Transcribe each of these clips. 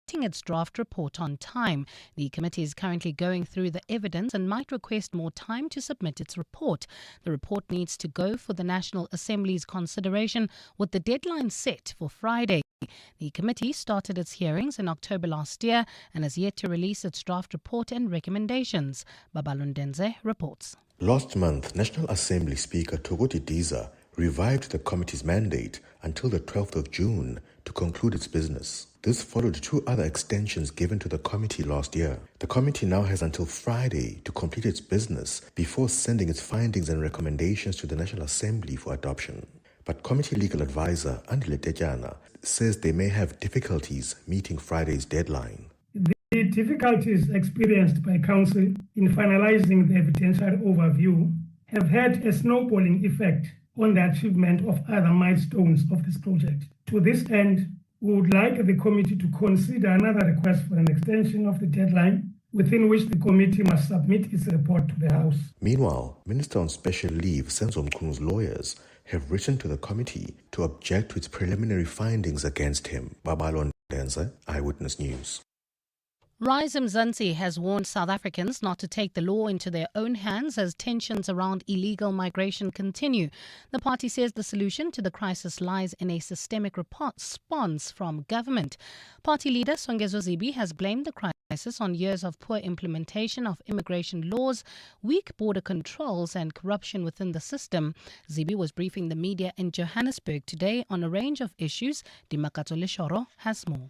its draft report on time. The committee is currently going through the evidence and might request more time to submit its report. The report needs to go for the National Assembly's consideration, with the deadline set for Friday. The committee started its hearings in October last year and has yet to release its draft report and recommendations. Babalondenze reports. Last month, National Assembly Speaker Thokoti Diza revived the committee's mandate until the 12th of June to conclude its business. This followed two other extensions given to the committee last year. The committee now has until Friday to complete its business before sending its findings and recommendations to the National Assembly for adoption. But committee legal advisor Andile Tejana says they may have difficulties meeting Friday's deadline. The difficulties experienced by Council in finalizing the evidentiary overview have had a snowballing effect on the achievement of other milestones of this project. To this end, we would like the committee to consider another request for an extension of the deadline within which the committee must submit its report to the House. Meanwhile, Minister on Special Leave Senzo Mkhunu's lawyers have written to the committee to object to its preliminary findings against him. Babalon Denze, Eyewitness News. Rise Mzansi has warned South Africans not to take the law into their own hands as tensions around illegal migration continue. The party says the solution to the crisis lies in a systemic response from government. Party leader Songezo Zibi has blamed the crisis on years of poor implementation of immigration laws, weak border controls and corruption within the system. Zibi was briefing the media in Johannesburg today on a range of issues. Dimakato Leshoro has more.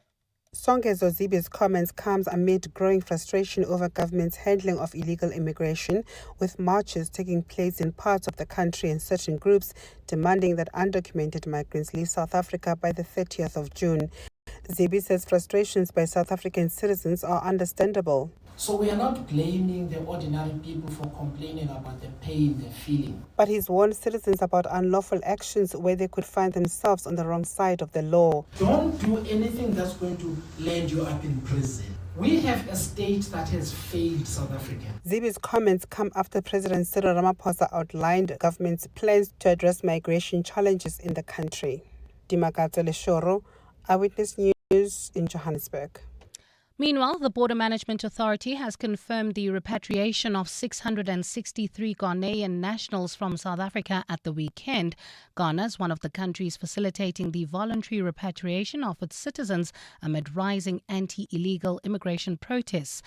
Songezo Zibi's comments comes amid growing frustration over government's handling of illegal immigration, with marches taking place in parts of the country and certain groups demanding that undocumented migrants leave South Africa by the 30th of June. Zibi says frustrations by South African citizens are understandable. So we are not blaming the ordinary people for complaining about the pain they're feeling. But he's warned citizens about unlawful actions where they could find themselves on the wrong side of the law. Don't do anything that's going to land you up in prison. We have a state that has failed South Africa. Zibi's comments come after President Cyril Ramaphosa outlined government's plans to address migration challenges in the country. Dimakato Leshoro, Eyewitness News in Johannesburg. Meanwhile, the Border Management Authority has confirmed the repatriation of 663 Ghanaian nationals from South Africa at the weekend. Ghana is one of the countries facilitating the voluntary repatriation of its citizens amid rising anti-illegal immigration protests.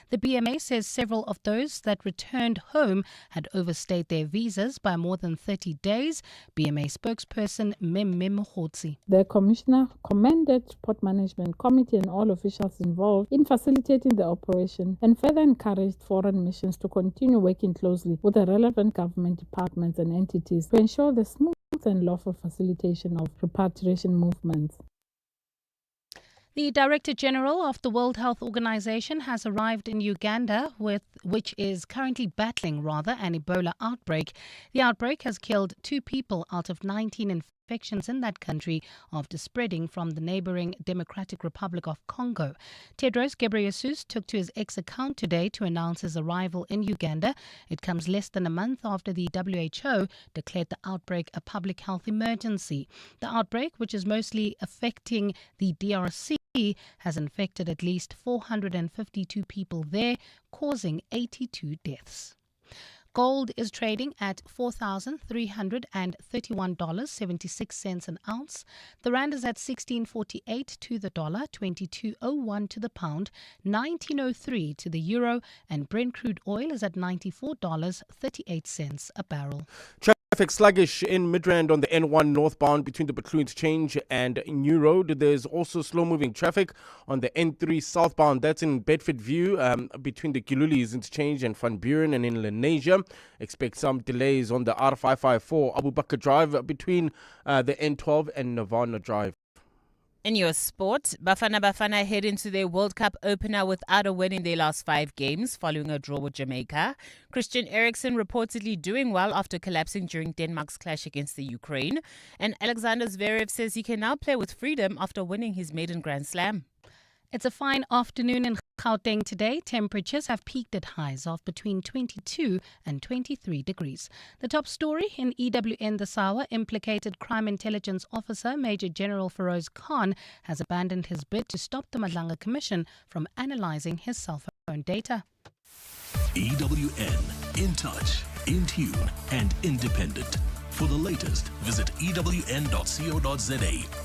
The BMA says several of those that returned home had overstayed their visas by more than 30 days. BMA spokesperson Mem Hotsi. The Commissioner commended Port Management Committee and all officials involved in facilitating the operation and further encouraged foreign missions to continue working closely with the relevant government departments and entities to ensure the smooth and lawful facilitation of repatriation movements. The Director General of the World Health Organization has arrived in Uganda, which is currently battling an Ebola outbreak. The outbreak has killed 2 people out of 19 infections in that country after spreading from the neighboring Democratic Republic of Congo. Tedros Ghebreyesus took to his X account today to announce his arrival in Uganda. It comes less than a month after the WHO declared the outbreak a public health emergency. The outbreak, which is mostly affecting the DRC, has infected at least 452 people there, causing 82 deaths. Gold is trading at $4,331.76 an ounce. The rand is at 16.48 to the dollar, 22.01 to the pound, 19.03 to the euro, and Brent crude oil is at $94.38 a barrel. Traffic sluggish in Midrand on the N1 northbound between the Bethlehem Interchange and New Road. There's also slow-moving traffic on the N3 southbound. That's in Bedford View between the Gilulis Interchange and Van Buren, and in Lenasia. Expect some delays on the R554 Abu Bakr Drive between the N12 and Nirvana Drive. In your sport, Bafana head into their World Cup opener without a win in their last 5 games following a draw with Jamaica. Christian Eriksen reportedly doing well after collapsing during Denmark's clash against the Ukraine. And Alexander Zverev says he can now play with freedom after winning his maiden Grand Slam. It's a fine afternoon in Gauteng today. Temperatures have peaked at highs of between 22 and 23 degrees. The top story in EWN this hour, implicated Crime Intelligence Officer Major General Feroz Khan has abandoned his bid to stop the Madlanga Commission from analysing his cell phone data. EWN, in touch, in tune and independent. For the latest, visit ewn.co.za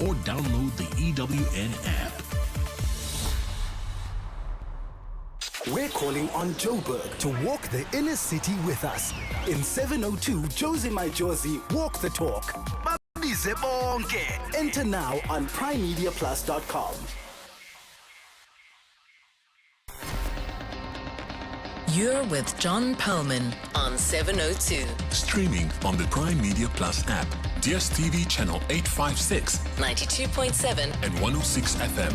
or download the EWN app. We're calling on Joburg to walk the inner city with us. In 702 Josie My Josie, walk the talk. Babize bonke. Enter now on primemediaplus.com. You're with John Perlman on 702. Streaming on the Prime Media Plus app, DSTV channel 856, 92.7 and 106 FM.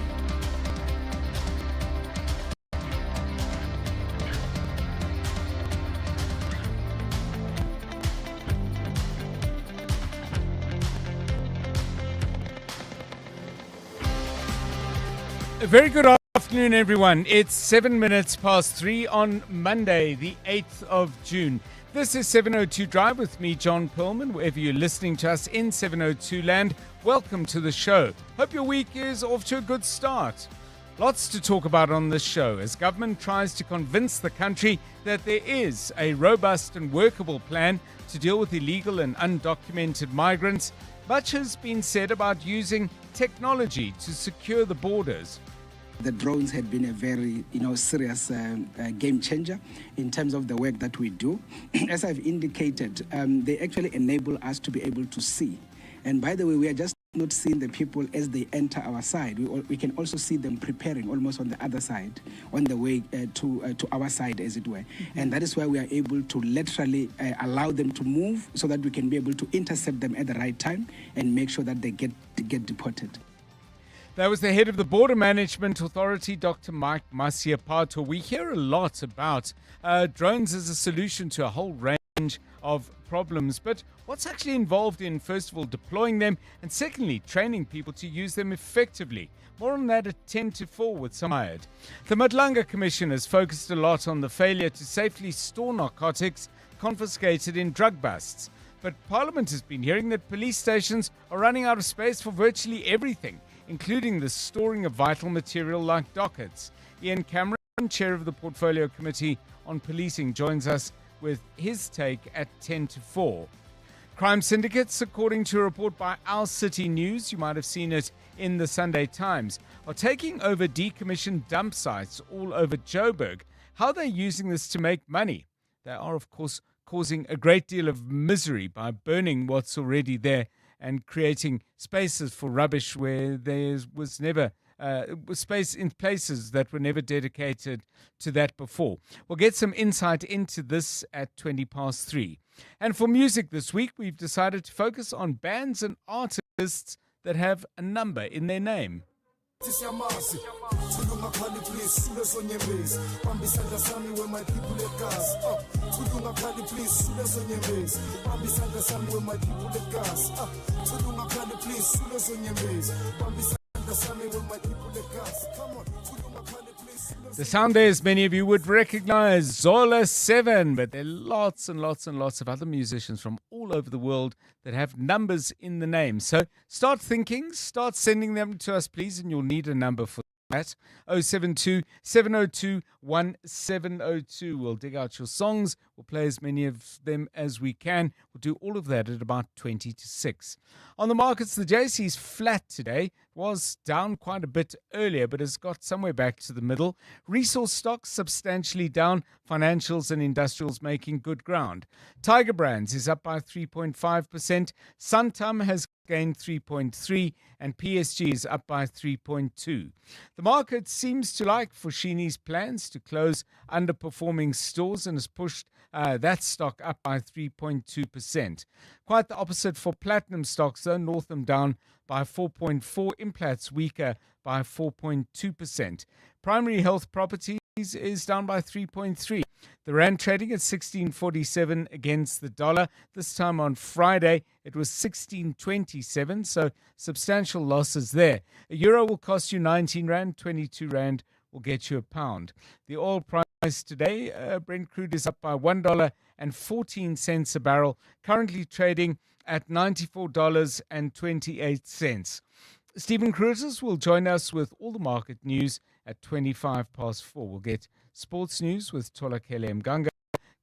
A very good afternoon, everyone. It's 7 minutes past 3 on Monday, the 8th of June. This is 702 Drive with me, John Perlman. Wherever you're listening to us in 702 land, welcome to the show. Hope your week is off to a good start. Lots to talk about on this show as government tries to convince the country that there is a robust and workable plan to deal with illegal and undocumented migrants. Much has been said about using technology to secure the borders. The drones had been a very, serious game changer in terms of the work that we do. As I've indicated, they actually enable us to be able to see. And by the way, we are just not seeing the people as they enter our side. We can also see them preparing almost on the other side, on the way to our side, as it were. And that is why we are able to literally allow them to move so that we can be able to intercept them at the right time and make sure that they get deported. That was the head of the Border Management Authority, Dr. Mike Masiapato. We hear a lot about drones as a solution to a whole range of problems, but what's actually involved in, first of all, deploying them, and secondly, training people to use them effectively? More on that at 10 to 4 with some hired. The Madlanga Commission has focused a lot on the failure to safely store narcotics confiscated in drug busts. But Parliament has been hearing that police stations are running out of space for virtually everything, including the storing of vital material like dockets. Ian Cameron, chair of the Portfolio Committee on Policing, joins us with his take at 10 to 4. Crime syndicates, according to a report by Our City News, you might have seen it in the Sunday Times, are taking over decommissioned dump sites all over Joburg. How they're using this to make money? They are, of course, causing a great deal of misery by burning what's already there and creating spaces for rubbish where there was never space in places that were never dedicated to that before. We'll get some insight into this at 20 past 3. And for music this week, we've decided to focus on bands and artists that have a number in their name. The sound there, as many of you would recognize, Zola 7, but there are lots and lots and lots of other musicians from all over the world that have numbers in the name. So start thinking, start sending them to us, please, and you'll need a number for that. 072 702 1702. We'll dig out your songs. We'll play as many of them as we can. We'll do all of that at about 20 to 6. On the markets, the JSE's flat today. Was down quite a bit earlier, but has got somewhere back to the middle. Resource stocks substantially down. Financials and industrials making good ground. Tiger Brands is up by 3.5%. Santam has gained 3.3%, and PSG is up by 3.2%. The market seems to like Foschini's plans to close underperforming stores and has pushed that stock up by 3.2%. Quite the opposite for platinum stocks, though. Northam down by 4.4%, Implats weaker by 4.2%. Primary health properties is down by 3.3. The rand trading at 16.47 against the dollar. This time on Friday, it was 16.27, so substantial losses there. A euro will cost you 19 rand, 22 rand will get you a pound. The oil price today, Brent crude is up by $1.14 a barrel, currently trading at $94.28. Stephen Cruz will join us with all the market news at 4:25. We'll get sports news with Tolakele Mganga.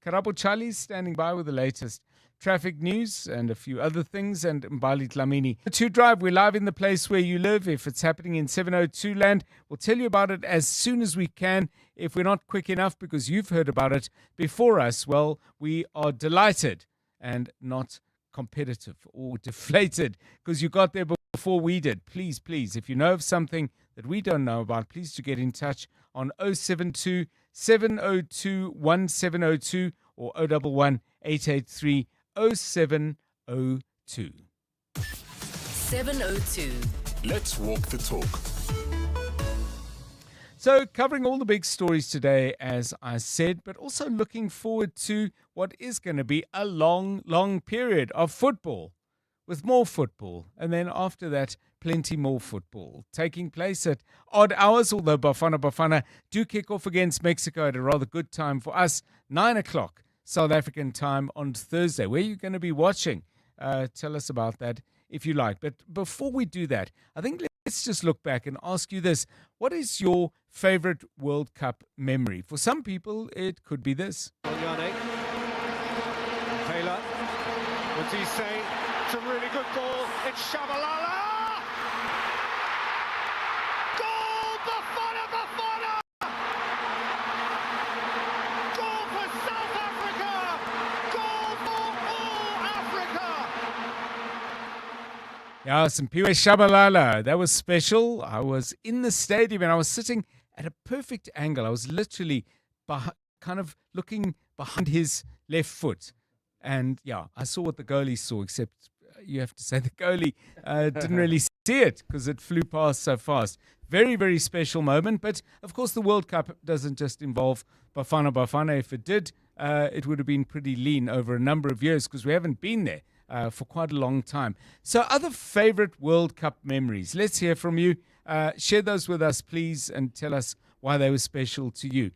Karabo Charlie standing by with the latest traffic news and a few other things, and Mbali Dlamini. To Drive, we're live in the place where you live. If it's happening in 702 land, we'll tell you about it as soon as we can. If we're not quick enough because you've heard about it before us, well, we are delighted and not competitive or deflated because you got there before we did. Please, if you know of something that we don't know about, please do get in touch on 072 702 1702 or 011 883 0702. 702. Let's walk the talk. So, covering all the big stories today, as I said, but also looking forward to what is going to be a long, long period of football, with more football, and then after that, plenty more football taking place at odd hours, although Bafana do kick off against Mexico at a rather good time for us, 9 o'clock South African time on Thursday. Where are you going to be watching? Tell us about that if you like. But before we do that, I think let's just look back and ask you this. What is your favorite World Cup memory? For some people, it could be this. Taylor, what's he say? It's a really good ball. It's Shabalala! Goal! Bafana! Goal for South Africa! Goal for all Africa! Yeah, Simpiwe Shabalala. That was special. I was in the stadium and I was sitting at a perfect angle. I was literally kind of looking behind his left foot. And yeah, I saw what the goalie saw, except you have to say the goalie didn't really see it because it flew past so fast. Very, very special moment. But of course, the World Cup doesn't just involve Bafana. If it did, it would have been pretty lean over a number of years because we haven't been there for quite a long time. So other favorite World Cup memories. Let's hear from you. Share those with us, please, and tell us why they were special to you.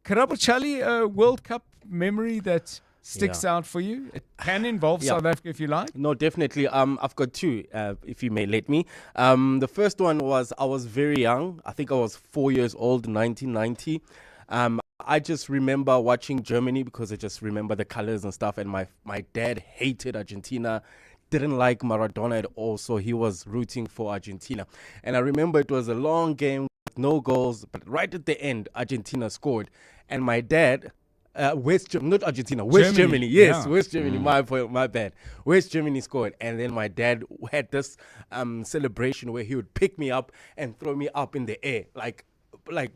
Karabo Chali, a World Cup memory that sticks out for you? It can involve South Africa if you like. No, definitely. I've got two, if you may let me. The first one was I was very young. I think I was 4 years old, 1990. I just remember watching Germany because I just remember the colors and stuff. And my dad hated Argentina, didn't like Maradona at all. So he was rooting for Argentina. And I remember it was a long game with no goals. But right at the end, Argentina scored. And my dad... West Germany. Yes, yeah. West Germany. My bad. West Germany scored, and then my dad had this celebration where he would pick me up and throw me up in the air, like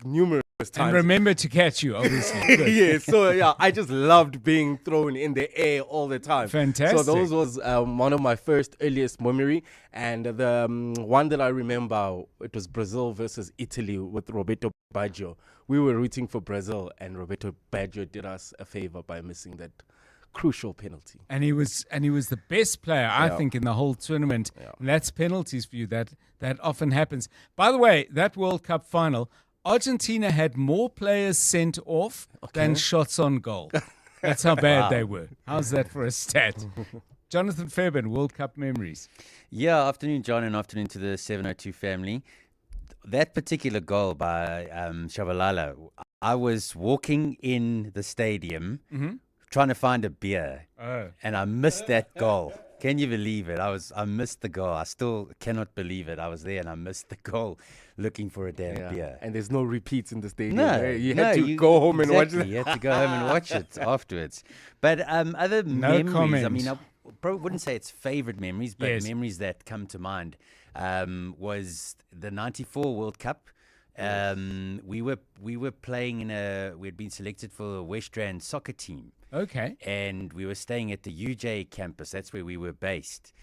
numerous times. And remember to catch you, obviously. Yeah. So yeah, I just loved being thrown in the air all the time. Fantastic. So those was one of my earliest memory, and the one that I remember, it was Brazil versus Italy with Roberto Baggio. We were rooting for Brazil, and Roberto Baggio did us a favor by missing that crucial penalty. And he was the best player, I think, in the whole tournament. Yeah. And that's penalties for you. That often happens. By the way, that World Cup final, Argentina had more players sent off than shots on goal. That's how bad they were. How's that for a stat? Jonathan Fairbairn, World Cup memories. Yeah, afternoon, John, and afternoon to the 702 family. That particular goal by Shabalala, I was walking in the stadium trying to find a beer, and I missed that goal. Can you believe it? I missed the goal. I still cannot believe it. I was there and I missed the goal looking for a damn beer. And there's no repeats in the stadium. No, you had to go home and watch it. You had to go home and watch it afterwards. But other memories, comment. I mean, I probably wouldn't say it's favorite memories, but memories that come to mind was the 94 World Cup. We were playing we had been selected for the West Rand soccer team. Okay. And we were staying at the UJ campus. That's where we were based.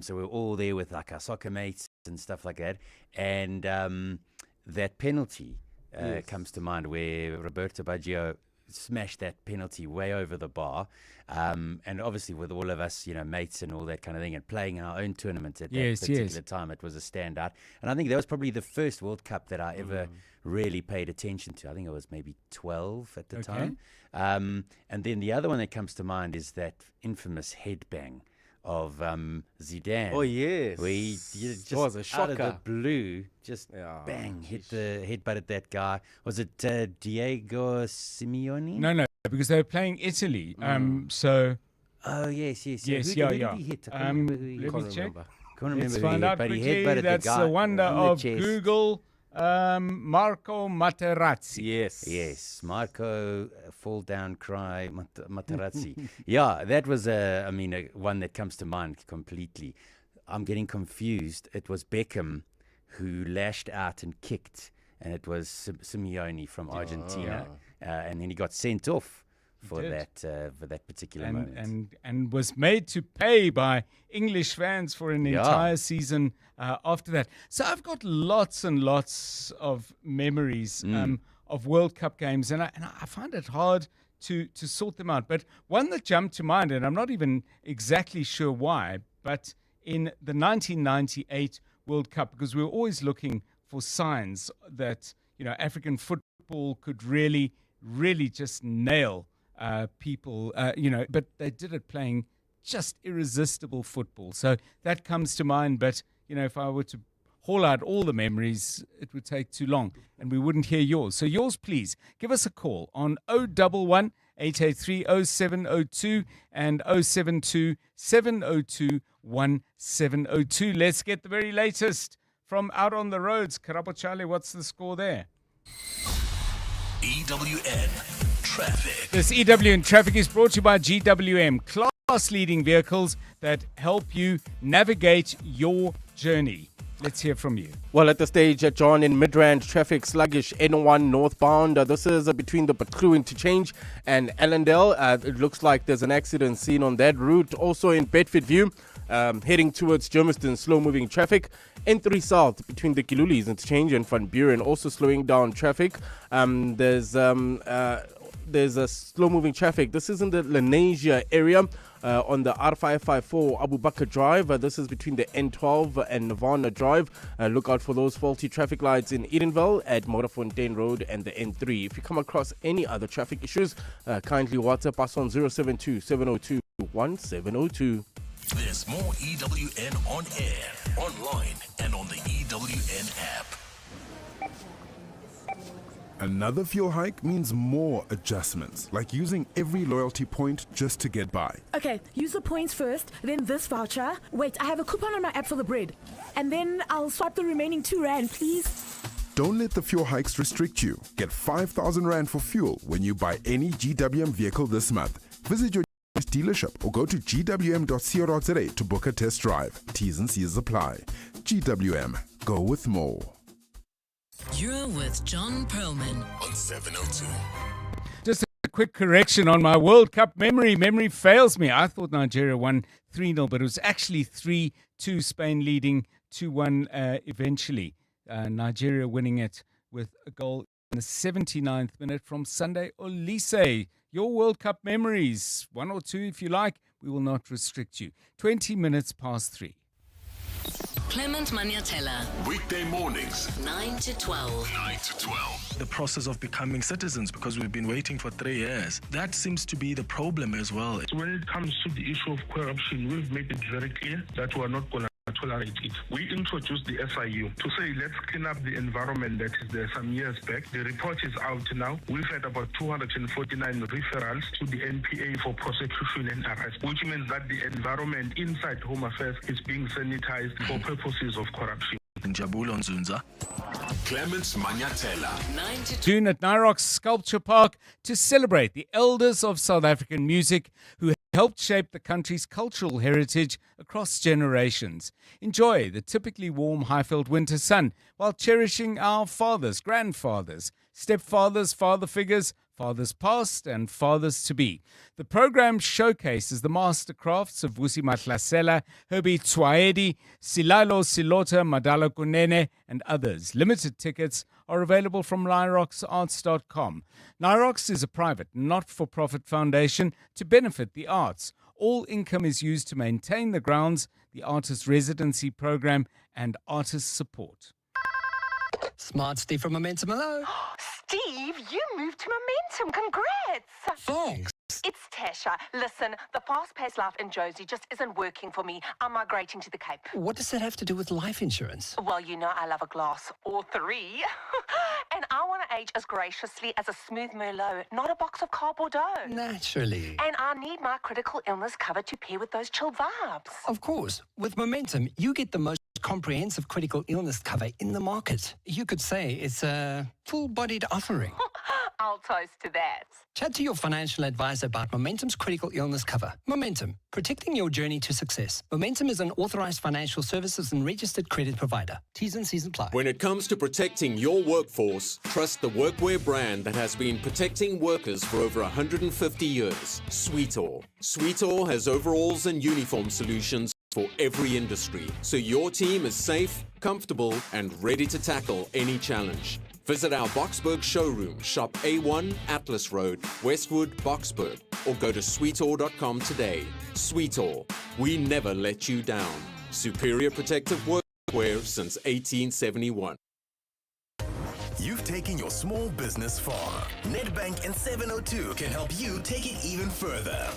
So we were all there with like our soccer mates and stuff like that. And that penalty comes to mind, where Roberto Baggio smashed that penalty way over the bar. And obviously with all of us, mates and all that kind of thing, and playing in our own tournament at that particular time, it was a standout. And I think that was probably the first World Cup that I ever really paid attention to. I think I was maybe 12 at the time. And then the other one that comes to mind is that infamous headbang of Zidane. Oh, yes. Where he just was a shocker. out of the blue, just bang, hit the headbutt at that guy. Was it Diego Simeone? No, because they were playing Italy. So. Oh, yes. Yes, Who did he hit? I can't remember who he hit. Let me check. Can't remember Let's who find he hit, out but he quickly. headbutted That's the guy the wonder on the of chest. Google. Marco Materazzi. Yes, Marco fall down cry Materazzi. Yeah, that was one that comes to mind completely. I'm getting confused. It was Beckham who lashed out and kicked, and it was Simeone from Argentina, and then he got sent off for that particular moment. And was made to pay by English fans for an entire season after that. So I've got lots and lots of memories of World Cup games, and I find it hard to sort them out. But one that jumped to mind, and I'm not even exactly sure why, but in the 1998 World Cup, because we were always looking for signs that African football could really just nail people, but they did it playing just irresistible football. So that comes to mind. But, if I were to haul out all the memories, it would take too long and we wouldn't hear yours. So yours, please, give us a call on 011 883 0702 and 072 702 1702. Let's get the very latest from out on the roads. Karabo Charlie, what's the score there? EWN Traffic. This EWN Traffic is brought to you by GWM, class-leading vehicles that help you navigate your journey. Let's hear from you. Well, at the stage, John, in Midrand, traffic sluggish N1 northbound. This is between the Batlu interchange and Allendale. It looks like there's an accident seen on that route. Also in Bedfordview, heading towards Germiston, slow-moving traffic. N3 South between the Kilulis interchange and Van Buren, also slowing down traffic. There's a slow-moving traffic. This is in the Lenasia area on the R554 Abu Bakr Drive. This is between the N12 and Nirvana Drive. Look out for those faulty traffic lights in Edenville at Motorfontein Road and the N3. If you come across any other traffic issues, kindly WhatsApp us on 072 702 1702. There's more EWN on air, online, and on the EWN app. Another fuel hike means more adjustments, like using every loyalty point just to get by. Okay, use the points first, then this voucher. Wait, I have a coupon on my app for the bread. And then I'll swap the remaining R2, please. Don't let the fuel hikes restrict you. Get 5,000 Rand for fuel when you buy any GWM vehicle this month. Visit your dealership or go to gwm.co.za to book a test drive. T's and C's apply. GWM. Go with more. You're with John Perlman on 702. Just a quick correction on my World Cup memory. Memory fails me. I thought Nigeria won 3-0, but it was actually 3-2, Spain leading 2-1 eventually. Nigeria winning it with a goal in the 79th minute from Sunday Olise. Your World Cup memories, one or two if you like. We will not restrict you. 20 minutes past 3. Clement Maniatella. Weekday mornings, 9 to 12. 9 to 12. The process of becoming citizens, because we've been waiting for 3 years. That seems to be the problem as well. When it comes to the issue of corruption, we've made it very clear that we are not going to tolerate it. We introduced the FIU to say let's clean up the environment that is there some years back. The report is out now. We've had about 249 referrals to the NPA for prosecution and arrest, which means that the environment inside Home Affairs is being sanitized for purposes of corruption. Njabulo Nzunza. Clements Maniatella. 9 to 12. June at Nyrox Sculpture Park to celebrate the elders of South African music who helped shape the country's cultural heritage across generations. Enjoy the typically warm Highveld winter sun while cherishing our fathers, grandfathers, stepfathers, father figures, fathers past and fathers to be. The program showcases the master crafts of Vusi Mahlasela, Herbie Tswaedi, Silalo Silota, Madala Kunene, and others. Limited tickets are available from nyroxarts.com. Nyrox is a private, not-for-profit foundation to benefit the arts. All income is used to maintain the grounds, the artist residency program, and artist support. Smart Steve from Momentum, hello. Steve, you moved to Momentum. Congrats. Thanks. It's Tasha. Listen, the fast-paced life in Josie just isn't working for me. I'm migrating to the Cape. What does that have to do with life insurance? Well, you know I love a glass or three. And I want to age as graciously as a smooth Merlot, not a box of cardboard dough. Naturally. And I need my critical illness cover to pair with those chill vibes. Of course. With Momentum, you get the most comprehensive critical illness cover in the market. You could say it's a full-bodied offering. I'll toast to that. Chat to your financial advisor about Momentum's critical illness cover. Momentum, protecting your journey to success. Momentum is an authorized financial services and registered credit provider. T's and C's apply. When it comes to protecting your workforce, trust the workwear brand that has been protecting workers for over 150 years. Sweetall. Sweetall has overalls and uniform solutions for every industry, so your team is safe, comfortable, and ready to tackle any challenge. Visit our Boksburg showroom, shop A1 Atlas Road, Westwood, Boksburg, or go to sweetall.com today. Sweetall, we never let you down. Superior protective workwear since 1871. You've taken your small business far. Nedbank and 702 can help you take it even further.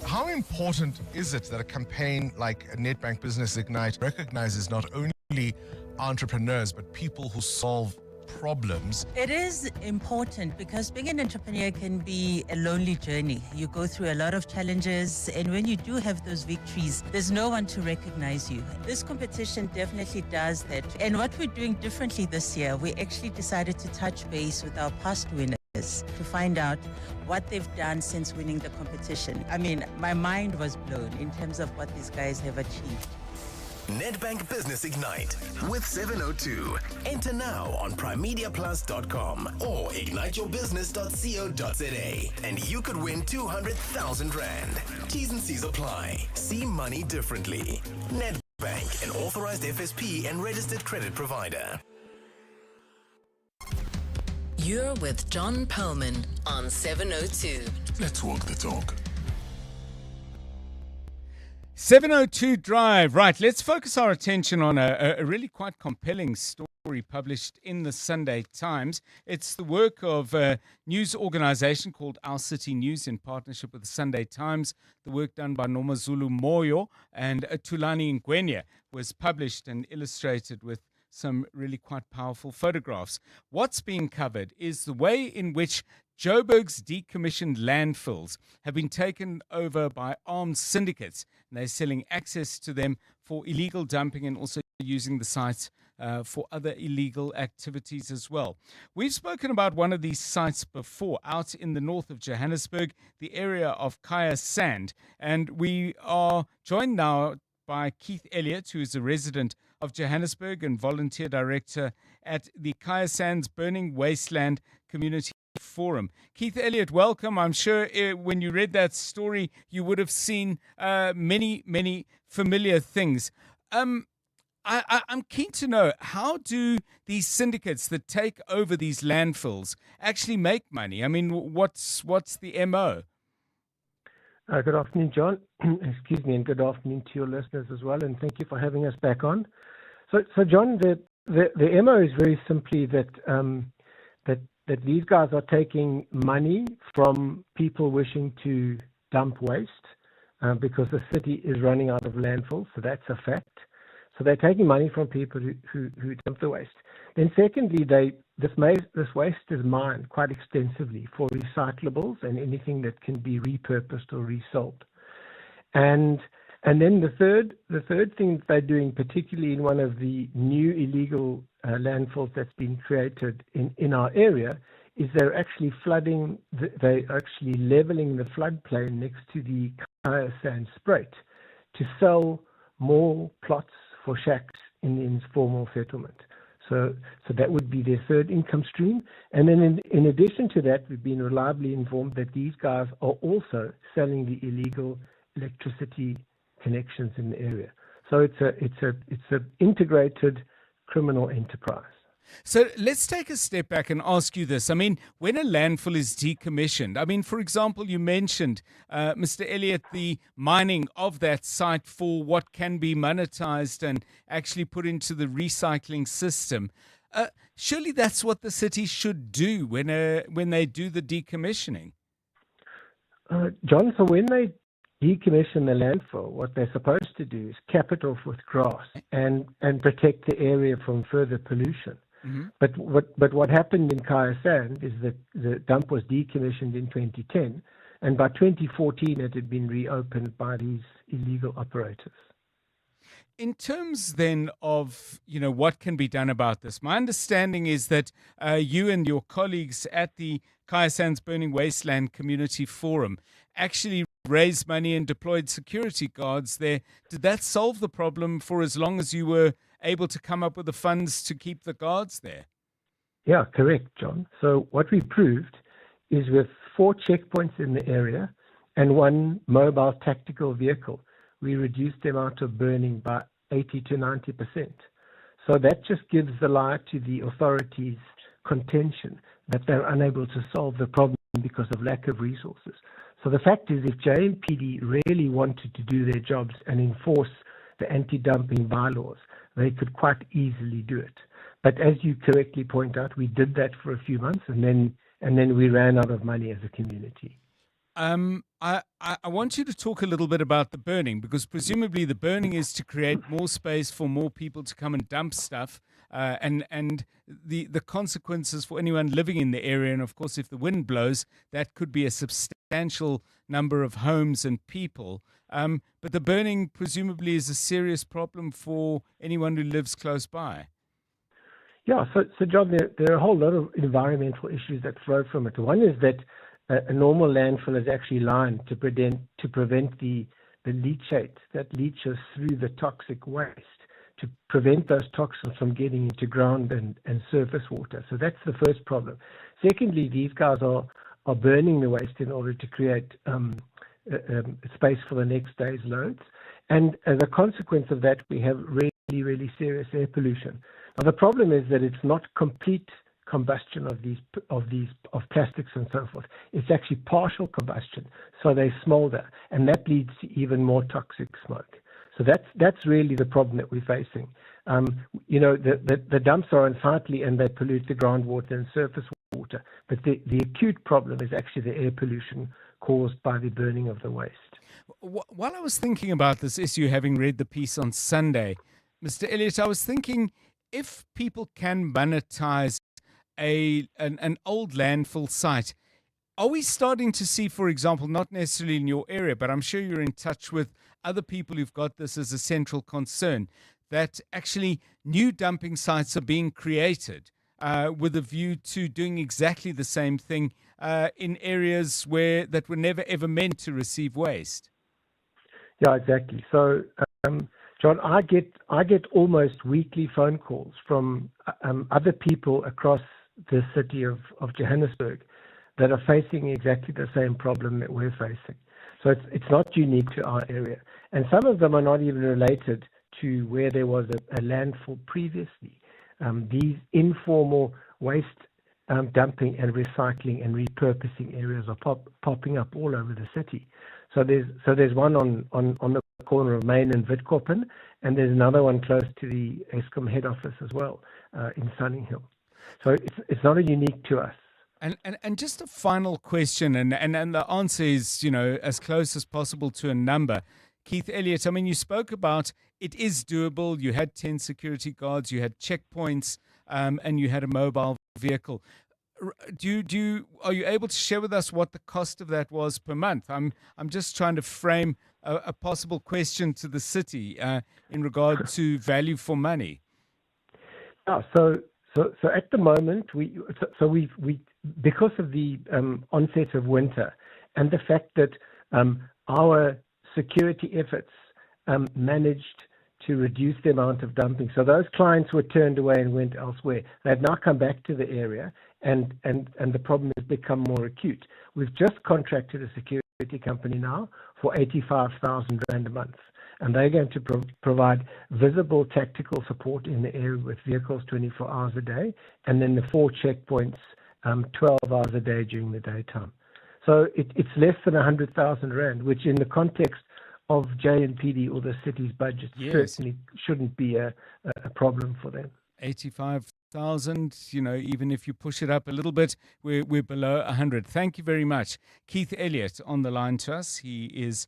How important is it that a campaign like Nedbank Business Ignite recognizes not only entrepreneurs but people who solve problems? It is important because being an entrepreneur can be a lonely journey. You go through a lot of challenges, and when you do have those victories, there's no one to recognize you. This competition definitely does that. And what we're doing differently this year, we actually decided to touch base with our past winners to find out what they've done since winning the competition. I mean, my mind was blown in terms of what these guys have achieved. Nedbank Business Ignite with 702. Enter now on primediaplus.com or igniteyourbusiness.co.za and you could win 200,000 Rand. T's and C's apply. See money differently. Nedbank, an authorized FSP and registered credit provider. You're with John Perlman on 702. Let's walk the talk. 702 Drive. Right, let's focus our attention on a really quite compelling story published in the Sunday Times. It's the work of a news organization called Our City News in partnership with the Sunday Times. The work done by Nomazulu Moyo and Tulani Ngwenya was published and illustrated with some really quite powerful photographs. What's being covered is the way in which Joburg's decommissioned landfills have been taken over by armed syndicates, and they're selling access to them for illegal dumping and also using the sites for other illegal activities as well. We've spoken about one of these sites before, out in the north of Johannesburg, the area of Kaya Sand, and we are joined now by Keith Elliott, who is a resident of Johannesburg and volunteer director at the Kaya Sands Burning Wasteland Community Forum. Keith Elliott, welcome. I'm sure when you read that story, you would have seen many familiar things. I'm keen to know, how do these syndicates that take over these landfills actually make money? I mean, what's the MO? Good afternoon, John. Excuse me, and good afternoon to your listeners as well, and thank you for having us back on. So John, the MO is very simply that these guys are taking money from people wishing to dump waste because the city is running out of landfills, so that's a fact. So they're taking money from people who dump the waste. Then secondly, this waste is mined quite extensively for recyclables and anything that can be repurposed or resold. And then the third thing that they're doing, particularly in one of the new illegal landfills that's been created in our area, is they're actually leveling the floodplain next to the Kaya Sand Spruit to sell more plots for shacks in the informal settlement. So that would be their third income stream. And then in addition to that, we've been reliably informed that these guys are also selling the illegal electricity connections in the area. So it's a integrated criminal enterprise. So let's take a step back and ask you this. I mean, when a landfill is decommissioned, I mean, for example, you mentioned, Mr. Elliott, the mining of that site for what can be monetized and actually put into the recycling system. Surely that's what the city should do when they do the decommissioning. John, so when they decommission the landfill, what they're supposed to do is cap it off with grass and protect the area from further pollution. Mm-hmm. But what happened in Kaya Sand is that the dump was decommissioned in 2010, and by 2014 it had been reopened by these illegal operators. In terms then of, what can be done about this, my understanding is that you and your colleagues at the Kaya Sands Burning Wasteland Community Forum actually raised money and deployed security guards there. Did that solve the problem for as long as you were able to come up with the funds to keep the guards there? Yeah, correct, John. So what we proved is with 4 checkpoints in the area and 1 mobile tactical vehicle, we reduced the amount of burning by 80 to 90%. So that just gives the lie to the authorities' contention that they're unable to solve the problem because of lack of resources. So the fact is, if JMPD really wanted to do their jobs and enforce the anti-dumping bylaws, they could quite easily do it. But as you correctly point out, we did that for a few months, and then we ran out of money as a community. I want you to talk a little bit about the burning, because presumably the burning is to create more space for more people to come and dump stuff, and the consequences for anyone living in the area. And of course, if the wind blows, that could be a substantial number of homes and people. But the burning presumably is a serious problem for anyone who lives close by. Yeah, so John, there are a whole lot of environmental issues that flow from it. One is that a normal landfill is actually lined to prevent the leachate that leaches through the toxic waste, to prevent those toxins from getting into ground and surface water. So that's the first problem. Secondly, these guys are burning the waste in order to create space for the next day's loads. And as a consequence of that, we have really, really serious air pollution. Now, the problem is that it's not complete combustion of plastics and so forth. It's actually partial combustion, so they smolder, and that leads to even more toxic smoke. So that's really the problem that we're facing. The dumps are unsightly and they pollute the groundwater and surface water, but the acute problem is actually the air pollution caused by the burning of the waste. While I was thinking about this issue, having read the piece on Sunday, Mr. Elliott, I was thinking, if people can monetize an old landfill site, are we starting to see, for example, not necessarily in your area, but I'm sure you're in touch with other people who've got this as a central concern, that actually new dumping sites are being created with a view to doing exactly the same thing in areas that were never ever meant to receive waste? Yeah, exactly. So, John, I get almost weekly phone calls from other people across the city of Johannesburg that are facing exactly the same problem that we're facing. So it's not unique to our area. And some of them are not even related to where there was a landfill previously. These informal waste dumping and recycling and repurposing areas are popping up all over the city. So there's one on the corner of Main and Witkoppen, and there's another one close to the Eskom head office as well in Sunninghill. So it's not unique to us. And just a final question, and the answer is, as close as possible to a number. Keith Elliott, I mean, you spoke about it is doable. You had 10 security guards, you had checkpoints, and you had a mobile vehicle. Are you able to share with us what the cost of that was per month? I'm just trying to frame a possible question to the city in regard to value for money. Yeah, so at the moment we because of the onset of winter and the fact that our security efforts managed to reduce the amount of dumping. So those clients were turned away and went elsewhere. They've now come back to the area, and the problem has become more acute. We've just contracted a security company now for 85,000 Rand a month, and they're going to provide visible tactical support in the area with vehicles 24 hours a day, and then the 4 checkpoints 12 hours a day during the daytime. So it's less than 100,000 Rand, which in the context of JNPD or the city's budget certainly shouldn't be a problem for them. 85,000, even if you push it up a little bit, we're below 100. Thank you very much. Keith Elliott on the line to us. He is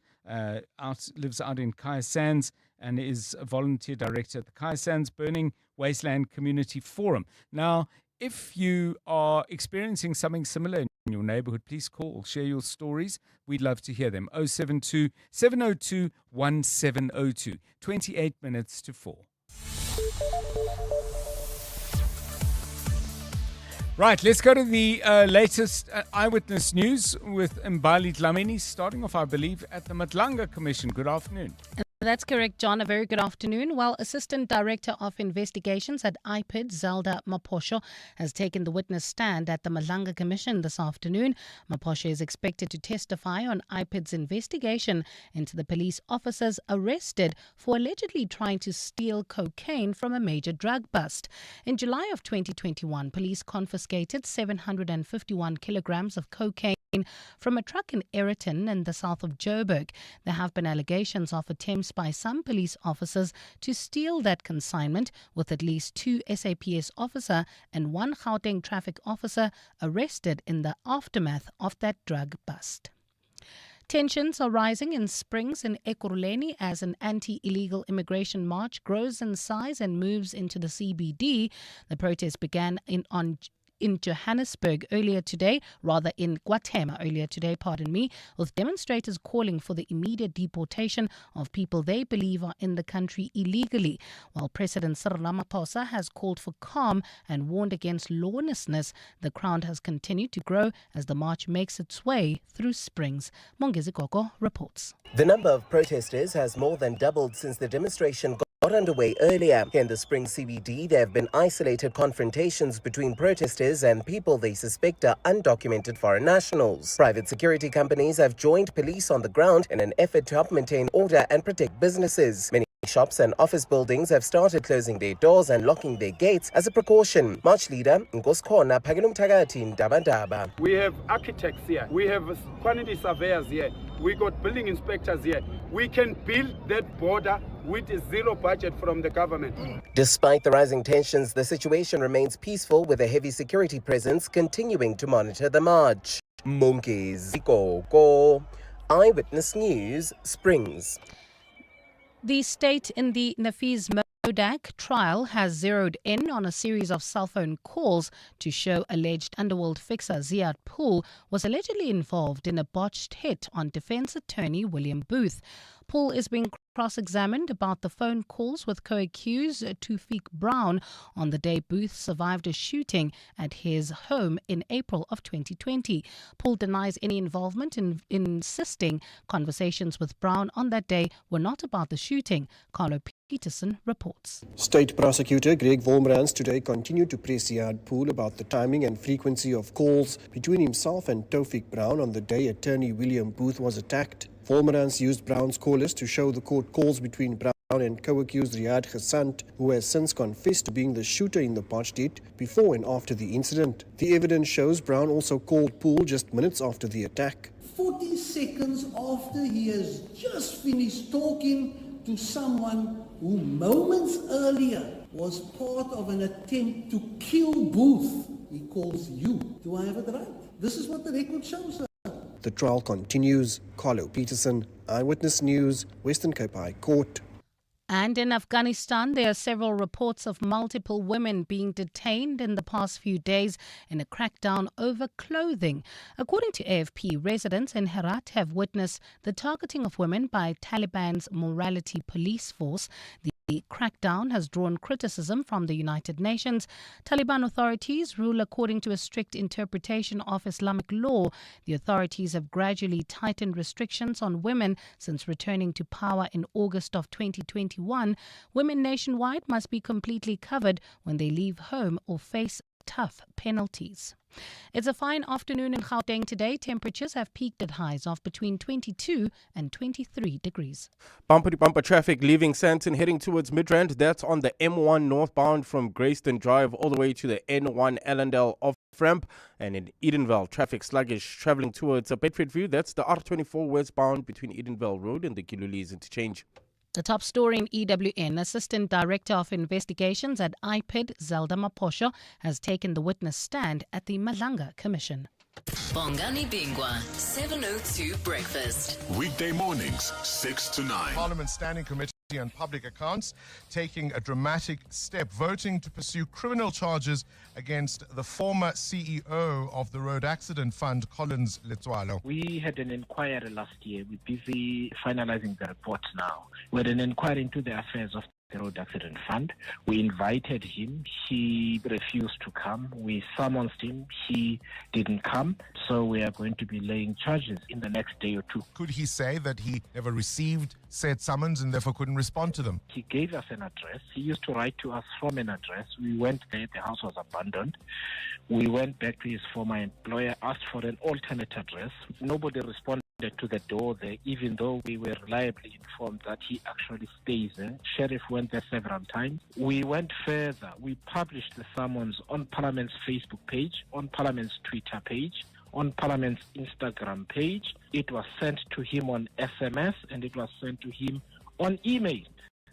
lives out in Kaya Sands and is a volunteer director at the Kaya Sands Burning Wasteland Community Forum. Now, if you are experiencing something similar in your neighborhood, please call, share your stories. We'd love to hear them. 072 702 1702. 28 minutes to 4. Right, let's go to the latest eyewitness news with Mbali Dlamini, starting off, I believe, at the Matlanga Commission. Good afternoon. That's correct, John. A very good afternoon. Well, Assistant Director of Investigations at IPID, Zelda Maposho, has taken the witness stand at the Matlanga Commission this afternoon. Maposho is expected to testify on IPID's investigation into the police officers arrested for allegedly trying to steal cocaine from a major drug bust. In July of 2021, police confiscated 751 kilograms of cocaine from a truck in Ayrton in the south of Joburg. There have been allegations of attempts by some police officers to steal that consignment, with at least 2 SAPS officer and 1 Gauteng traffic officer arrested in the aftermath of that drug bust. Tensions are rising in Springs in Ekurhuleni as an anti-illegal immigration march grows in size and moves into the CBD. The protest began in Johannesburg in KwaThema earlier today, with demonstrators calling for the immediate deportation of people they believe are in the country illegally. While President Cyril Ramaphosa has called for calm and warned against lawlessness, the crowd has continued to grow as the march makes its way through Springs. Mongezi Gogo reports. The number of protesters has more than doubled since the demonstration got underway earlier. In the Spring CBD, there have been isolated confrontations between protesters and people they suspect are undocumented foreign nationals. Private security companies have joined police on the ground in an effort to help maintain order and protect businesses. Many shops and office buildings have started closing their doors and locking their gates as a precaution. March leader Nkosikhona Phakela Mthakathi Ndabandaba. We have architects here. We have quantity surveyors here. We got building inspectors here. We can build that border with a zero budget from the government. Despite the rising tensions, the situation remains peaceful, with a heavy security presence continuing to monitor the march. Mongezi Gogo, Eyewitness News, Springs. The state in the Nafiz Modak trial has zeroed in on a series of cell phone calls to show alleged underworld fixer Ziad Pool was allegedly involved in a botched hit on defense attorney William Booth. Pool is being cross-examined about the phone calls with co-accused Tufik Brown on the day Booth survived a shooting at his home in April of 2020. Pool denies any involvement, insisting conversations with Brown on that day were not about the shooting. Carlo Peterson reports. State Prosecutor Greg Wolmerans today continued to press Ziad Pool about the timing and frequency of calls between himself and Tufik Brown on the day attorney William Booth was attacked. Wolmerans used Brown's callers to show the court calls between Brown and co-accused Riyad Ghasant, who has since confessed to being the shooter in the botched hit before and after the incident. The evidence shows Brown also called Pool just minutes after the attack. 40 seconds after he has just finished talking to someone who moments earlier was part of an attempt to kill Booth, he calls you. Do I have it right? This is what the record shows, sir. The trial continues. Carlo Peterson, Eyewitness News, Western Cape High Court. And in Afghanistan, there are several reports of multiple women being detained in the past few days in a crackdown over clothing. According to AFP, residents in Herat have witnessed the targeting of women by Taliban's morality police force. The The crackdown has drawn criticism from the United Nations. Taliban authorities rule according to a strict interpretation of Islamic law. The authorities have gradually tightened restrictions on women since returning to power in August of 2021. Women nationwide must be completely covered when they leave home or face tough penalties. It's a fine afternoon in Gauteng today. Temperatures have peaked at highs of between 22 and 23 degrees. Bumper-to-bumper traffic leaving Sandton heading towards Midrand. That's on the M1 northbound from Grayston Drive all the way to the N1 Allendale off-ramp. And in Edenvale, traffic sluggish traveling towards Bedford View. That's the R24 westbound between Edenvale Road and the Kilulis interchange. The top story in EWN, Assistant Director of Investigations at IPID, Zelda Maposho, has taken the witness stand at the Malanga Commission. Bongani Bingwa, 702 Breakfast. Weekday mornings, 6 to 9. Parliament Standing Committee on Public Accounts taking a dramatic step, voting to pursue criminal charges against the former CEO of the Road Accident Fund, Collins Letswalo. We had an inquiry last year. We're busy finalizing the report now. We had an inquiry into the affairs of the Road Accident Fund. We invited him. He refused to come. We summoned him. He didn't come. So we are going to be laying charges in the next day or two. Could he say that he never received said summons and therefore couldn't respond to them? He gave us an address. He used to write to us from an address. We went there. The house was abandoned. We went back to his former employer, asked for an alternate address. Nobody responded to the door there, even though we were reliably informed that he actually stays there. Sheriff went there several times. We went further. We published the summons on Parliament's Facebook page, on Parliament's Twitter page, on Parliament's Instagram page. It was sent to him on SMS and it was sent to him on email.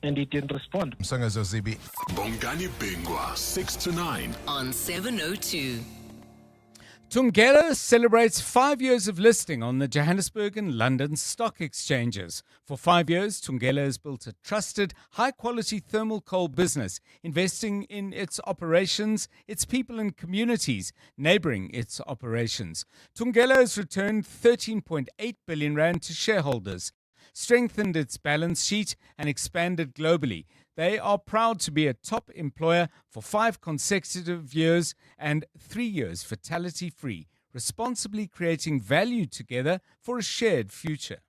And he didn't respond. Bongani Bingwa, 6 to 9. On 702. Thungela celebrates 5 years of listing on the Johannesburg and London stock exchanges. For 5 years, Thungela has built a trusted, high-quality thermal coal business, investing in its operations, its people and communities neighbouring its operations. Thungela has returned 13.8 billion rand to shareholders, strengthened its balance sheet and expanded globally. They are proud to be a top employer for 5 consecutive years and 3 years fatality-free, responsibly creating value together for a shared future.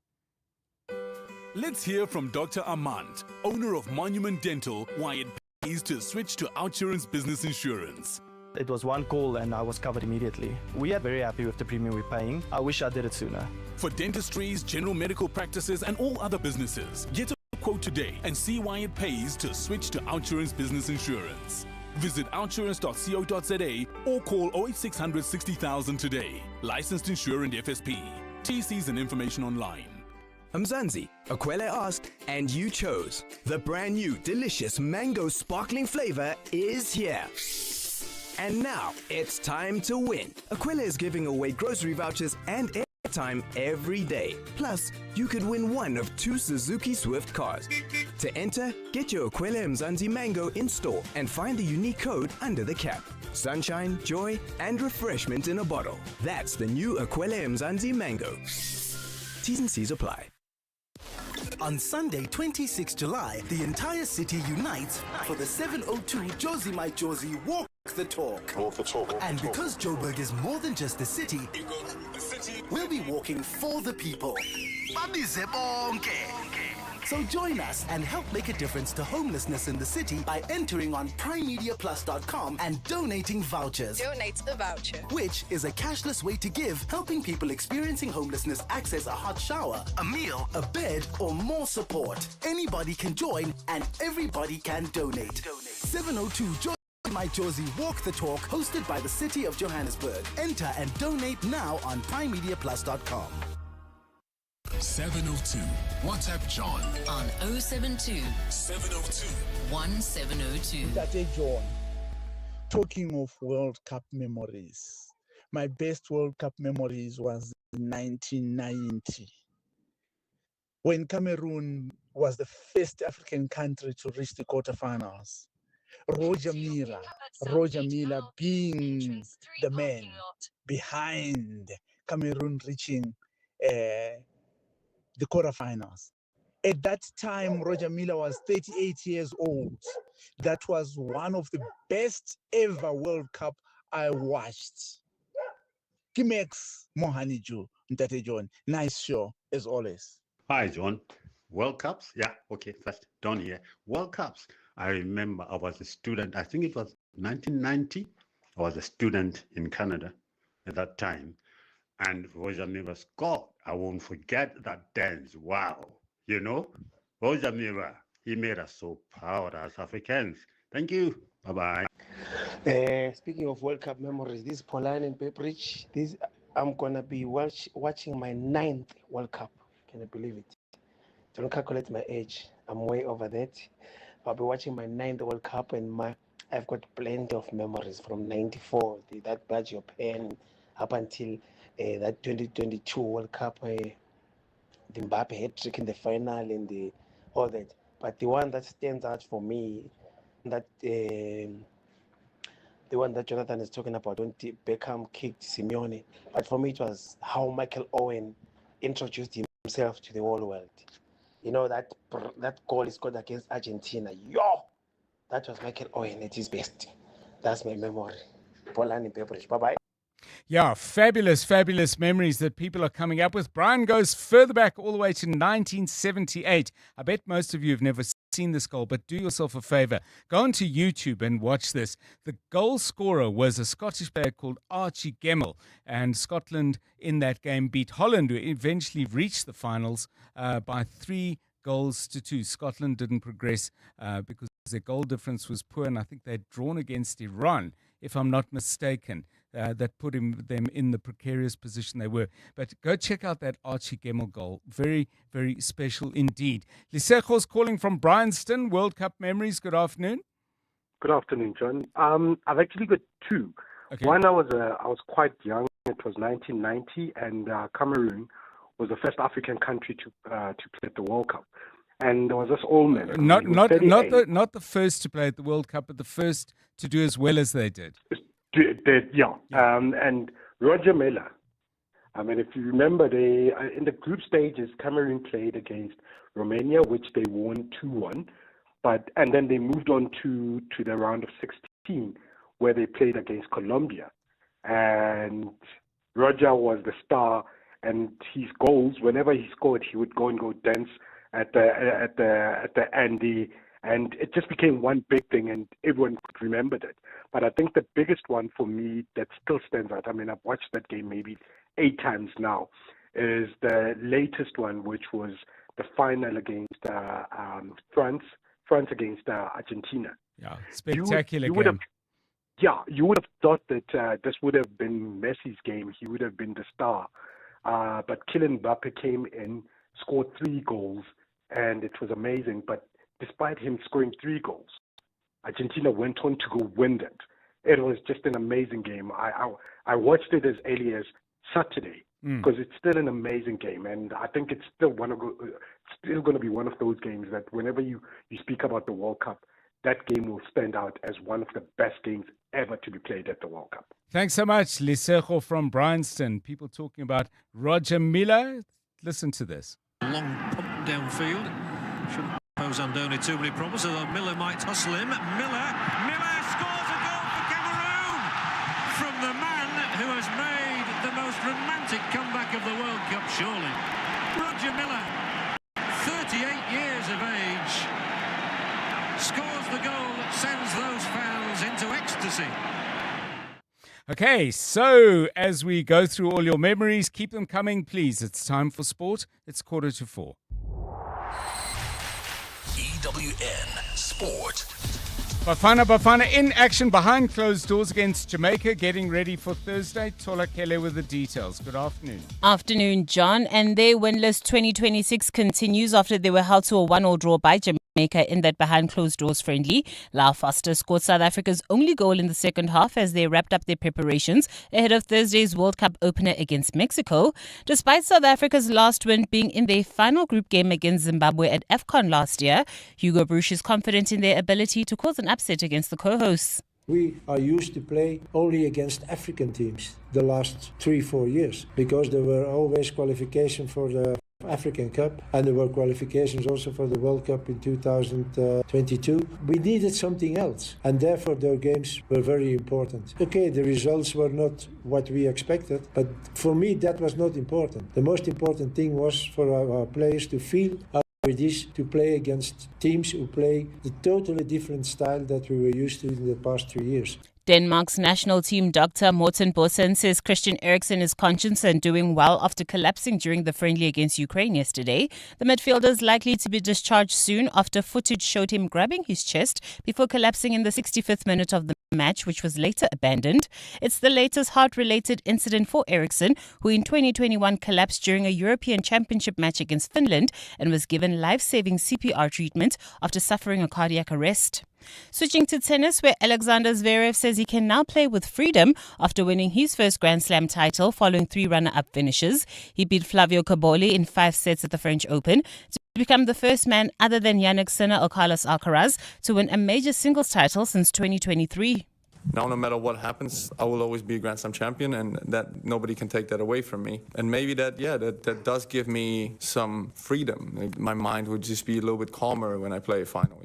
Let's hear from Dr. Armand, owner of Monument Dental, why it pays to switch to Outsurance Business Insurance. It was one call and I was covered immediately. We are very happy with the premium we're paying. I wish I did it sooner. For dentistries, general medical practices and all other businesses, get a quote today and see why it pays to switch to Outsurance Business Insurance. Visit outsurance.co.za or call 08600 60,000 today. Licensed insurer and FSP. TCs and information online. Mzansi, Akwele asked, and you chose. The brand new delicious mango sparkling flavor is here. And now it's time to win. Akwele is giving away grocery vouchers and airtime every day. Plus, you could win one of 2 Suzuki Swift cars. To enter, get your Akwele Mzansi Mango in store and find the unique code under the cap. Sunshine, joy, and refreshment in a bottle. That's the new Akwele Mzansi Mango. T's and C's apply. On Sunday, 26 July, the entire city unites for the 702 Josie My Josie Walk the Talk. And because Joburg is more than just a city, we'll be walking for the people. So join us and help make a difference to homelessness in the city by entering on primemediaplus.com and donating vouchers. Donate a voucher. Which is a cashless way to give, helping people experiencing homelessness access a hot shower, a meal, a bed, or more support. Anybody can join and everybody can donate. 702 My Josie Walk the Talk, hosted by the City of Johannesburg. Enter and donate now on primemediaplus.com. 702. WhatsApp John on 072 702 1702. Tate John, talking of World Cup memories, my best World Cup memories was in 1990 when Cameroon was the first African country to reach the quarterfinals. Roger Milla being the man behind Cameroon reaching the quarterfinals. At that time, Roger Miller was 38 years old. That was one of the best ever World Cup I watched. Kimex Mohaniju, Ntate John. Nice show, as always. Hi, John. World Cups? Yeah, okay, first, Don here. World Cups. I remember I was a student, I think it was 1990. I was a student in Canada at that time. And Roger Miller scored. I won't forget that dance. Wow. You know, Roger Miller, he made us so proud as Africans. Thank you. Bye-bye. Speaking of World Cup memories, this Poland and Pepperidge, I'm gonna be watching my 9th World Cup. Can you believe it? Don't calculate my age. I'm way over that. I'll be watching my 9th World Cup, and I've got plenty of memories from '94, that Baggio pen, up until that 2022 World Cup, the Mbappe hat-trick in the final, and all that. But the one that stands out for me, the one that Jonathan is talking about, when Beckham kicked Simeone. But for me, it was how Michael Owen introduced himself to the whole world. You know, that goal he scored against Argentina. That was Michael Owen at his best. That's my memory. Poland and Pepperidge. Bye-bye. Yeah, fabulous, fabulous memories that people are coming up with. Brian goes further back all the way to 1978. I bet most of you have never seen this goal, but do yourself a favor. Go onto YouTube and watch this. The goal scorer was a Scottish player called Archie Gemmell, and Scotland in that game beat Holland, who eventually reached the finals by 3-2. Scotland didn't progress because their goal difference was poor, and I think they'd drawn against Iran, if I'm not mistaken. That put them in the precarious position they were. But go check out that Archie Gemmell goal. Very, very special indeed. Lisejo's calling from Bryanston. World Cup memories. Good afternoon. Good afternoon, John. I've actually got two. Okay. One, I was quite young. It was 1990, and Cameroon was the first African country to play at the World Cup. And there was this old man. Not the first to play at the World Cup, but the first to do as well as they did. And Roger Miller. I mean, if you remember, in the group stages, Cameroon played against Romania, which they won 2-1. And then they moved on to the round of 16, where they played against Colombia. And Roger was the star, and his goals, whenever he scored, he would go dance at the end. And it just became one big thing, and everyone could remember it. But I think the biggest one for me that still stands out, I mean, I've watched that game maybe 8 times now, is the latest one, which was the final against France against Argentina. Yeah, spectacular game. You would have thought that this would have been Messi's game. He would have been the star. But Kylian Mbappe came in, scored 3 goals, and it was amazing. But despite him scoring 3 goals, Argentina went on to go win it. It was just an amazing game. I watched it as early as Saturday because it's still an amazing game, and I think it's still going to be one of those games that whenever you speak about the World Cup, that game will stand out as one of the best games ever to be played at the World Cup. Thanks so much, Lisejo from Bryanston. People talking about Roger Miller. Listen to this. Long pump downfield. Shouldn't pose Andoni too many problems, although Miller might hustle him. Miller scores a goal for Cameroon from the man who has made the most romantic comeback of the World Cup, surely. Roger Miller, 38 years of age, scores the goal that sends those fans into ecstasy. Okay, so as we go through all your memories, keep them coming, please. It's time for sport. It's 4:45. EWN Sport. Bafana in action behind closed doors against Jamaica, getting ready for Thursday. Tola Kele with the details. Good afternoon. Afternoon, John. And their winless 2026 continues after they were held to a 1-1 draw by Jamaica in that behind closed doors friendly. Lau Foster scored South Africa's only goal in the second half as they wrapped up their preparations ahead of Thursday's World Cup opener against Mexico. Despite South Africa's last win being in their final group game against Zimbabwe at AFCON last year, Hugo Broos is confident in their ability to cause an upset against the co-hosts. We are used to play only against African teams the last 3-4 years because there were always qualification for the African Cup, and there were qualifications also for the World Cup in 2022. We needed something else, and therefore their games were very important. Okay, the results were not what we expected, but for me that was not important. The most important thing was for our players to feel how it is to play against teams who play the totally different style that we were used to in the past 2 years. Denmark's national team doctor Morten Bossen says Christian Eriksen is conscious and doing well after collapsing during the friendly against Ukraine yesterday. The midfielder is likely to be discharged soon after footage showed him grabbing his chest before collapsing in the 65th minute of the match, which was later abandoned. It's the latest heart-related incident for Eriksen, who in 2021 collapsed during a European Championship match against Finland and was given life-saving CPR treatment after suffering a cardiac arrest. Switching to tennis, where Alexander Zverev says he can now play with freedom after winning his first Grand Slam title following 3 runner-up finishes. He beat Flavio Cobolli in 5 sets at the French Open to become the first man other than Yannick Sinner or Carlos Alcaraz to win a major singles title since 2023. Now, no matter what happens, I will always be a Grand Slam champion, and that nobody can take that away from me. And maybe that does give me some freedom. My mind would just be a little bit calmer when I play a final,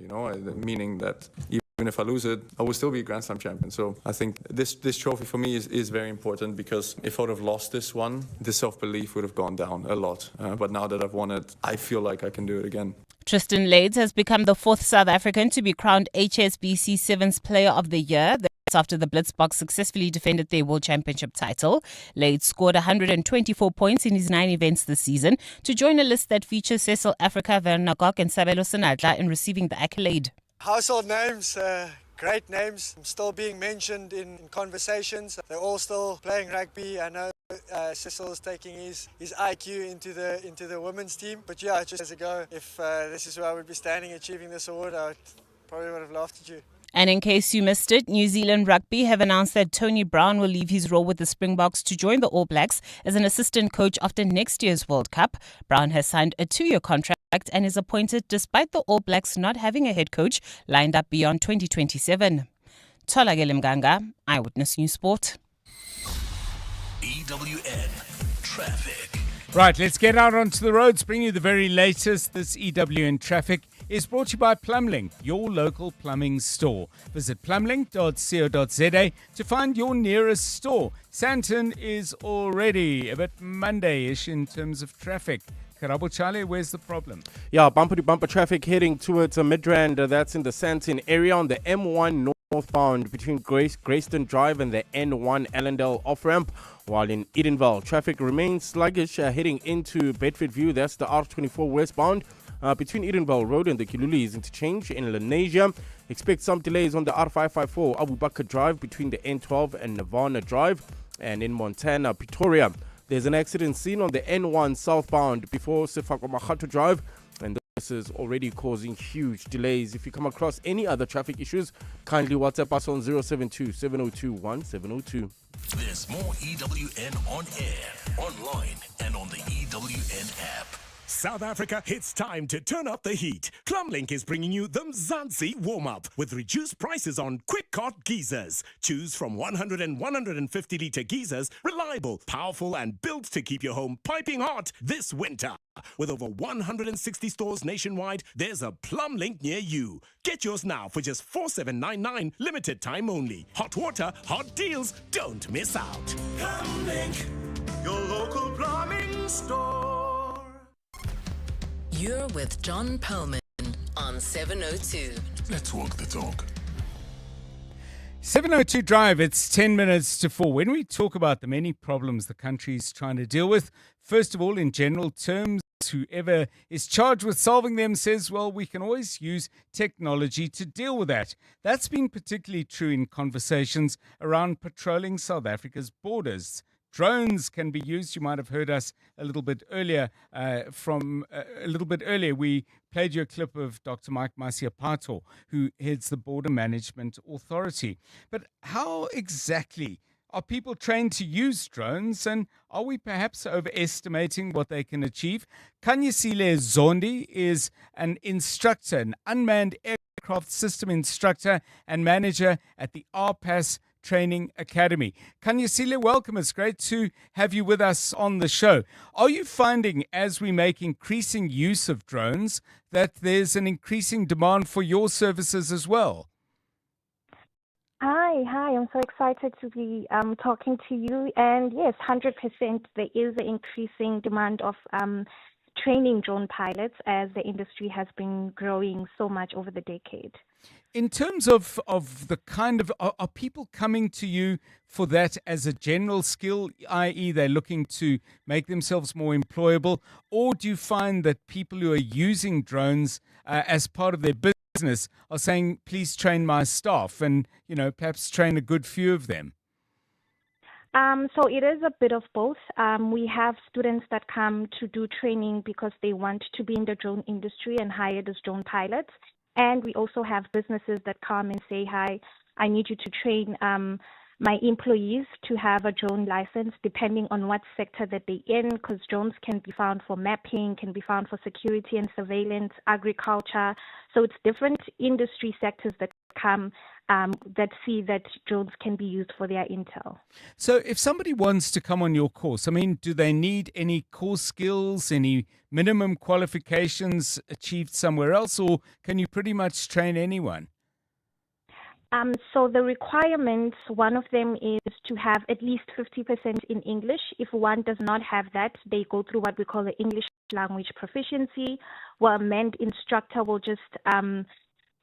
meaning that even if I lose it, I will still be a Grand Slam champion. So I think this trophy for me is very important, because if I would have lost this one, the self-belief would have gone down a lot. But now that I've won it, I feel like I can do it again. Tristan Lades has become the 4th South African to be crowned HSBC Sevens Player of the Year. That's after the Blitzboks successfully defended their World Championship title. Lades scored 124 points in his 9 events this season to join a list that features Cecil Africa, Werner Gok and Sabelo Senatla in receiving the accolade. Household names, great names, still being mentioned in conversations. They're all still playing rugby. I know Cecil is taking his IQ into the women's team. But yeah, just years ago, if this is where I would be standing achieving this award, I probably would have laughed at you. And in case you missed it, New Zealand Rugby have announced that Tony Brown will leave his role with the Springboks to join the All Blacks as an assistant coach after next year's World Cup. Brown has signed a 2-year contract and is appointed despite the All Blacks not having a head coach lined up beyond 2027. Tholakele Mganga, Eyewitness News Sport. EWN Traffic. Right, let's get out onto the roads, bring you the very latest. This EWN Traffic is brought to you by Plumlink, your local plumbing store. Visit plumlink.co.za to find your nearest store. Sandton is already a bit Monday-ish in terms of traffic. Karabo Chale, where's the problem? Yeah, bumper-to-bumper traffic heading towards Midrand. That's in the Sandton area on the M1 northbound between Grayston Drive and the N1 Allendale off-ramp. While in Edenvale, traffic remains sluggish heading into Bedfordview. That's the R24 westbound. Between Edenvale Road and the Kilulis interchange in Lenasia. Expect some delays on the R554 Abu Bakr Drive between the N12 and Nirvana Drive. And in Montana, Pretoria, there's an accident scene on the N1 southbound before Sefako Drive. And this is already causing huge delays. If you come across any other traffic issues, kindly WhatsApp us on 072-702-1702. There's more EWN on air, online, and on the EWN app. South Africa, it's time to turn up the heat. Plumlink is bringing you the Mzansi warm-up with reduced prices on quick-cart geysers. Choose from 100 and 150-litre geysers, reliable, powerful, and built to keep your home piping hot this winter. With over 160 stores nationwide, there's a Plumlink near you. Get yours now for just $47.99, limited time only. Hot water, hot deals, don't miss out. Plumlink, your local plumbing store. You're with John Perlman on 702. Let's walk the talk. 702 Drive, it's 10 minutes to 4. When we talk about the many problems the country's trying to deal with, first of all, in general terms, whoever is charged with solving them says, well, we can always use technology to deal with that. That's been particularly true in conversations around patrolling South Africa's borders. Drones can be used. You might have heard us a little bit earlier. We played you a clip of Dr. Mike Masiapato, who heads the Border Management Authority. But how exactly are people trained to use drones, and are we perhaps overestimating what they can achieve? Kanyisile Zondi is an instructor, an unmanned aircraft system instructor and manager at the RPAS Training Academy. Kanyisile, welcome. It's great to have you with us on the show. Are you finding, as we make increasing use of drones, that there's an increasing demand for your services as well? Hi. I'm so excited to be talking to you. And yes, 100%, there is an increasing demand of training drone pilots as the industry has been growing so much over the decade. In terms of the kind of, are people coming to you for that as a general skill, i.e. they're looking to make themselves more employable, or do you find that people who are using drones as part of their business are saying, please train my staff, and, perhaps train a good few of them? So it is a bit of both. We have students that come to do training because they want to be in the drone industry and hired as drone pilots. And we also have businesses that come and say, hi, I need you to train my employees to have a drone license, depending on what sector that they're in, because drones can be found for mapping, can be found for security and surveillance, agriculture. So it's different industry sectors that come that see that drones can be used for their intel. So if somebody wants to come on your course, do they need any core skills, any minimum qualifications achieved somewhere else, or can you pretty much train anyone? So the requirements, one of them is to have at least 50% in English. If one does not have that, they go through what we call the English language proficiency, where a manned instructor will just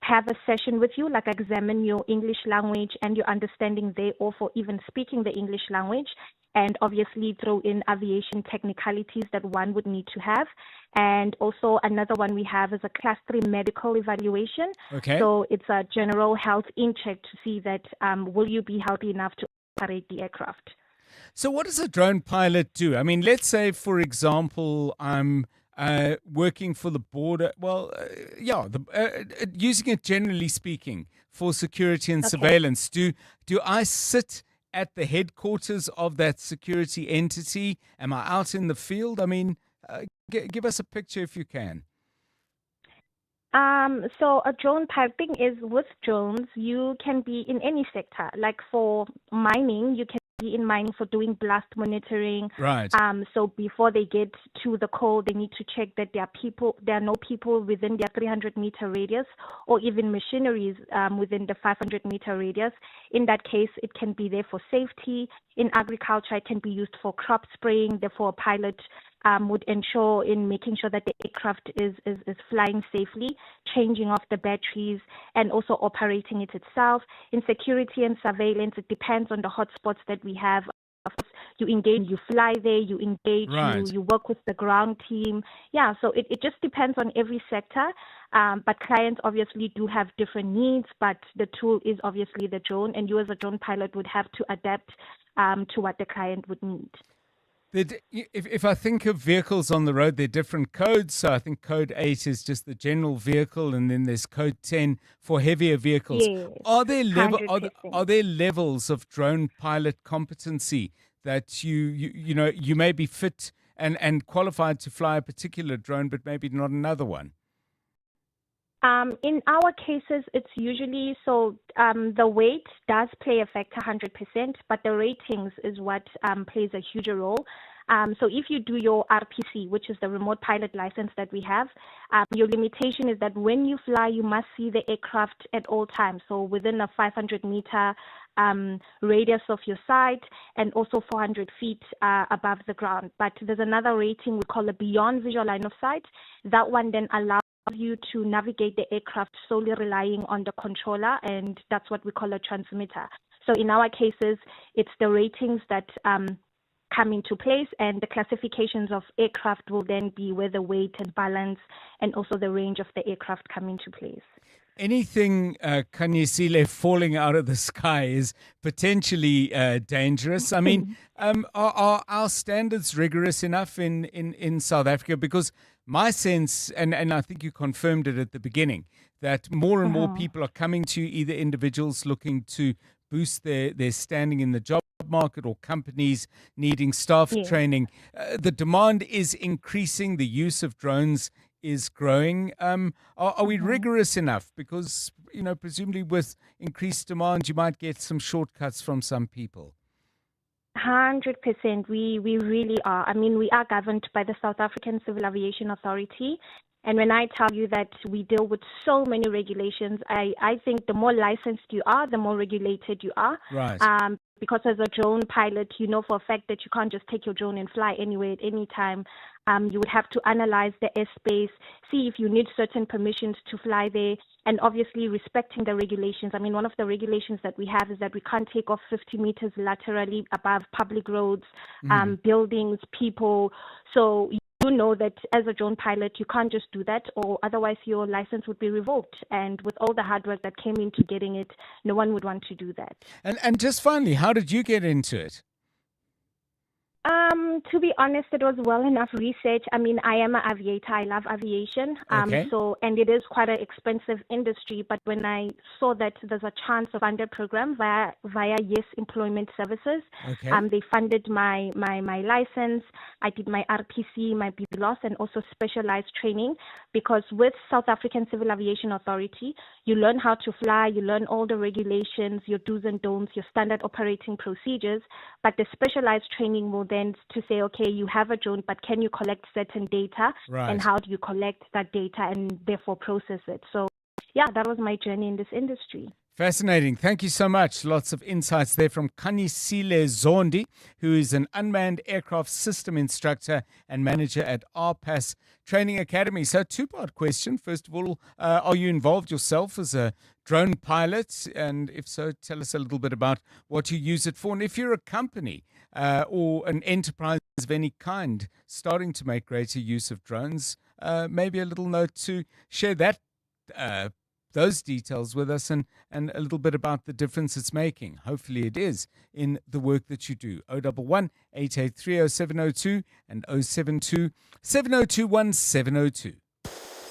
have a session with you, like examine your English language and your understanding there, or for even speaking the English language, and obviously throw in aviation technicalities that one would need to have. And also another one we have is a class 3 medical evaluation. Okay. So it's a general health in-check to see that will you be healthy enough to operate the aircraft. So what does a drone pilot do? Let's say, for example, I'm working for the border, using it generally speaking for security and surveillance. Do I sit at the headquarters of that security entity? Am I out in the field? Give us a picture if you can. So a drone piloting is with drones. You can be in any sector. Like for mining, you can be in mining for doing blast monitoring. Right. So before they get to the coal, they need to check that there are no people within their 300-meter radius, or even machineries within the 500-meter radius. In that case, it can be there for safety. In agriculture, it can be used for crop spraying. Therefore, a pilot would ensure in making sure that the aircraft is flying safely, changing off the batteries, and also operating it itself. In security and surveillance, it depends on the hotspots that we have. You engage, you fly there, you engage, right. you work with the ground team. Yeah, so it just depends on every sector. But clients obviously do have different needs, but the tool is obviously the drone, and you as a drone pilot would have to adapt to what the client would need. If I think of vehicles on the road, there are different codes. So I think code 8 is just the general vehicle, and then there's code 10 for heavier vehicles. Yes, Are there 100%. levels of drone pilot competency that you may be fit and qualified to fly a particular drone, but maybe not another one? In our cases, it's usually the weight does play a factor 100%, but the ratings is what plays a huge role. So if you do your RPC, which is the remote pilot license that we have, your limitation is that when you fly, you must see the aircraft at all times. So within a 500-meter radius of your site, and also 400 feet above the ground. But there's another rating we call a beyond visual line of sight. That one then allows you to navigate the aircraft solely relying on the controller, and that's what we call a transmitter. So in our cases, it's the ratings that come into place, and the classifications of aircraft will then be where the weight and balance and also the range of the aircraft come into place. Anything, Kanyisile, falling out of the sky is potentially dangerous. Are our standards rigorous enough in South Africa? Because my sense, and I think you confirmed it at the beginning, that more and more people are coming to you, either individuals looking to boost their standing in the job market or companies needing staff training. The demand is increasing. The use of drones is growing. Are we rigorous enough? Because presumably with increased demand, you might get some shortcuts from some people. 100%. We really are. I mean, we are governed by the South African Civil Aviation Authority. And when I tell you that we deal with so many regulations, I think the more licensed you are, the more regulated you are. Right. Because as a drone pilot, you know for a fact that you can't just take your drone and fly anywhere at any time. You would have to analyze the airspace, see if you need certain permissions to fly there, and obviously respecting the regulations. I mean, one of the regulations that we have is that we can't take off 50 meters laterally above public roads, buildings, people. So you know that as a drone pilot, you can't just do that, or otherwise your license would be revoked. And with all the hard work that came into getting it, no one would want to do that. And just finally, how did you get into it? To be honest, it was well enough research. I mean, I am an aviator. I love aviation. Okay. And it is quite an expensive industry. But when I saw that there's a chance of under program via Yes Employment Services, Okay. they funded my license. I did my RPC, my BPLOS, and also specialized training. Because with South African Civil Aviation Authority, you learn how to fly, you learn all the regulations, your do's and don'ts, your standard operating procedures. But the specialized training will then to say, okay, you have a drone, but can you collect certain data? Right. And how do you collect that data and therefore process it? So, yeah, that was my journey in this industry. Fascinating. Thank you so much. Lots of insights there from Kanisile Zondi, who is an unmanned aircraft system instructor and manager at RPAS Training Academy. So, two-part question. First of all, are you involved yourself as a drone pilot? And if so, tell us a little bit about what you use it for. And if you're a company or an enterprise of any kind starting to make greater use of drones, maybe a little note to share that those details with us and a little bit about the difference it's making. Hopefully it is in the work that you do. 011 883 0702 and 072 7021 702.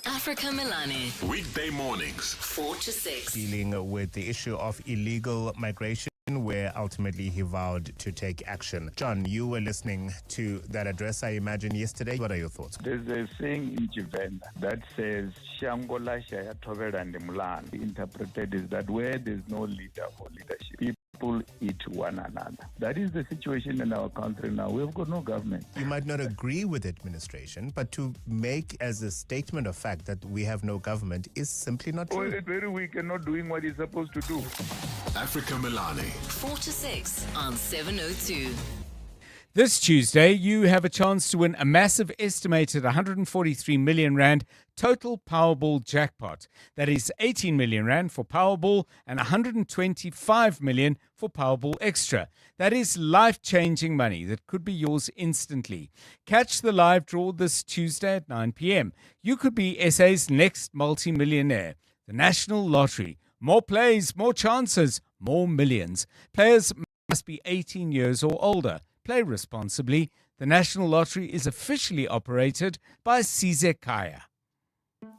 Africa Milani. Weekday mornings, 4 to 6. Dealing with the issue of illegal migration, where ultimately he vowed to take action. John, you were listening to that address, I imagine, yesterday. What are your thoughts? There's a saying in Chivenda that says, Shango lasha ya tovera and mulan. Interpreted is that where there's no leader or leadership, people eat one another. That is the situation in our country now. We've got no government. You might not agree with administration, but to make as a statement of fact that we have no government is simply not true. Well, it's very weak and not doing what it's supposed to do. Africa Milani. 4 to 6 on 702. This Tuesday, you have a chance to win a massive estimated 143 million rand total Powerball jackpot. That is 18 million rand for Powerball and 125 million for Powerball Extra. That is life-changing money that could be yours instantly. Catch the live draw this Tuesday at 9 p.m. You could be SA's next multi-millionaire. The National Lottery. More plays, more chances, more millions. Players must be 18 years or older. Play responsibly. The National Lottery is officially operated by Sizekaya.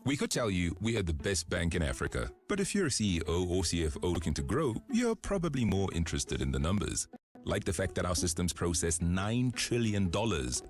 We could tell you we are the best bank in Africa, but if you're a CEO or CFO looking to grow, you're probably more interested in the numbers. Like the fact that our systems process $9 trillion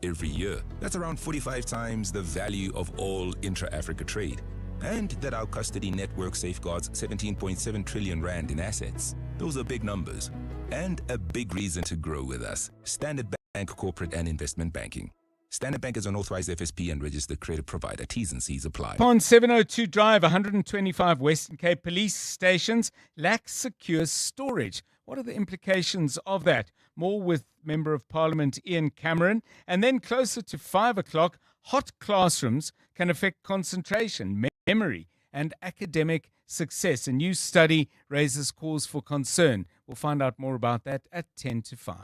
every year. That's around 45 times the value of all intra-Africa trade. And that our custody network safeguards 17.7 trillion rand in assets. Those are big numbers. And a big reason to grow with us. Standard Bank Corporate and Investment Banking. Standard Bank is an authorized FSP and registered credit provider. T's and C's apply. On 702 Drive, 125 Western Cape police stations lack secure storage. What are the implications of that? More with Member of Parliament Ian Cameron. And then closer to 5 o'clock, hot classrooms can affect concentration, memory, and academic success. A new study raises cause for concern. We'll find out more about that at 10 to 5.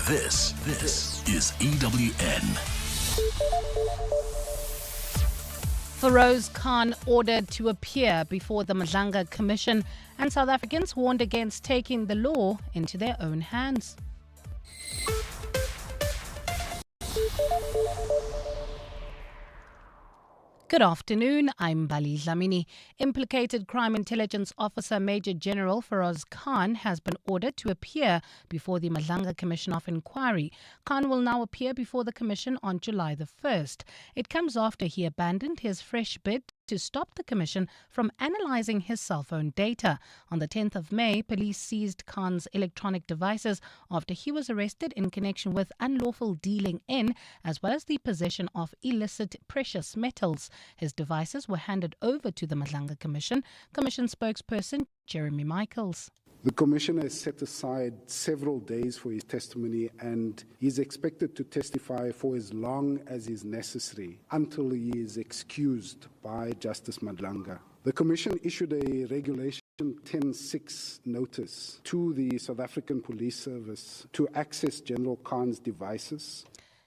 This is EWN. Feroz Khan ordered to appear before the Madlanga Commission, and South Africans warned against taking the law into their own hands. Good afternoon, I'm Bali Dlamini. Implicated Crime Intelligence Officer Major General Feroz Khan has been ordered to appear before the Madlanga Commission of Inquiry. Khan will now appear before the Commission on July the 1st. It comes after he abandoned his fresh bid to stop the commission from analyzing his cell phone data. On the 10th of May, police seized Khan's electronic devices after he was arrested in connection with unlawful dealing in, as well as the possession of illicit precious metals. His devices were handed over to the Madlanga Commission. Commission spokesperson Jeremy Michaels. The Commissioner has set aside several days for his testimony and is expected to testify for as long as is necessary until he is excused by Justice Madlanga. The Commission issued a Regulation 10.6 notice to the South African Police Service to access General Khan's devices.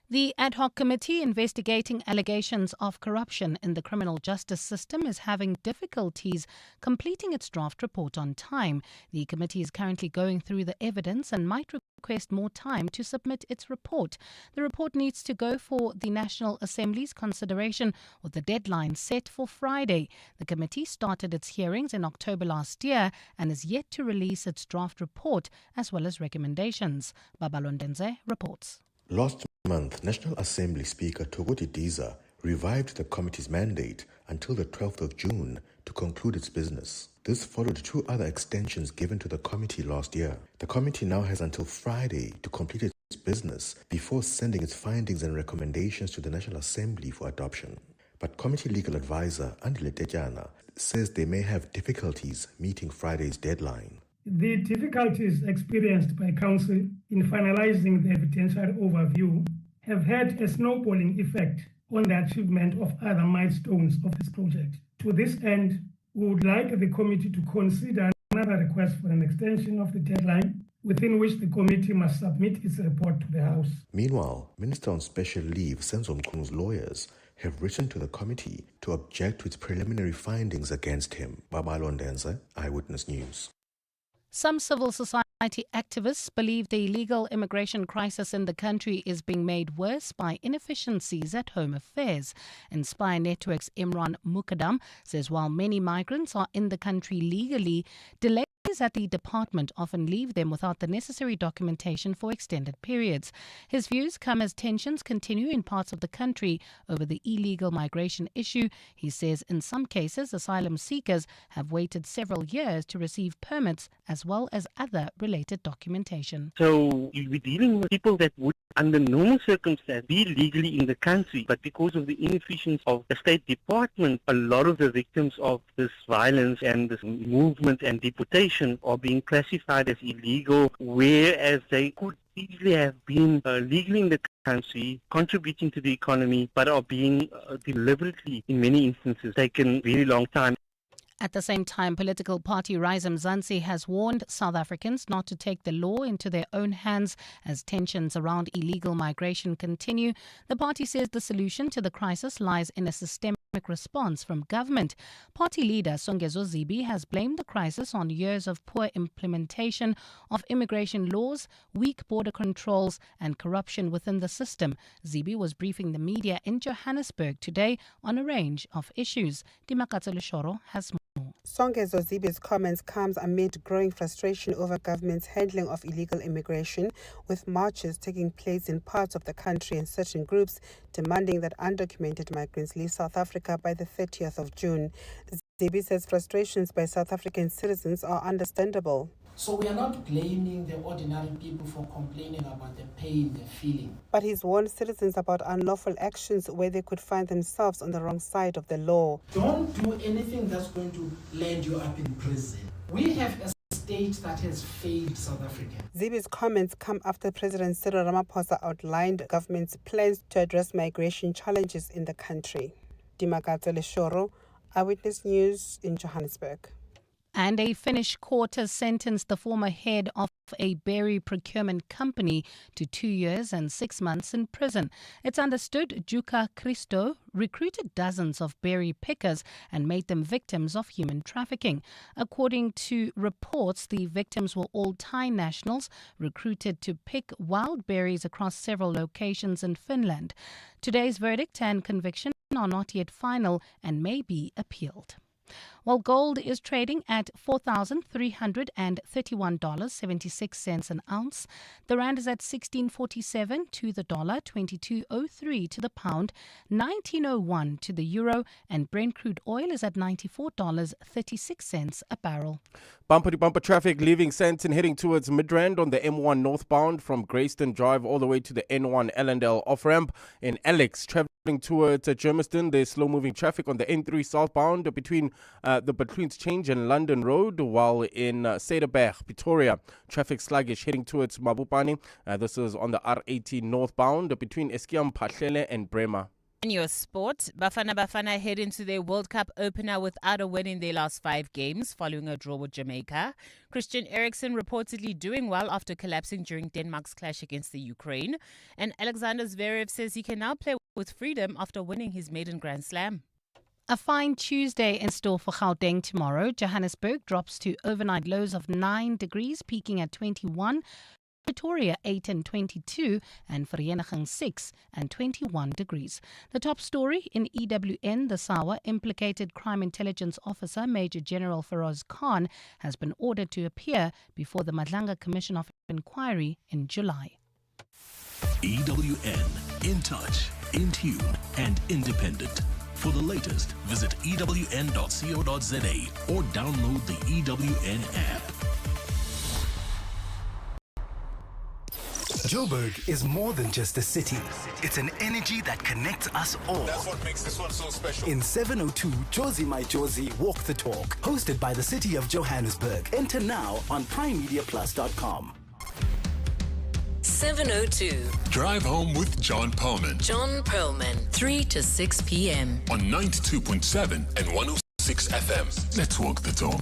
The ad hoc committee investigating allegations of corruption in the criminal justice system is having difficulties completing its draft report on time. The committee is currently going through the evidence and might request more time to submit its report. The report needs to go for the National Assembly's consideration with the deadline set for Friday. The committee started its hearings in October last year and is yet to release its draft report as well as recommendations. Babalondenze reports. Last month, National Assembly Speaker Tokoti Diza revived the committee's mandate until the 12th of June to conclude its business. This followed two other extensions given to the committee last year. The committee now has until Friday to complete its business before sending its findings and recommendations to the National Assembly for adoption. But committee legal advisor Andile Tejana says they may have difficulties meeting Friday's deadline. The difficulties experienced by Council in finalizing the evidentiary overview have had a snowballing effect on the achievement of other milestones of this project. To this end, we would like the committee to consider another request for an extension of the deadline within which the committee must submit its report to the House. Meanwhile, Minister on Special Leave Senzo Mkunu's lawyers have written to the committee to object to its preliminary findings against him. Babalo Ndenze, Eyewitness News. Some civil society activists believe the illegal immigration crisis in the country is being made worse by inefficiencies at Home Affairs. Inspire Network's Imran Mukadam says while many migrants are in the country legally, delays at the department often leave them without the necessary documentation for extended periods. His views come as tensions continue in parts of the country over the illegal migration issue. He says in some cases, asylum seekers have waited several years to receive permits as well as other related documentation. So we're dealing with people that would, under normal circumstances, be legally in the country, but because of the inefficiency of the State Department, a lot of the victims of this violence and this movement and deportation are being classified as illegal, whereas they could easily have been legally in the country, contributing to the economy, but are being deliberately, in many instances, taken really long time. At the same time, political party Rise Mzansi has warned South Africans not to take the law into their own hands as tensions around illegal migration continue. The party says the solution to the crisis lies in a systemic response from government. Party leader Songezo Zibi has blamed the crisis on years of poor implementation of immigration laws, weak border controls and corruption within the system. Zibi was briefing the media in Johannesburg today on a range of issues. Dimakatso Leshoro has more. Songezo Zibi's comments comes amid growing frustration over government's handling of illegal immigration, with marches taking place in parts of the country and certain groups demanding that undocumented migrants leave South Africa by the 30th of June. Zibi says frustrations by South African citizens are understandable. So we are not blaming the ordinary people for complaining about the pain they're feeling. But he's warned citizens about unlawful actions where they could find themselves on the wrong side of the law. Don't do anything that's going to land you up in prison. We have a state that has failed South Africa. Zibi's comments come after President Cyril Ramaphosa outlined government's plans to address migration challenges in the country. Dimakatso Leshoro, Eyewitness News in Johannesburg. And a Finnish court has sentenced the former head of a berry procurement company to 2 years and 6 months in prison. It's understood Juka Christo recruited dozens of berry pickers and made them victims of human trafficking. According to reports, the victims were all Thai nationals recruited to pick wild berries across several locations in Finland. Today's verdict and conviction are not yet final and may be appealed. While gold is trading at $4,331.76 an ounce. The rand is at 16.47 to the dollar, 22.03 to the pound, 19.01 to the euro, and Brent crude oil is at $94.36 a barrel. Bumper-to-bumper traffic leaving Sandton heading towards Midrand on the M1 northbound from Greyston Drive all the way to the N1 Ellendale off-ramp. In Alex, traveling towards Germiston, there's slow-moving traffic on the N3 southbound between the Between's Change and London Road, while in Cederberg, Pretoria, traffic sluggish heading towards Mabupani. This is on the R18 northbound between Eskiam, Pahlele and Bremer. In your sport, Bafana head into their World Cup opener without a win in their last 5 games following a draw with Jamaica. Christian Eriksen reportedly doing well after collapsing during Denmark's clash against the Ukraine. And Alexander Zverev says he can now play with freedom after winning his maiden Grand Slam. A fine Tuesday in store for Gauteng tomorrow. Johannesburg drops to overnight lows of 9 degrees, peaking at 21. Pretoria 8 and 22, and Vereeniging 6 and 21 degrees. The top story in EWN this hour, implicated crime intelligence officer Major General Feroz Khan has been ordered to appear before the Madlanga Commission of Inquiry in July. EWN, in touch, in tune, and independent. For the latest, visit ewn.co.za or download the EWN app. Joburg is more than just a city. It's an energy that connects us all. That's what makes this one so special. In 702, Josie My Josie Walk the Talk, hosted by the City of Johannesburg. Enter now on primemediaplus.com. 702. Drive home with John Perlman. John Perlman, 3 to 6 p.m. On 92.7 and 106 FM. Let's walk the talk.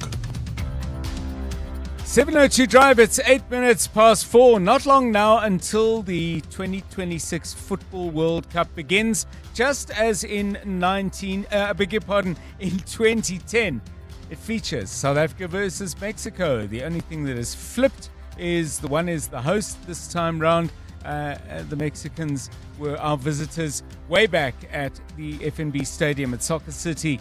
702 Drive, it's 8 minutes past 4. Not long now until the 2026 Football World Cup begins, just as in 2010. It features South Africa versus Mexico. The only thing that has flipped is the host this time round. The Mexicans were our visitors way back at the FNB Stadium at Soccer City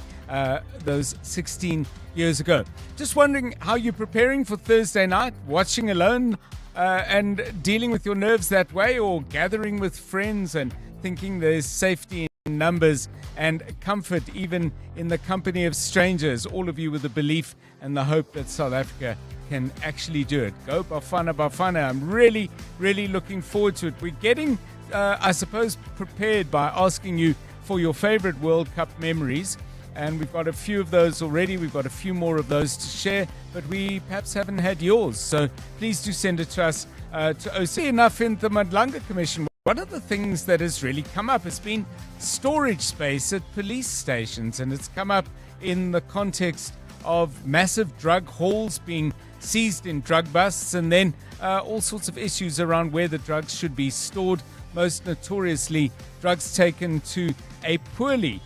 those 16 years ago. Just wondering how you're preparing for Thursday night, watching alone and dealing with your nerves that way, or gathering with friends and thinking there's safety in numbers and comfort even in the company of strangers, all of you with the belief and the hope that South Africa can actually do it. Go Bafana, Bafana. I'm really, really looking forward to it. We're getting, I suppose, prepared by asking you for your favorite World Cup memories. And we've got a few of those already. We've got a few more of those to share, but we perhaps haven't had yours. So please do send it to us to OC. Enough in the Madlanga Commission. One of the things that has really come up has been storage space at police stations, and it's come up in the context of massive drug hauls being seized in drug busts, and then all sorts of issues around where the drugs should be stored. Most notoriously, drugs taken to a poorly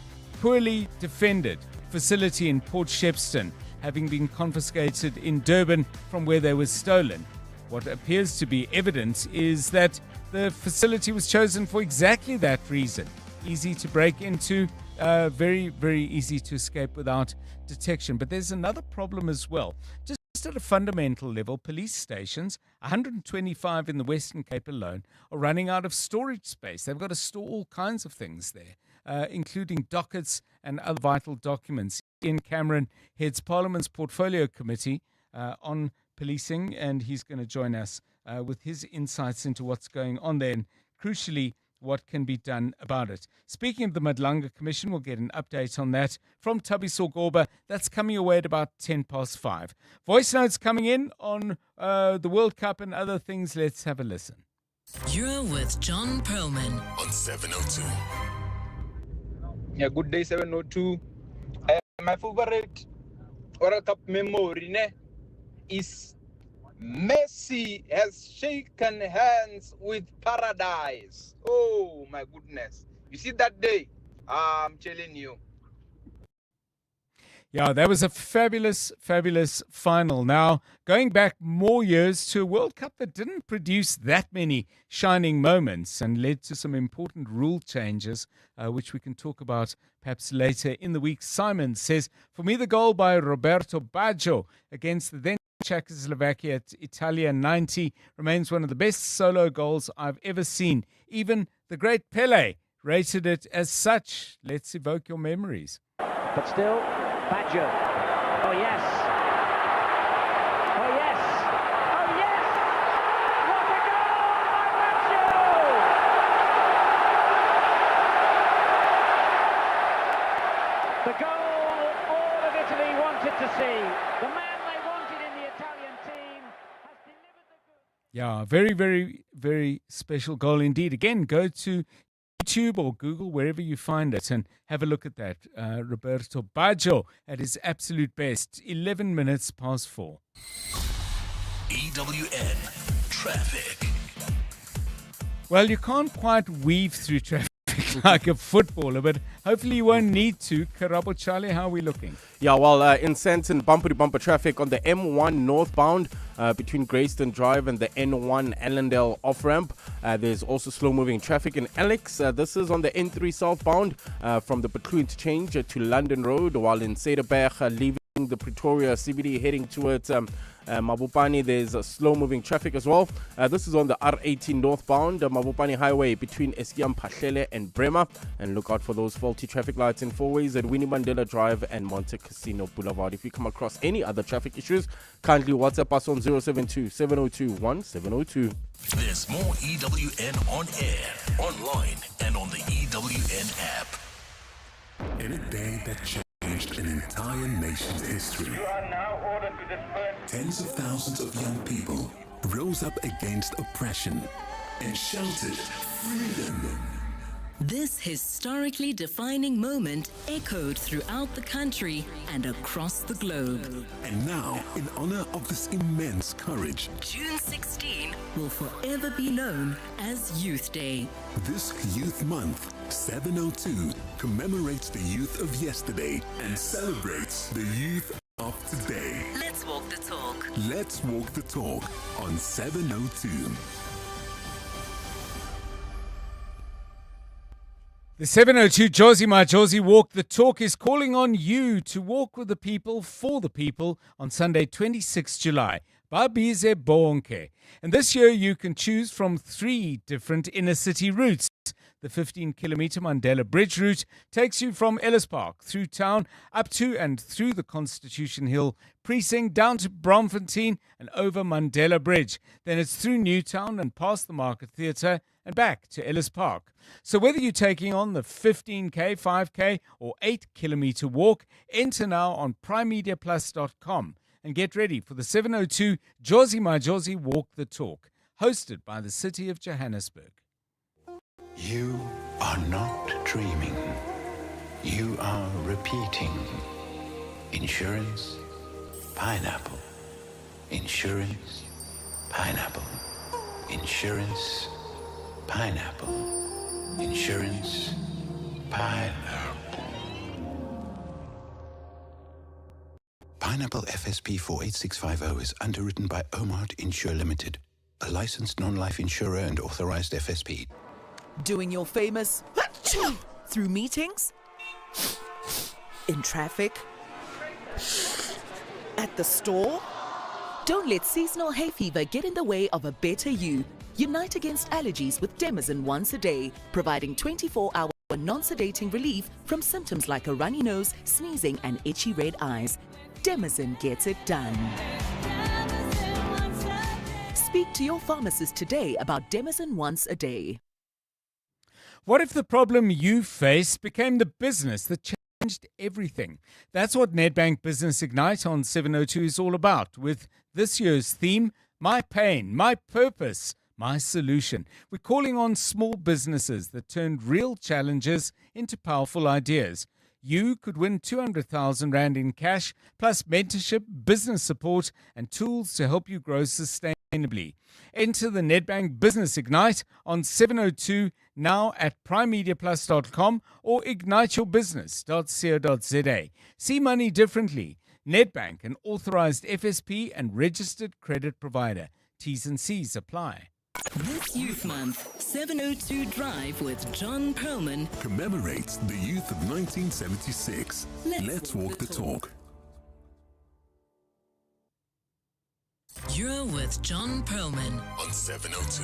defended facility in Port Shepstone, having been confiscated in Durban from where they were stolen. What appears to be evidence is that the facility was chosen for exactly that reason. Easy to break into, very, very easy to escape without detection. But there's another problem as well. Just at a fundamental level, police stations, 125 in the Western Cape alone, are running out of storage space. They've got to store all kinds of things there, including dockets and other vital documents. Ian Cameron heads Parliament's Portfolio Committee on policing, and he's going to join us with his insights into what's going on there and, crucially, what can be done about it. Speaking of the Madlanga Commission, we'll get an update on that from Thabiso Goba. That's coming away at about 5:10. Voice notes coming in on the World Cup and other things. Let's have a listen. You're with John Perlman on 702. Yeah, good day, 702. My favorite World Cup memory is Messi has shaken hands with paradise. Oh my goodness. You see that day? I'm telling you. Yeah, that was a fabulous, fabulous final. Now, going back more years to a World Cup that didn't produce that many shining moments and led to some important rule changes, which we can talk about perhaps later in the week. Simon says, for me, the goal by Roberto Baggio against the then Czechoslovakia at Italia 90 remains one of the best solo goals I've ever seen. Even the great Pele rated it as such. Let's evoke your memories. But still, Baggio. Oh, yes. Oh, yes. Oh, yes. What a goal by Baggio! The goal all of Italy wanted to see. The man they wanted in the Italian team has delivered the goods. Yeah, very, very, very special goal indeed. Again, go to YouTube or Google, wherever you find it, and have a look at that. Roberto Baggio at his absolute best, 11 minutes past 4. EWN Traffic. Well, you can't quite weave through traffic like a footballer, but hopefully you won't need to. Karabo Charlie, how are we looking? Yeah, well, in Sandton, bumper-to-bumper traffic on the M1 northbound between Greyston Drive and the N1 Allendale off-ramp. There's also slow-moving traffic in Alex. This is on the N3 southbound from the Betlu interchange to London Road, while in Cederberg, leaving the Pretoria CBD heading towards Mabopane, there's slow-moving traffic as well. This is on the R18 northbound, Mabopane Highway between Eskiam Pahlele and Bremer. And look out for those faulty traffic lights in 4 ways at Winnie Mandela Drive and Monte Casino Boulevard. If you come across any other traffic issues, kindly WhatsApp us on 072-702-1702. There's more EWN on air, online, and on the EWN app. In a day that changed an entire nation's history, tens of thousands of young people rose up against oppression and shouted freedom. This historically defining moment echoed throughout the country and across the globe. And now, in honor of this immense courage, June 16 will forever be known as Youth Day. this Youth Month, 702, commemorates the youth of yesterday and celebrates the youth of today. Let's walk the talk. Let's walk the talk on 702. The 702 Josie My Josie Walk the Talk is calling on you to walk with the people for the people on Sunday, 26 July. Babize Bonke. And this year you can choose from 3 different inner city routes. The 15-kilometer Mandela Bridge route takes you from Ellis Park through town up to and through the Constitution Hill precinct down to Bromfontein and over Mandela Bridge. Then it's through Newtown and past the Market Theatre and back to Ellis Park. So whether you're taking on the 15K, 5K or 8-kilometer walk, enter now on primemediaplus.com and get ready for the 702 Josie My Josie Walk the Talk, hosted by the City of Johannesburg. You are not dreaming. You are repeating. Insurance, pineapple. Insurance, pineapple. Insurance, pineapple. Insurance, pineapple. Pineapple FSP 48650 is underwritten by Omart Insure Limited, a licensed non-life insurer and authorized FSP. Doing your famous through meetings, in traffic, at the store. Don't let seasonal hay fever get in the way of a better you. Unite against allergies with Demazin once a day, providing 24-hour non-sedating relief from symptoms like a runny nose, sneezing, and itchy red eyes. Demazin gets it done. Speak to your pharmacist today about Demazin once a day. What if the problem you face became the business that changed everything? That's what Nedbank Business Ignite on 702 is all about, with this year's theme, My Pain, My Purpose, My Solution. We're calling on small businesses that turned real challenges into powerful ideas. you could win 200,000 Rand in cash, plus mentorship, business support, and tools to help you grow sustainably. Enter the Nedbank Business Ignite on 702 now at primemediaplus.com or igniteyourbusiness.co.za. See money differently. Nedbank, an authorized FSP and registered credit provider. T's and C's apply. This Youth Month, 702 Drive with John Perlman commemorates the youth of 1976. Let's walk the talk. You're with John Perlman on 702.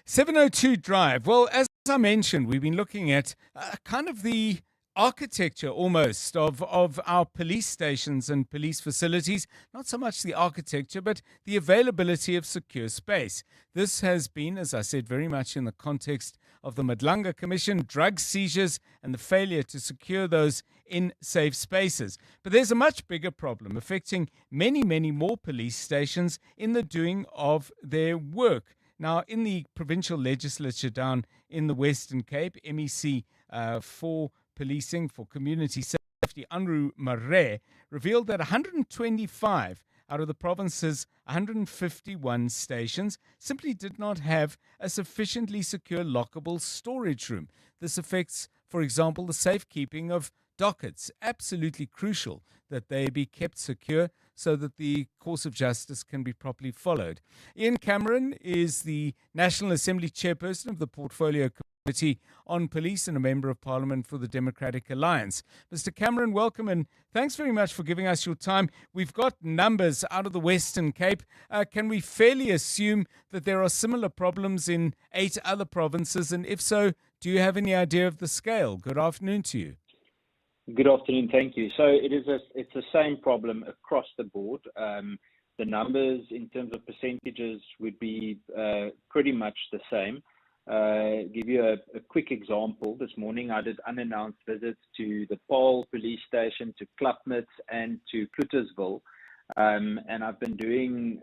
702 Drive. Well, as I mentioned, we've been looking at kind of the architecture almost of our police stations and police facilities. Not so much the architecture, but the availability of secure space. This has been, as I said, very much in the context of the Madlanga Commission, drug seizures, and the failure to secure those in safe spaces. But there's a much bigger problem affecting many, many more police stations in the doing of their work. Now, in the provincial legislature down in the Western Cape, MEC for Policing for Community Safety, Anru Mare, revealed that 125 out of the province's 151 stations simply did not have a sufficiently secure lockable storage room. This affects, for example, the safekeeping of dockets. Absolutely crucial that they be kept secure so that the course of justice can be properly followed. Ian Cameron is the National Assembly chairperson of the Portfolio Committee on Police and a Member of Parliament for the Democratic Alliance. Mr. Cameron, welcome and thanks very much for giving us your time. We've got numbers out of the Western Cape. Can we fairly assume that there are similar problems in 8 other provinces? And if so, do you have any idea of the scale? Good afternoon to you. Good afternoon, thank you. So it's the same problem across the board. The numbers in terms of percentages would be pretty much the same. Give you a quick example. This morning I did unannounced visits to the Paarl police station, to Klapnitz and to Cluttersville. And I've been doing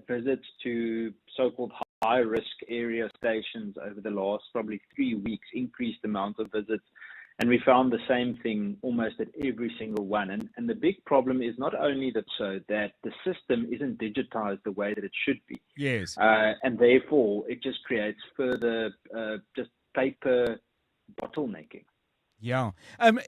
visits to so-called high-risk area stations over the last probably 3 weeks, increased amount of visits. And we found the same thing almost at every single one. And the big problem is not only that the system isn't digitized the way that it should be. Yes. And therefore, it just creates further just paper bottlenecking. Yeah.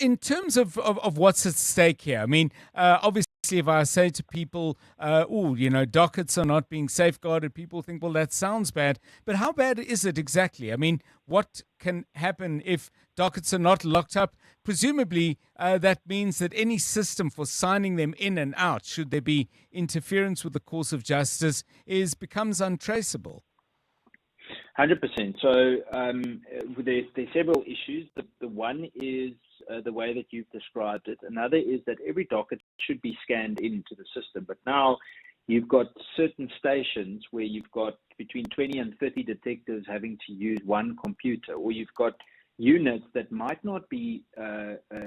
In terms of what's at stake here, I mean, obviously, if I say to people, dockets are not being safeguarded, people think, well, that sounds bad. But how bad is it exactly? I mean, what can happen if dockets are not locked up? Presumably, that means that any system for signing them in and out, should there be interference with the course of justice, becomes untraceable. 100%. So there's several issues. The one is the way that you've described it. Another is that every docket should be scanned into the system. But now you've got certain stations where you've got between 20 and 30 detectives having to use one computer, or you've got units that might not be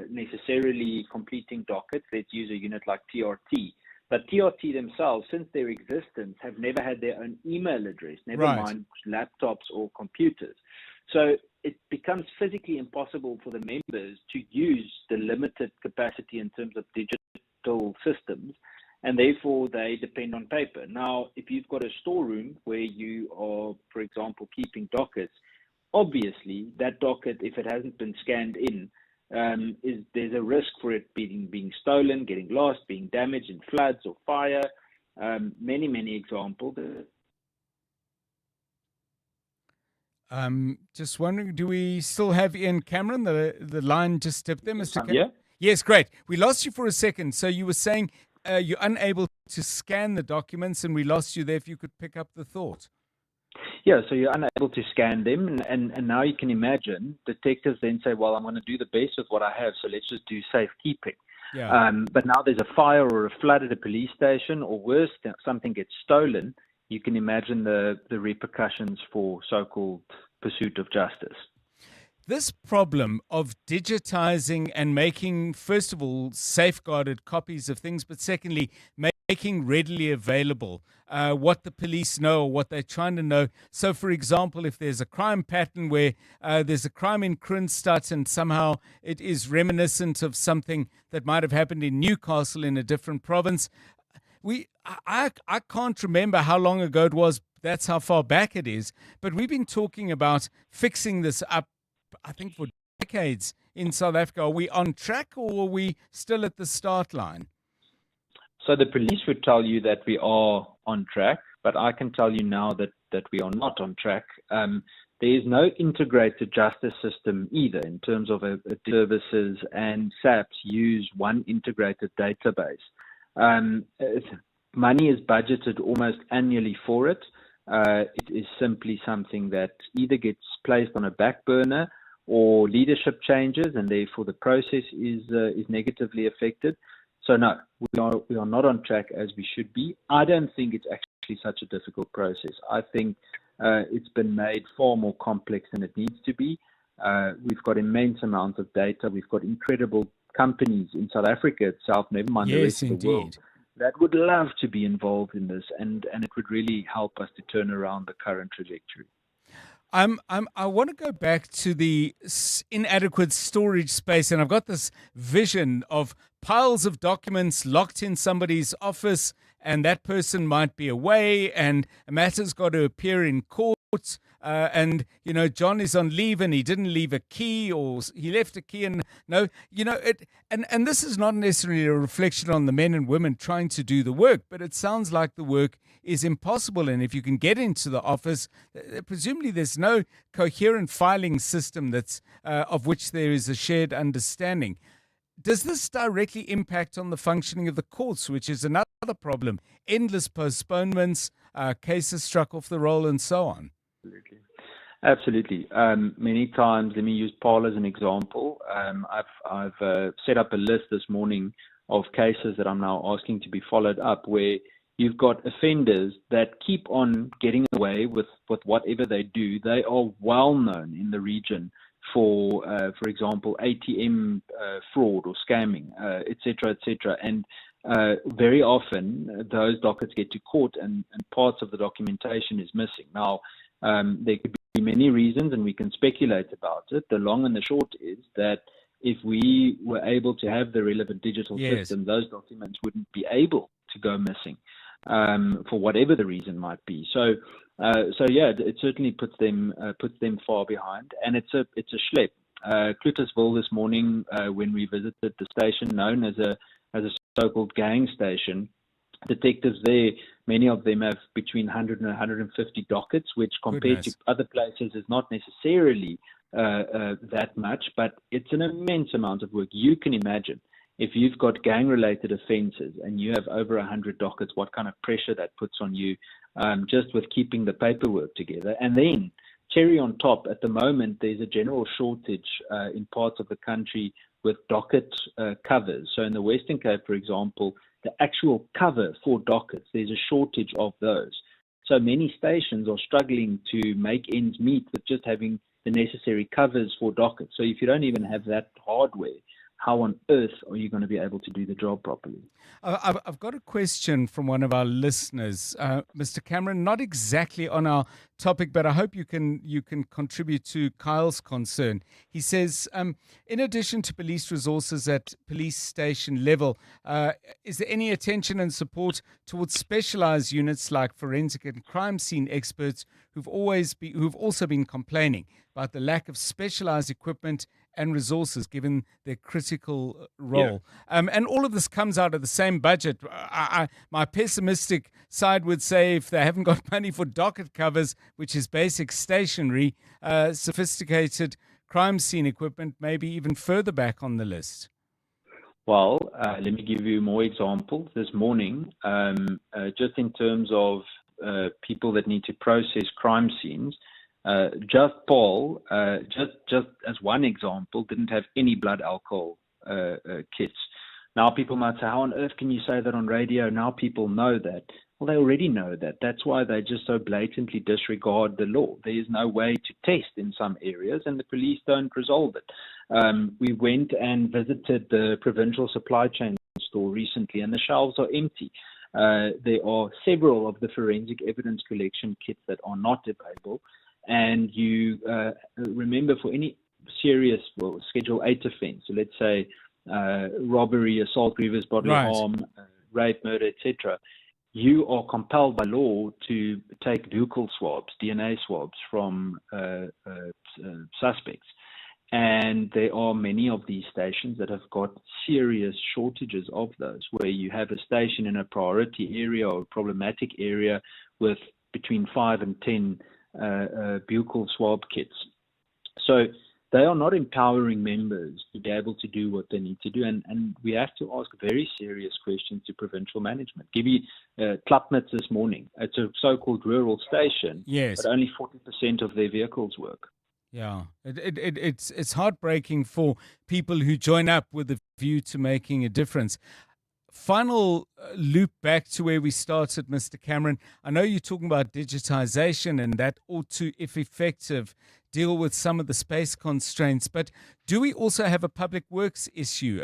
necessarily completing dockets. Let's use a unit like TRT. But TRT themselves, since their existence, have never had their own email address, never mind laptops or computers. So it becomes physically impossible for the members to use the limited capacity in terms of digital systems, and therefore they depend on paper. Now, if you've got a storeroom where you are, for example, keeping dockets, obviously that docket, if it hasn't been scanned in, there's a risk for it being stolen, getting lost, being damaged in floods or fire. Many examples. Just wondering, do we still have Ian Cameron? The line just dipped there, Mr. Cameron. Yeah. Yes, great. We lost you for a second. So you were saying you're unable to scan the documents, and we lost you there. If you could pick up the thought. Yeah, so you're unable to scan them, and now you can imagine detectives then say, well, I'm going to do the best with what I have, so let's just do safekeeping. Yeah. But now there's a fire or a flood at a police station, or worse, something gets stolen. You can imagine the repercussions for so-called pursuit of justice. This problem of digitizing and making, first of all, safeguarded copies of things, but secondly, making readily available what the police know or what they're trying to know. So, for example, if there's a crime pattern where there's a crime in Kroonstad and somehow it is reminiscent of something that might have happened in Newcastle in a different province, I can't remember how long ago it was. That's how far back it is. But we've been talking about fixing this up, I think, for decades in South Africa. Are we on track or are we still at the start line? So the police would tell you that we are on track, but I can tell you now that we are not on track. There is no integrated justice system either in terms of services, and SAPs use one integrated database. Money is budgeted almost annually for it. It is simply something that either gets placed on a back burner or leadership changes, and therefore the process is negatively affected. So no, we are not on track as we should be. I don't think it's actually such a difficult process. I think it's been made far more complex than it needs to be. We've got immense amounts of data. We've got incredible companies in South Africa itself, never mind the rest of the world, that would love to be involved in this, and it would really help us to turn around the current trajectory. I want to go back to the inadequate storage space, and I've got this vision of piles of documents locked in somebody's office, and that person might be away, and a matter's got to appear in court. And, you know, John is on leave and he didn't leave a key, or he left a key, and no, you know, and this is not necessarily a reflection on the men and women trying to do the work, but it sounds like the work is impossible. And if you can get into the office, presumably there's no coherent filing system that's of which there is a shared understanding. Does this directly impact on the functioning of the courts, which is another problem? Endless postponements, cases struck off the roll, and so on. Absolutely. Many times, let me use Paul as an example. I've set up a list this morning of cases that I'm now asking to be followed up, where you've got offenders that keep on getting away with whatever they do. They are well known in the region for example, ATM fraud or scamming, et cetera, and very often those dockets get to court and parts of the documentation is missing. Now, there could be many reasons, and we can speculate about it. The long and the short is that if we were able to have the relevant digital system, those documents wouldn't be able to go missing for whatever the reason might be. So yeah, it certainly puts them far behind, and it's a schlep. Cluttersville this morning, when we visited the station known as a so-called gang station, detectives there, many of them have between 100 and 150 dockets, which compared to other places is not necessarily that much, but it's an immense amount of work. You can imagine if you've got gang-related offences and you have over 100 dockets, what kind of pressure that puts on you just with keeping the paperwork together. And then, cherry on top, at the moment, there's a general shortage in parts of the country with docket covers. So in the Western Cape, for example, the actual cover for dockets, there's a shortage of those. So many stations are struggling to make ends meet with just having the necessary covers for dockets. So if you don't even have that hardware, how on earth are you going to be able to do the job properly? I've got a question from one of our listeners, Mr. Cameron, not exactly on our topic, but I hope you can contribute to Kyle's concern. He says, in addition to police resources at police station level, is there any attention and support towards specialized units like forensic and crime scene experts who've also been complaining about the lack of specialized equipment and resources given their critical role? And all of this comes out of the same budget. My pessimistic side would say if they haven't got money for docket covers, which is basic stationery, sophisticated crime scene equipment, maybe even further back on the list. Well, let me give you more examples. This morning, just in terms of people that need to process crime scenes, just Paul, just as one example, didn't have any blood alcohol kits. Now people might say, how on earth can you say that on radio? Now people know that. Well, they already know that. That's why they just so blatantly disregard the law. There is no way to test in some areas, and the police don't resolve it. We went and visited the provincial supply chain store recently, and the shelves are empty. There are several of the forensic evidence collection kits that are not available. And you remember, for any serious Schedule 8 offense, so let's say robbery, assault, grievous bodily harm, rape, murder, etc., you are compelled by law to take buccal swabs, DNA swabs from suspects. And there are many of these stations that have got serious shortages of those, where you have a station in a priority area or a problematic area with between 5 and 10 buccal swab kits. So they are not empowering members to be able to do what they need to do. And we have to ask very serious questions to provincial management. Give you Klapnitz this morning. It's a so-called rural station, yes, but only 40% of their vehicles work. Yeah, it's heartbreaking for people who join up with a view to making a difference. Final loop back to where we started, Mr. Cameron. I know you're talking about digitization, and that ought to, if effective, deal with some of the space constraints. But do we also have a public works issue,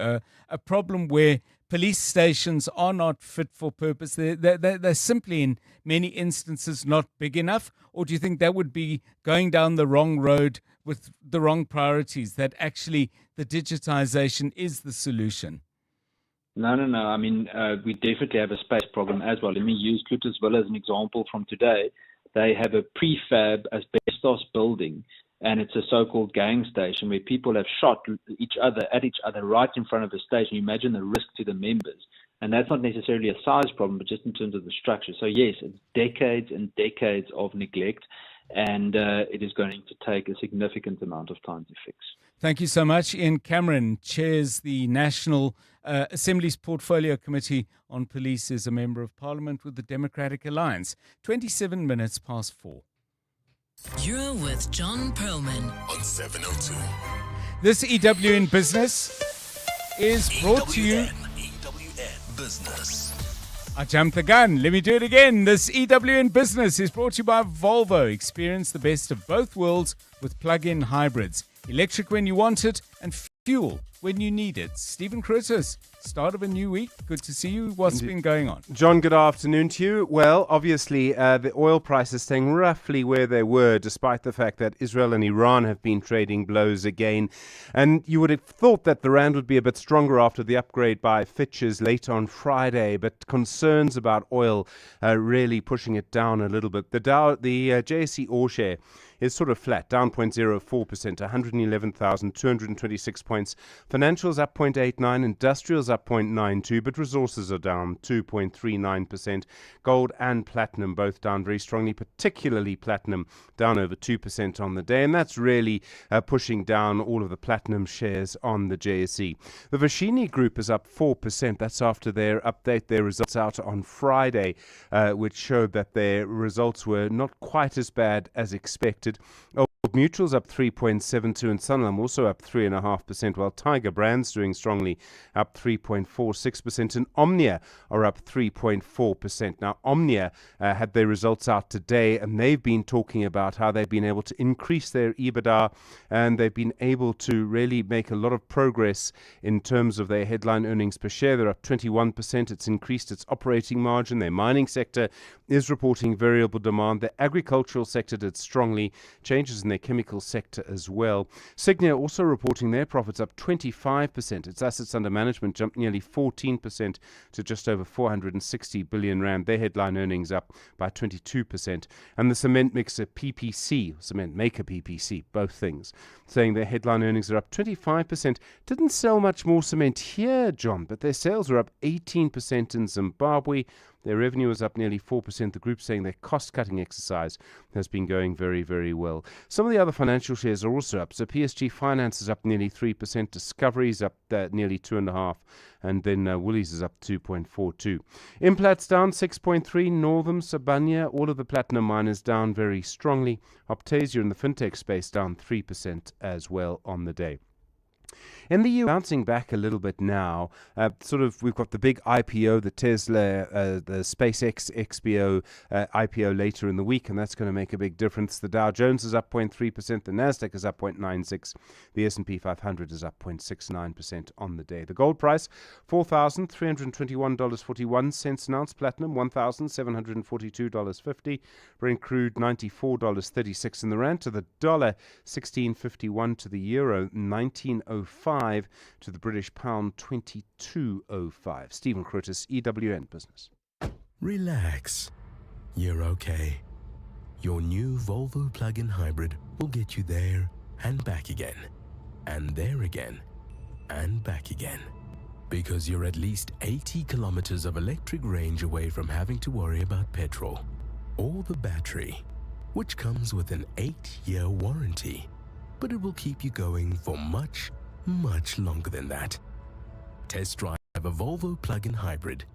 a problem where police stations are not fit for purpose? They're simply, in many instances, not big enough? Or do you think that would be going down the wrong road with the wrong priorities, that actually the digitization is the solution? No. I mean, we definitely have a space problem as well. Let me use Clutersville as an example from today. They have a prefab asbestos building, and it's a so-called gang station where people have shot at each other right in front of the station. You imagine the risk to the members. And that's not necessarily a size problem, but just in terms of the structure. So yes, it's decades and decades of neglect, and it is going to take a significant amount of time to fix. Thank you so much. Ian Cameron chairs the National Assembly's Portfolio Committee on Police, is a Member of Parliament with the Democratic Alliance. 27 minutes past 4. You're with John Perlman on 702. This EW in Business is brought to you. EWN Business. I jumped the gun. Let me do it again. This EW in Business is brought to you by Volvo. Experience the best of both worlds with plug-in hybrids. Electric when you want it and fuel when you need it. Stephen Curtis, start of a new week. Good to see you. What's been going on? John, good afternoon to you. Well, obviously, the oil prices staying roughly where they were, despite the fact that Israel and Iran have been trading blows again. And you would have thought that the rand would be a bit stronger after the upgrade by Fitch's late on Friday, but concerns about oil really pushing it down a little bit. The JSE All Share is sort of flat, down 0.04%, 111,226 points. Financials up 0.89%, industrials up 0.92%, but resources are down 2.39%. Gold and platinum both down very strongly, particularly platinum down over 2% on the day, and that's really pushing down all of the platinum shares on the JSE. The Vashini Group is up 4%. That's after their results out on Friday, which showed that their results were not quite as bad as expected. Old Mutual's up 3.72% and Sanlam also up 3.5%, while Tiger Brands doing strongly, up 3.46%, and Omnia are up 3.4%. Now, Omnia had their results out today, and they've been talking about how they've been able to increase their EBITDA, and they've been able to really make a lot of progress in terms of their headline earnings per share. They're up 21%. It's increased its operating margin. Their mining sector is reporting variable demand. The agricultural sector did strongly, changes in their chemical sector as well. Signia also reporting their profits up 25%. Its assets under management jumped nearly 14% to just over 460 billion rand. Their headline earnings up by 22%. And the cement maker PPC, both things, saying their headline earnings are up 25%. Didn't sell much more cement here, John, but their sales were up 18% in Zimbabwe. Their revenue is up nearly 4%. The group saying their cost-cutting exercise has been going very, very well. Some of the other financial shares are also up. So PSG Finance is up nearly 3%. Discovery is up nearly 2.5%. And then Woolies is up 2.42%. Implat's down 6.3%. Northam, Sibanye, all of the platinum miners down very strongly. Optasia in the fintech space down 3% as well on the day. In the US, bouncing back a little bit now, we've got the big IPO, the Tesla, the SpaceX IPO later in the week, and that's going to make a big difference. The Dow Jones is up 0.3%, the Nasdaq is up 0.96%, the S&P 500 is up 0.69% on the day. The gold price, $4,321.41 an ounce, platinum $1,742.50, Brent crude $94.36 in the rand, to the dollar $16.51, to the euro $19.05, to the British pound 22.05. Stephen Crotis, EWN Business. Relax. You're okay. Your new Volvo plug-in hybrid will get you there and back again. And there again. And back again. Because you're at least 80 kilometers of electric range away from having to worry about petrol or the battery, which comes with an 8-year warranty. But it will keep you going for much longer than that. Test drive a Volvo plug-in hybrid.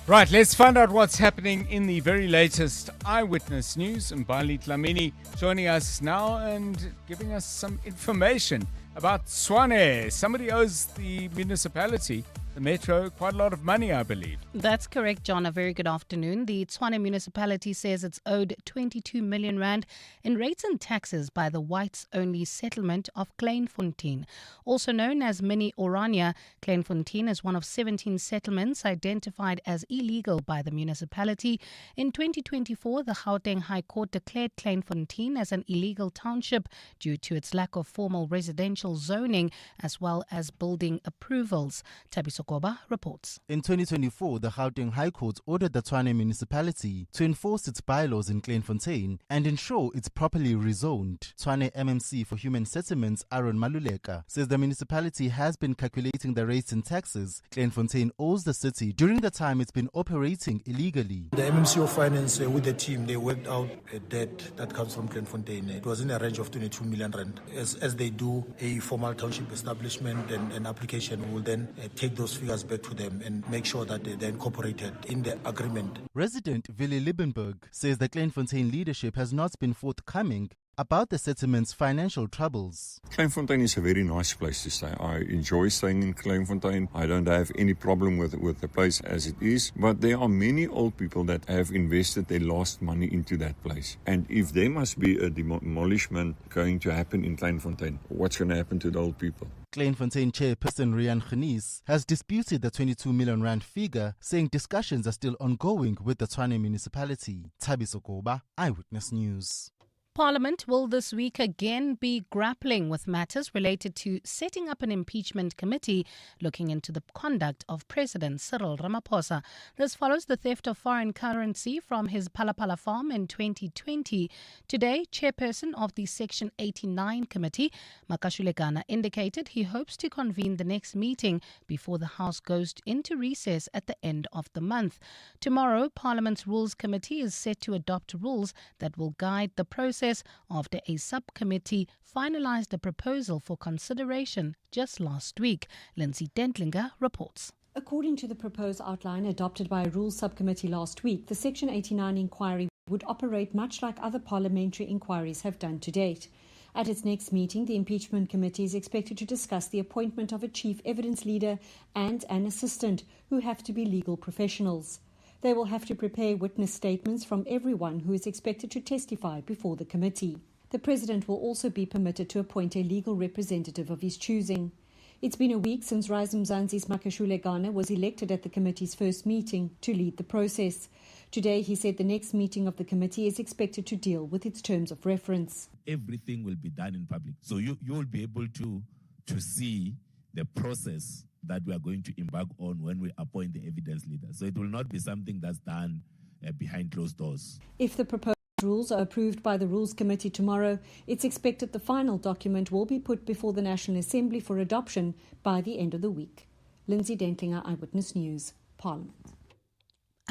Right, let's find out what's happening in the very latest eyewitness news. Mbali Dlamini joining us now and giving us some information about Tshwane. Somebody owes the municipality, the metro, quite a lot of money, I believe. That's correct, John. A very good afternoon. The Tshwane municipality says it's owed 22 million rand in rates and taxes by the whites-only settlement of Kleinfontein. Also known as Mini Orania, Kleinfontein is one of 17 settlements identified as illegal by the municipality. In 2024, the Gauteng High Court declared Kleinfontein as an illegal township due to its lack of formal residential zoning as well as building approvals. Tabiso Koba reports. In 2024, the Gauteng High Court ordered the Tshwane municipality to enforce its bylaws in Kleinfontein and ensure it's properly rezoned. Tshwane MMC for Human Settlements, Aaron Maluleka, says the municipality has been calculating the rates and taxes Kleinfontein owes the city during the time it's been operating illegally. The MMC of Finance with the team, they worked out a debt that comes from Kleinfontein. It was in a range of 22 million rand. As they do a formal township establishment and an application, will then take those figures back to them and make sure that they're incorporated in the agreement. Resident Willie Liebenberg says the Kleinfontein leadership has not been forthcoming about the settlement's financial troubles. Kleinfontein is a very nice place to stay. I enjoy staying in Kleinfontein. I don't have any problem with the place as it is, but there are many old people that have invested their last money into that place. And if there must be a demolishment going to happen in Kleinfontein, what's going to happen to the old people? Kleinfontein chairperson Rian Genies has disputed the 22 million rand figure, saying discussions are still ongoing with the Tshwane municipality. Tabiso Koba, Eyewitness News. Parliament will this week again be grappling with matters related to setting up an impeachment committee looking into the conduct of President Cyril Ramaphosa. This follows the theft of foreign currency from his Palapala farm in 2020. Today, chairperson of the Section 89 committee, Makashulegana, indicated he hopes to convene the next meeting before the House goes into recess at the end of the month. Tomorrow, Parliament's Rules Committee is set to adopt rules that will guide the process after a subcommittee finalized a proposal for consideration just last week. Lindsay Dentlinger reports. According to the proposed outline adopted by a Rules Subcommittee last week, the Section 89 inquiry would operate much like other parliamentary inquiries have done to date. At its next meeting, the Impeachment Committee is expected to discuss the appointment of a chief evidence leader and an assistant, who have to be legal professionals. They will have to prepare witness statements from everyone who is expected to testify before the committee. The President will also be permitted to appoint a legal representative of his choosing. It's been a week since Rise Mzansi's Makashulegana was elected at the committee's first meeting to lead the process. Today, he said the next meeting of the committee is expected to deal with its terms of reference. Everything will be done in public. So you will be able to see the process that we are going to embark on when we appoint the evidence leader. So it will not be something that's done behind closed doors. If the proposed rules are approved by the Rules Committee tomorrow, it's expected the final document will be put before the National Assembly for adoption by the end of the week. Lindsay Dentlinger, Eyewitness News, Parliament.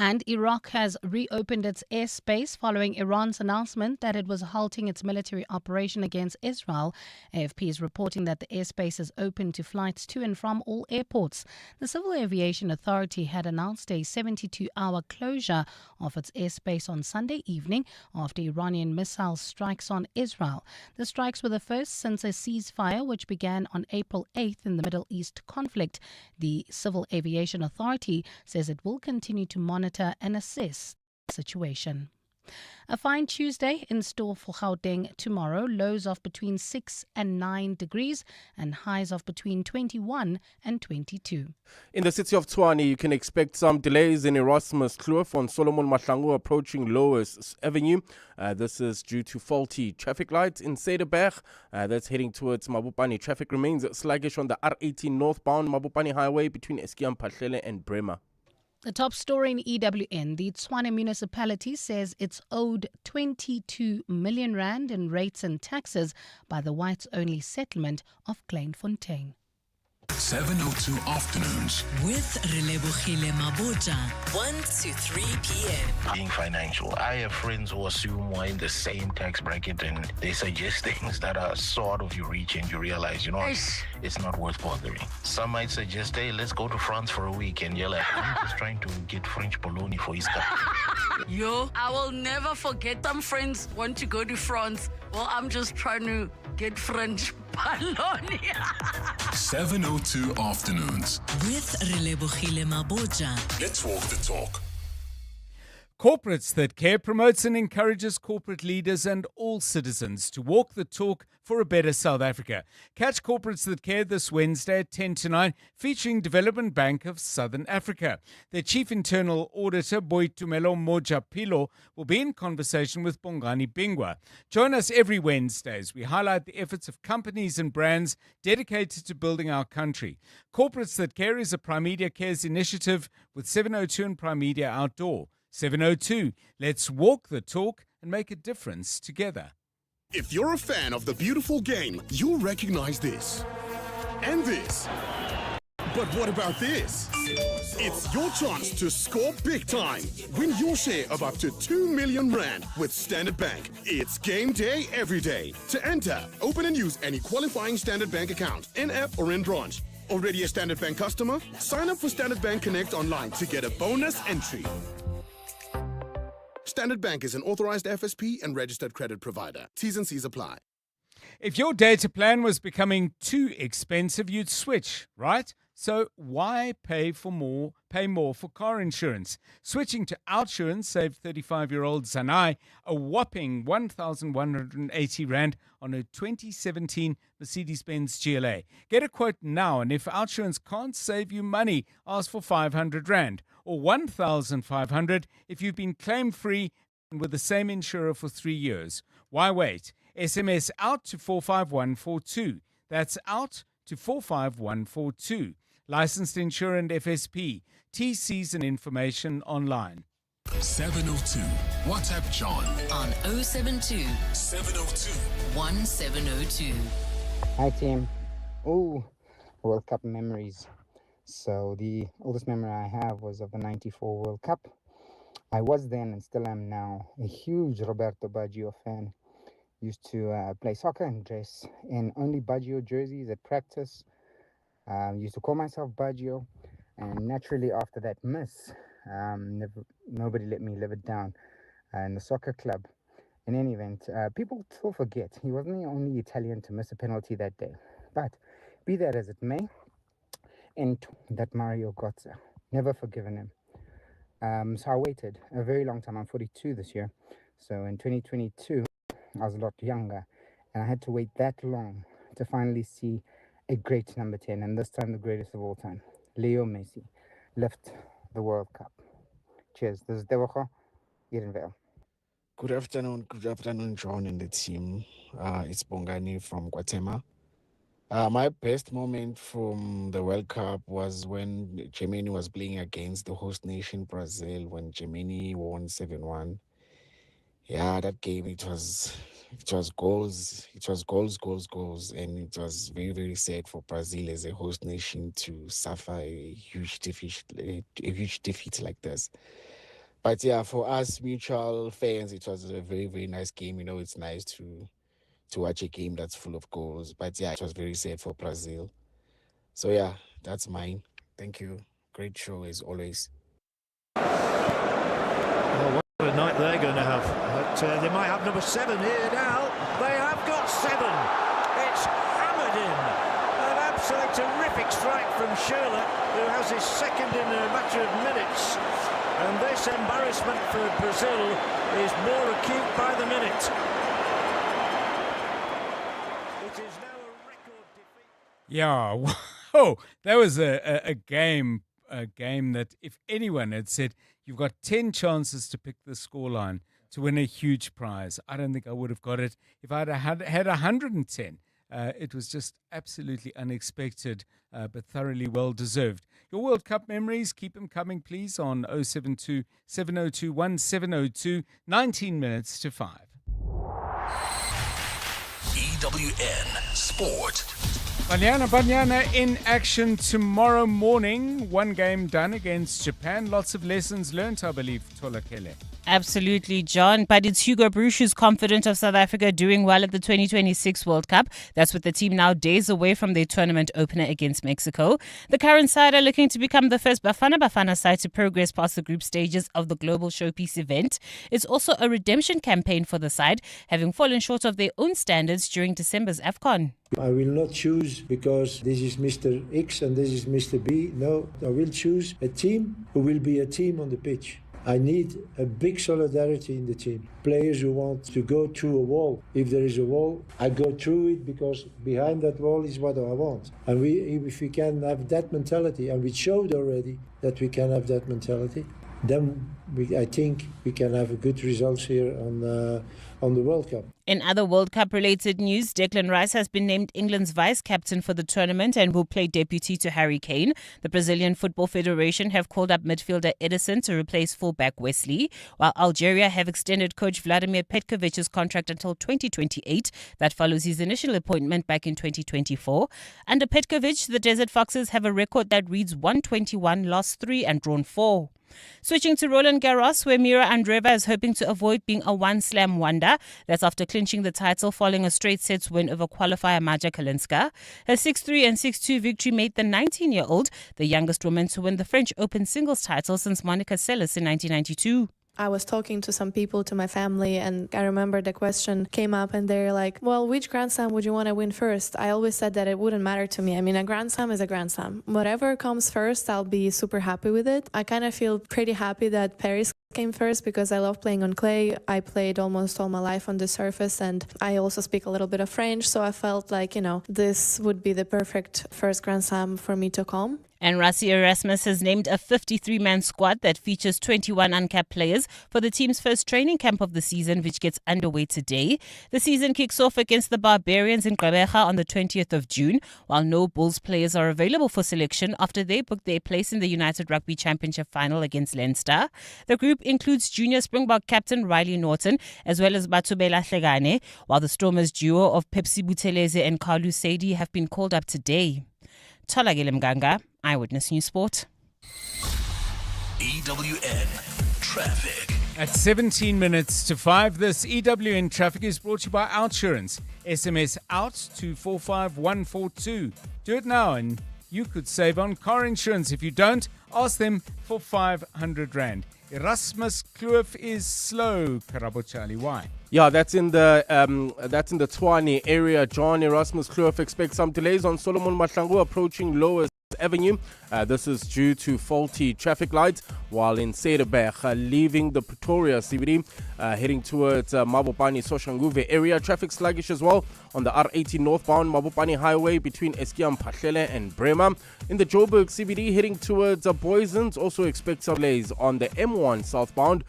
And Iraq has reopened its airspace following Iran's announcement that it was halting its military operation against Israel. AFP is reporting that the airspace is open to flights to and from all airports. The Civil Aviation Authority had announced a 72-hour closure of its airspace on Sunday evening after Iranian missile strikes on Israel. The strikes were the first since a ceasefire which began on April 8th in the Middle East conflict. The Civil Aviation Authority says it will continue to monitor and assess the situation. A fine Tuesday in store for Gauteng tomorrow. Lows of between 6 and 9 degrees and highs of between 21 and 22. In the city of Tshwane, you can expect some delays in Erasmus Kloof on Solomon Mahlangu approaching Lois Avenue. This is due to faulty traffic lights in Cederberg. That's heading towards Mabopane. Traffic remains sluggish on the R18 northbound Mabopane Highway between Eskiam Pahlele and Bremer. The top story in EWN, the Tshwane municipality says it's owed 22 million rand in rates and taxes by the whites-only settlement of Kleinfontein. 702 afternoons with Relebohile Maboja, 1 to 3 p.m. Being financial, I have friends who assume we're in the same tax bracket and they suggest things that are sort of you reach and you realize, it's not worth bothering. Some might suggest, hey, let's go to France for a week, and you're like, I'm just trying to get French bologna for Easter. Yo, I will never forget. Some friends want to go to France. Well, I'm just trying to get French bologna. 702 afternoons with Relebohile Maboja. Let's walk the talk. Corporates That Care promotes and encourages corporate leaders and all citizens to walk the talk for a better South Africa. Catch Corporates That Care this Wednesday at 10 to 9, featuring Development Bank of Southern Africa. Their Chief Internal Auditor, Boitumelo Mojapilo, will be in conversation with Bongani Bingwa. Join us every Wednesday as we highlight the efforts of companies and brands dedicated to building our country. Corporates That Care is a Primedia Cares initiative with 702 and Primedia Outdoor. 702, let's walk the talk and make a difference together. If you're a fan of the beautiful game, you'll recognize this. And this. But what about this? It's your chance to score big time. Win your share of up to 2 million rand with Standard Bank. It's game day every day. To enter, open and use any qualifying Standard Bank account, in-app or in branch. Already a Standard Bank customer? Sign up for Standard Bank Connect online to get a bonus entry. Standard Bank is an authorized FSP and registered credit provider. T's and C's apply. If your data plan was becoming too expensive, you'd switch, right? So why pay more for car insurance? Switching to Outsurance saved 35-year-old Zanai a whopping 1,180 rand on a 2017 Mercedes-Benz GLA. Get a quote now, and if Outsurance can't save you money, ask for 500 rand or 1,500 if you've been claim-free and with the same insurer for 3 years. Why wait? SMS out to 45142. That's out to 45142. Licensed insurer and FSP. TCs and information online. 702. WhatsApp John on 072 702 1702. Hi team. Oh, World Cup memories. So the oldest memory I have was of the 94 World Cup. I was then and still am now a huge Roberto Baggio fan. Used to play soccer and dress in only Baggio jerseys at practice. Used to call myself Baggio, and naturally after that miss, nobody let me live it down in the soccer club. In any event, people still forget he wasn't the only Italian to miss a penalty that day. But be that as it may, and that Mario Götze, never forgiven him. So I waited a very long time. I'm 42 this year, so in 2022 I was a lot younger, and I had to wait that long to finally see a great number 10, and this time the greatest of all time, Leo Messi, lift the World Cup. Cheers. This is Debocha, Edenvale. Good afternoon, John and the team. It's Bongani from KwaThema. My best moment from the World Cup was when Germany was playing against the host nation, Brazil, when Germany won 7-1. Yeah, that game, it was goals, and it was very, very sad for Brazil as a host nation to suffer a huge defeat like this. But yeah, for us mutual fans, it was a very, very nice game. It's nice to watch a game that's full of goals. But yeah, it was very sad for Brazil. So yeah, that's mine. Thank you. Great show as always. Oh, what a night they're going to have. But they might have number 7 here now. They have got 7. It's hammered in. An absolutely terrific strike from Schürrle, who has his second in a matter of minutes. And this embarrassment for Brazil is more acute by the minute. It is now a record defeat. Yeah, whoa, that was a game that if anyone had said, you've got 10 chances to pick the scoreline to win a huge prize, I don't think I would have got it. If I'd had 110, it was just absolutely unexpected, but thoroughly well-deserved. Your World Cup memories, keep them coming, please, on 072 702 1702, 19 minutes to 5. EWN Sport. Banyana in action tomorrow morning. One game done against Japan. Lots of lessons learnt, I believe, Tolakele. Absolutely, John. But it's Hugo Broos who's confident of South Africa doing well at the 2026 World Cup. That's with the team now days away from their tournament opener against Mexico. The current side are looking to become the first Bafana side to progress past the group stages of the global showpiece event. It's also a redemption campaign for the side, having fallen short of their own standards during December's AFCON. I will not choose because this is Mr. X and this is Mr. B. No, I will choose a team who will be a team on the pitch. I need a big solidarity in the team. Players who want to go through a wall. If there is a wall, I go through it because behind that wall is what I want. And if we can have that mentality, and we showed already that we can have that mentality, then I think we can have a good results here on the World Cup. In other World Cup-related news, Declan Rice has been named England's vice-captain for the tournament and will play deputy to Harry Kane. The Brazilian Football Federation have called up midfielder Edison to replace fullback Wesley, while Algeria have extended coach Vladimir Petkovic's contract until 2028. That follows his initial appointment back in 2024. Under Petkovic, the Desert Foxes have a record that reads 121, lost 3 and drawn 4. Switching to Roland Garros, where Mira Andreeva is hoping to avoid being a one-slam wonder. That's after clinching the title following a straight sets win over qualifier Maja Kalinska. Her 6-3 and 6-2 victory made the 19-year-old the youngest woman to win the French Open singles title since Monica Seles in 1992. I was talking to some people, to my family, and I remember the question came up and they're like, well, which Grand Slam would you want to win first? I always said that it wouldn't matter to me. I mean, a Grand Slam is a Grand Slam. Whatever comes first, I'll be super happy with it. I kind of feel pretty happy that Paris came first because I love playing on clay. I played almost all my life on the surface and I also speak a little bit of French. So I felt like, this would be the perfect first Grand Slam for me to come. And Rassie Erasmus has named a 53-man squad that features 21 uncapped players for the team's first training camp of the season, which gets underway today. The season kicks off against the Barbarians in Gqeberha on the 20th of June, while no Bulls players are available for selection after they booked their place in the United Rugby Championship final against Leinster. The group includes junior Springbok captain Riley Norton, as well as Batubela Hlegane, while the Stormers duo of Pepsi Buthelezi and Carlu Seidi have been called up today. Tolagile Mganga, Eyewitness News Sport. EWN Traffic. At 17 minutes to 5, this EWN Traffic is brought to you by Outsurance. SMS out to 45142. Do it now and you could save on car insurance. If you don't, ask them for 500 Rand. Erasmus Kloof is slow. Karabo Charlie, why? Yeah, that's in the Tshwane area. John. Erasmus Kloof expects some delays on Solomon Mahlangu approaching Lower Avenue. This is due to faulty traffic lights, while in Cederberg, leaving the Pretoria CBD, heading towards Mabopane Soshanguve area. Traffic sluggish as well on the R80 northbound Mabopane Highway between Eskiam Pahlele and Bremer. In the Joburg CBD, heading towards Boysens, also expect some delays on the M1 southbound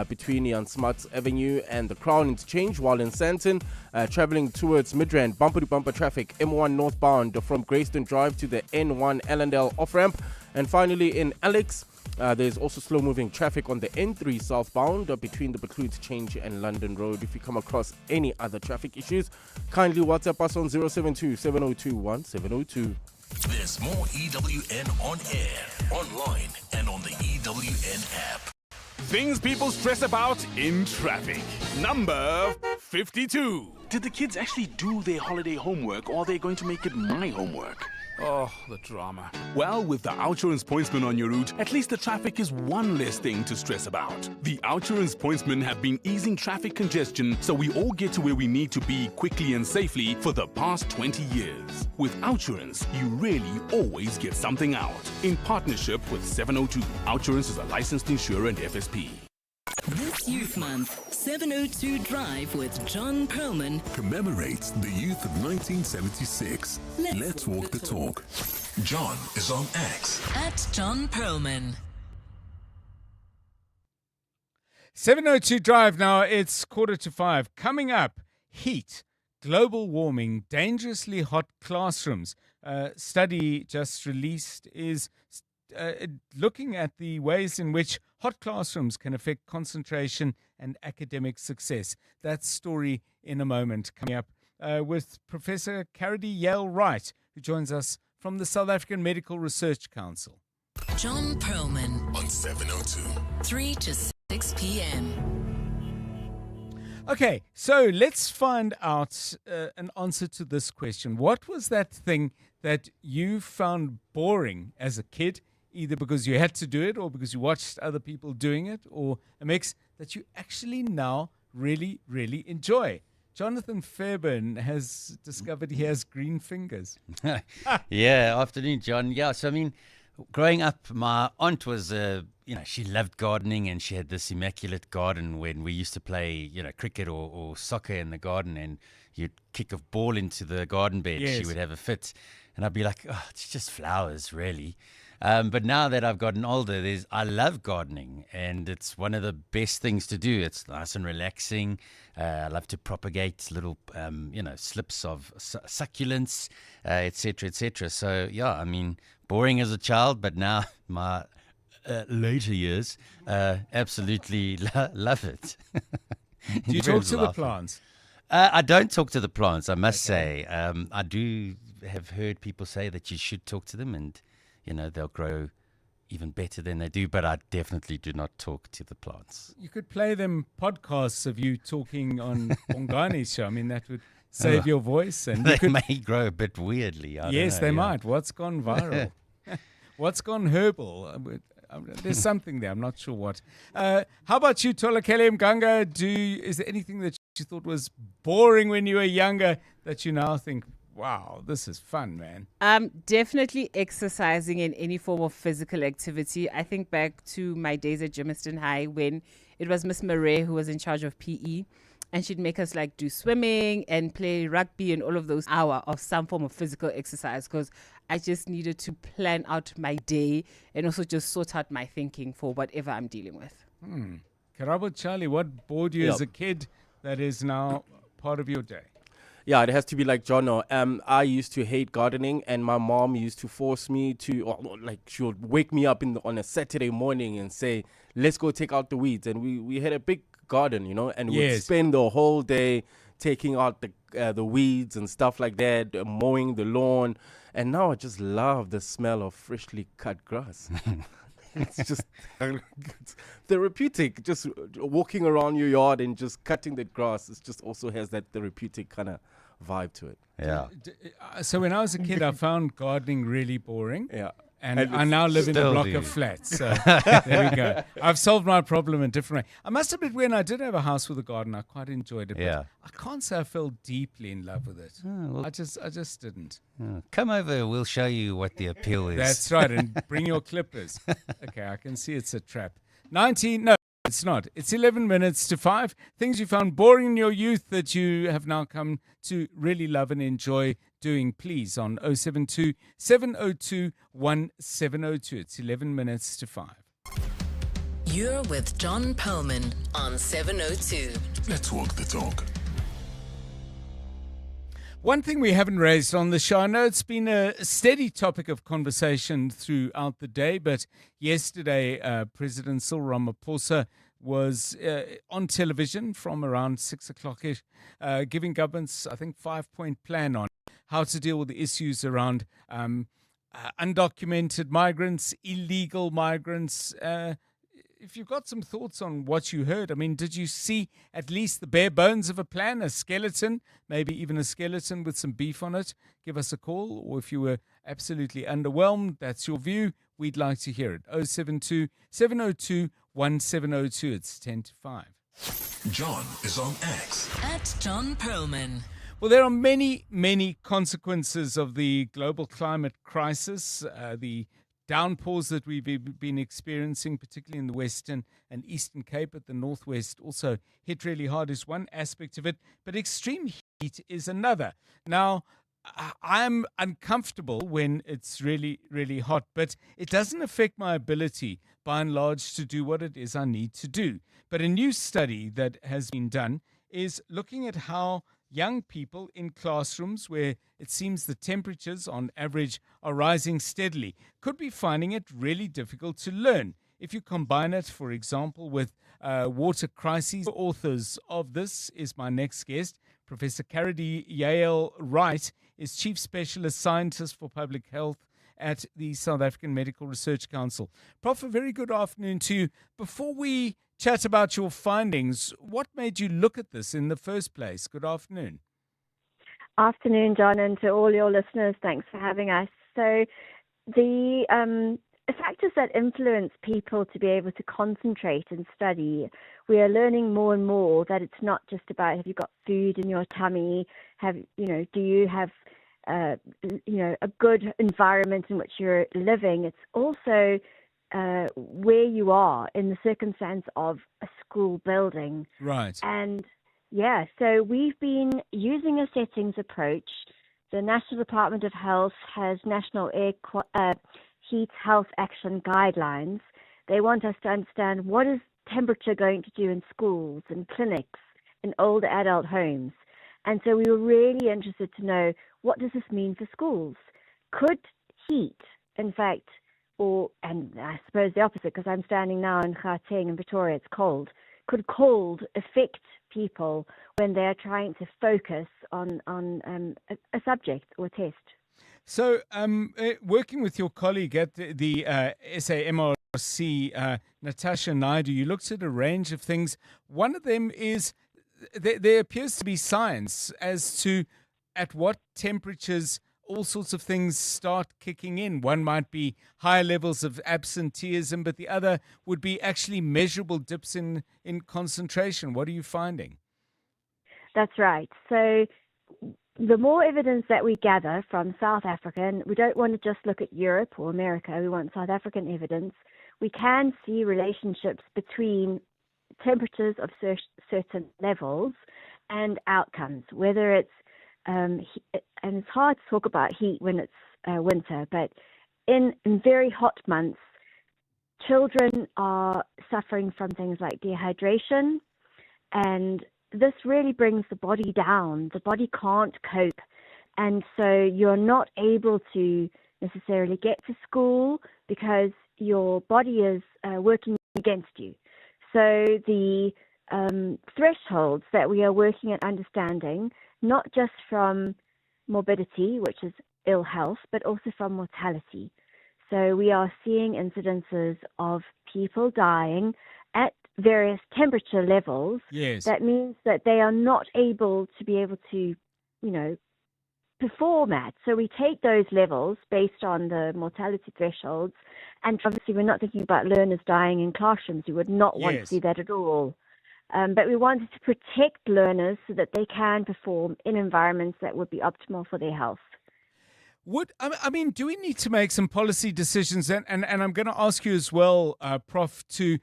between Jan Smuts Avenue and the Crown Interchange, while in Sandton, traveling towards Midrand, bumper-to-bumper traffic, M1 northbound from Greyston Drive to the N1 Allendale off-ramp. And finally, in Alex, there's also slow-moving traffic on the N3 southbound between the Beclue Interchange and London Road. If you come across any other traffic issues, kindly WhatsApp us on 072 702 1702. There's more EWN on air, online, and on the EWN app. Things people stress about in traffic. Number 52. Did the kids actually do their holiday homework, or are they going to make it my homework? Oh, the drama. Well, with the Outsurance Pointsman on your route, at least the traffic is one less thing to stress about. The Outsurance Pointsmen have been easing traffic congestion so we all get to where we need to be quickly and safely for the past 20 years. With Outsurance, you really always get something out. In partnership with 702, Outsurance is a licensed insurer and FSP. This Youth Month, 702 Drive with John Perlman commemorates the youth of 1976. Let's walk the talk. John is on X. at John Perlman. 702 Drive now, it's 4:45. Coming up, heat, global warming, dangerously hot classrooms. Study just released is looking at the ways in which hot classrooms can affect concentration and academic success. That story in a moment, coming up with Professor Carity Yale-Wright, who joins us from the South African Medical Research Council. John Perlman on 702. 3 to 6 p.m. Okay, so let's find out an answer to this question. What was that thing that you found boring as a kid, either because you had to do it or because you watched other people doing it, or a mix that you actually now really, really enjoy? Jonathan Fairburn has discovered he has green fingers. Yeah, afternoon, John. Yeah, so I mean, growing up, my aunt was, she loved gardening, and she had this immaculate garden when we used to play, cricket or soccer in the garden, and you'd kick a ball into the garden bed. Yes. She would have a fit, and I'd be like, oh, it's just flowers, really. But now that I've gotten older, I love gardening, and it's one of the best things to do. It's nice and relaxing. I love to propagate little, slips of succulents, etc., etc. So, yeah, I mean, boring as a child, but now my later years, absolutely love it. Do you talk to the plants? I don't talk to the plants, I must say. I do have heard people say that you should talk to them, and they'll grow even better than they do, but I definitely do not talk to the plants. You could play them podcasts of you talking on Bongani's show. I mean, that would save your voice. And they may grow a bit weirdly. Yes, they might. What's gone viral? What's gone herbal? There's something there. I'm not sure what. How about you, Tolakele Mganga? Is there anything that you thought was boring when you were younger that you now think, wow, this is fun, man? Definitely exercising in any form of physical activity. I think back to my days at Germiston High when it was Miss Murray who was in charge of PE, and she'd make us do swimming and play rugby and all of those hours of some form of physical exercise, because I just needed to plan out my day and also just sort out my thinking for whatever I'm dealing with. Karabo Charlie, what bored you as a kid that is now part of your day? Yeah, it has to be like Jono. I used to hate gardening, and my mom used to force me to, she would wake me up on a Saturday morning and say, let's go take out the weeds. And we had a big garden, and we'd spend the whole day taking out the weeds and stuff like that, mowing the lawn. And now I just love the smell of freshly cut grass. It's just it's therapeutic. Just walking around your yard and just cutting the grass, it just also has that therapeutic kind of vibe to it. Yeah. So when I was a kid, I found gardening really boring. Yeah. And I now live in a block of flats. So there we go. I've solved my problem in a different way. I must admit, when I did have a house with a garden, I quite enjoyed it. Yeah. But I can't say I fell deeply in love with it. I just didn't. Come over, we'll show you what the appeal is. That's right, and bring your clippers. Okay, I can see it's a trap. No, it's not. It's 11 minutes to 5. Things you found boring in your youth that you have now come to really love and enjoy doing, please, on 072 702 1702. It's 11 minutes to 5. You're with John Perlman on 702. Let's walk the talk. One thing we haven't raised on the show, I know it's been a steady topic of conversation throughout the day, but yesterday President Cyril Ramaphosa was on television from around 6 o'clock-ish, giving governments, I think, 5-point plan on how to deal with the issues around undocumented migrants, illegal migrants, if you've got some thoughts on what you heard, I mean, did you see at least the bare bones of a plan, a skeleton, maybe even a skeleton with some beef on it? Give us a call. Or if you were absolutely underwhelmed, that's your view, we'd like to hear it. 072 702 1702. It's 10 to 5. John is on X. At John Perlman. Well, there are many, many consequences of the global climate crisis. The downpours that we've been experiencing, particularly in the Western and Eastern Cape, at the Northwest also hit really hard, is one aspect of it, but extreme heat is another. Now, I'm uncomfortable when it's really, really hot, but it doesn't affect my ability, by and large, to do what it is I need to do. But a new study that has been done is looking at how young people in classrooms where it seems the temperatures on average are rising steadily could be finding it really difficult to learn. If you combine it, for example, with water crises, authors of this is my next guest. Professor Carady Yale Wright is Chief Specialist Scientist for Public Health at the South African Medical Research Council. Prof, a very good afternoon to you. Before we chat about your findings, what made you look at this in the first place? Good afternoon. Afternoon, John, and to all your listeners, thanks for having us. So the factors that influence people to be able to concentrate and study, we are learning more and more that it's not just about have you got food in your tummy, do you have a good environment in which you're living. It's also where you are in the circumstance of a school building. Right. And yeah, so we've been using a settings approach. The National Department of Health has National Heat Health Action Guidelines. They want us to understand what is temperature going to do in schools and clinics, in older adult homes. And so we were really interested to know, what does this mean for schools? Could heat, in fact, and I suppose the opposite, because I'm standing now in Gauteng in Pretoria, it's cold. Could cold affect people when they're trying to focus on a subject or test? So, working with your colleague at the SAMRC, Natasha Naidu, you looked at a range of things. One of them is there appears to be science as to at what temperatures all sorts of things start kicking in. One might be higher levels of absenteeism, but the other would be actually measurable dips in concentration. What are you finding? That's right. So the more evidence that we gather from South Africa, and we don't want to just look at Europe or America, we want South African evidence, we can see relationships between temperatures of certain levels and outcomes, whether it's and it's hard to talk about heat when it's winter, but in very hot months, children are suffering from things like dehydration, and this really brings the body down. The body can't cope, and so you're not able to necessarily get to school because your body is working against you. So the thresholds that we are working at understanding, not just from morbidity, which is ill health, but also from mortality. So we are seeing incidences of people dying at various temperature levels. Yes. That means that they are not able to, perform at. So we take those levels based on the mortality thresholds, and obviously we're not thinking about learners dying in classrooms. You would not want to see that at all. But we wanted to protect learners so that they can perform in environments that would be optimal for their health. Do we need to make some policy decisions? And I'm going to ask you as well, Prof, to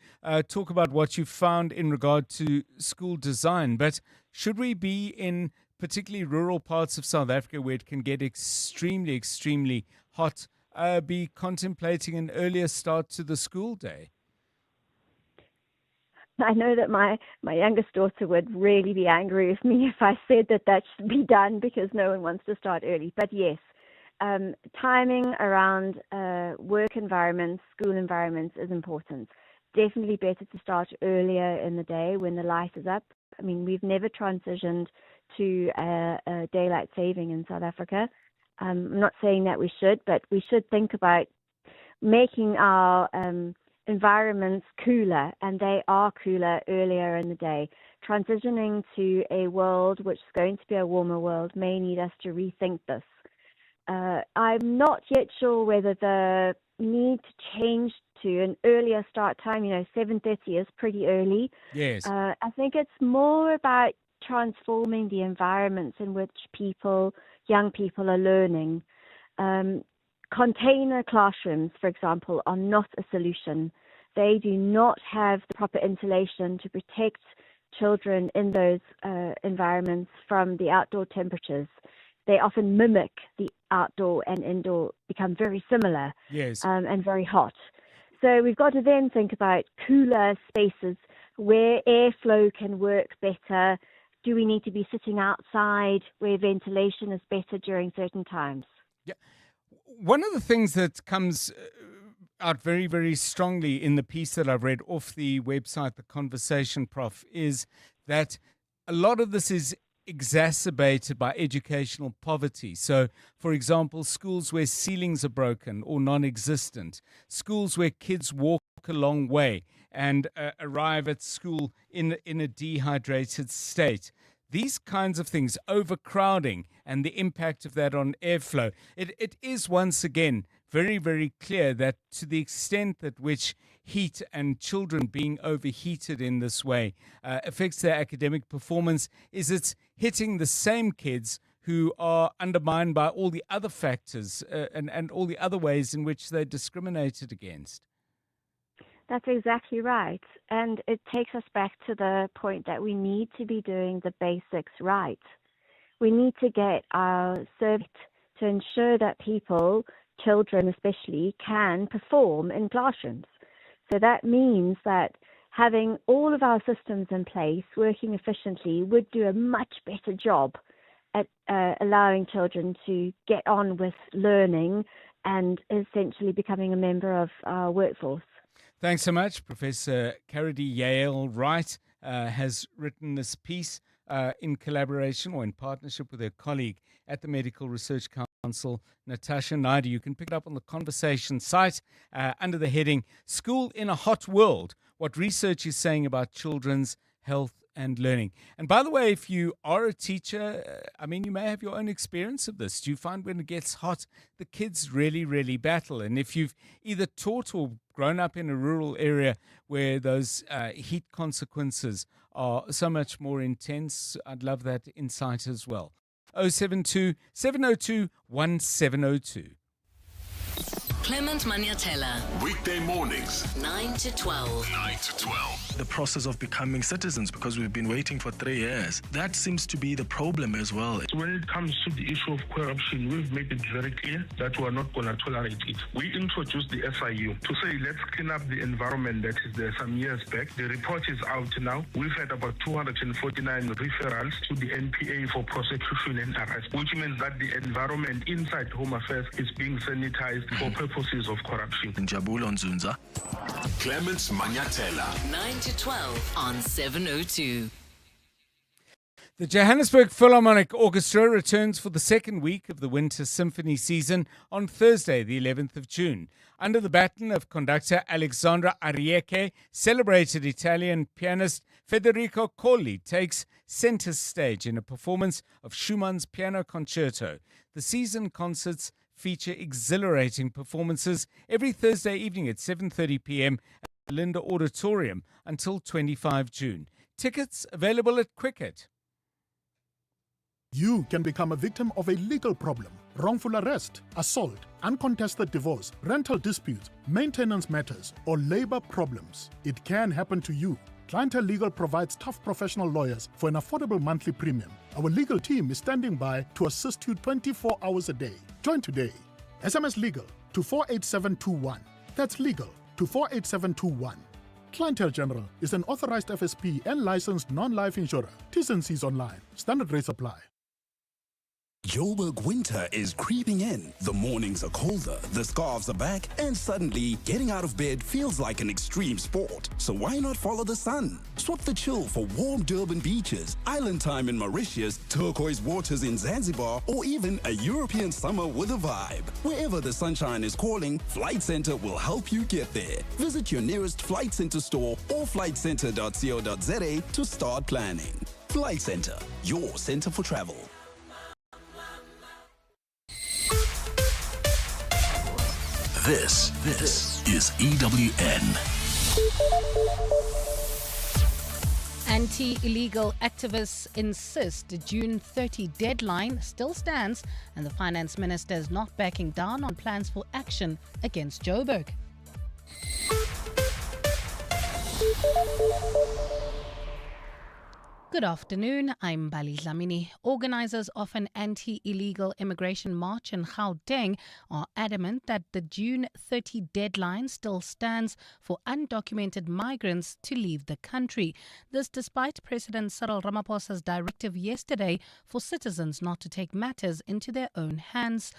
talk about what you found in regard to school design. But should we be in particularly rural parts of South Africa where it can get extremely, extremely hot, be contemplating an earlier start to the school day? I know that my youngest daughter would really be angry with me if I said that should be done because no one wants to start early. But yes, timing around work environments, school environments is important. Definitely better to start earlier in the day when the light is up. I mean, we've never transitioned to a daylight saving in South Africa. I'm not saying that we should, but we should think about making our environments cooler, and they are cooler earlier in the day. Transitioning to a world which is going to be a warmer world may need us to rethink this. I'm not yet sure whether the need to change to an earlier start time, 7:30 is pretty early. Yes. I think it's more about transforming the environments in which young people are learning. Container classrooms, for example, are not a solution. They do not have the proper insulation to protect children in those environments from the outdoor temperatures. They often mimic the outdoor and indoor, become very similar. Yes. And very hot. So we've got to then think about cooler spaces where airflow can work better. Do we need to be sitting outside where ventilation is better during certain times? Yeah. One of the things that comes out very, very strongly in the piece that I've read off the website, The Conversation, Prof, is that a lot of this is exacerbated by educational poverty. So, for example, schools where ceilings are broken or non-existent, schools where kids walk a long way and arrive at school in a dehydrated state. These kinds of things, overcrowding and the impact of that on airflow, it is once again very, very clear that to the extent that which heat and children being overheated in this way affects their academic performance, is it's hitting the same kids who are undermined by all the other factors and all the other ways in which they're discriminated against. That's exactly right. And it takes us back to the point that we need to be doing the basics right. We need to get our service to ensure that people, children especially, can perform in classrooms. So that means that having all of our systems in place, working efficiently, would do a much better job at allowing children to get on with learning and essentially becoming a member of our workforce. Thanks so much. Professor Carity Yale Wright has written this piece in collaboration or in partnership with her colleague at the Medical Research Council, Natasha Naidu. You can pick it up on the Conversation site under the heading School in a Hot World, What Research is Saying About Children's Health and Learning. And by the way, if you are a teacher, you may have your own experience of this. Do you find when it gets hot, the kids really, really battle? And if you've either taught or grown up in a rural area where those heat consequences are so much more intense, I'd love that insight as well. 072 702 1702. Clement Maniatella. Weekday mornings, 9 to 12. 9 to 12. The process of becoming citizens, because we've been waiting for 3 years. That seems to be the problem as well. When it comes to the issue of corruption, we've made it very clear that we are not going to tolerate it. We introduced the FIU to say, let's clean up the environment that is there some years back. The report is out now. We've had about 249 referrals to the NPA for prosecution and arrest, which means that the environment inside Home Affairs is being sanitized for purposes of corruption. Njabulo Nzunza. Clements Maniatella. 9 to 12 on 702. The Johannesburg Philharmonic Orchestra returns for the second week of the Winter Symphony season on Thursday, the 11th of June. Under the baton of conductor Alexandra Arieke, celebrated Italian pianist Federico Colli takes center stage in a performance of Schumann's Piano Concerto. The season concerts feature exhilarating performances every Thursday evening at 7:30 p.m. at the Linda Auditorium until 25 June. Tickets available at Quicket. You can become a victim of a legal problem: wrongful arrest, assault, uncontested divorce, rental disputes, maintenance matters, or labor problems. It can happen to you. Clientele Legal provides tough professional lawyers for an affordable monthly premium. Our legal team is standing by to assist you 24 hours a day. Join today. SMS Legal to 48721. That's legal to 48721. Clientele General is an authorized FSP and licensed non-life insurer. T's and C's online. Standard rates apply. Joburg winter is creeping in. The mornings are colder, the scarves are back, and suddenly getting out of bed feels like an extreme sport. So why not follow the sun? Swap the chill for warm Durban beaches, island time in Mauritius, turquoise waters in Zanzibar, or even a European summer with a vibe. Wherever the sunshine is calling, Flight Centre will help you get there. Visit your nearest Flight Centre store or flightcentre.co.za to start planning. Flight Centre, your centre for travel. This is EWN. Anti-illegal activists insist the June 30 deadline still stands, and the finance minister is not backing down on plans for action against Joburg. Good afternoon, I'm Bali Dlamini. Organisers of an anti-illegal immigration march in Gauteng are adamant that the June 30 deadline still stands for undocumented migrants to leave the country. This despite President Cyril Ramaphosa's directive yesterday for citizens not to take matters into their own hands.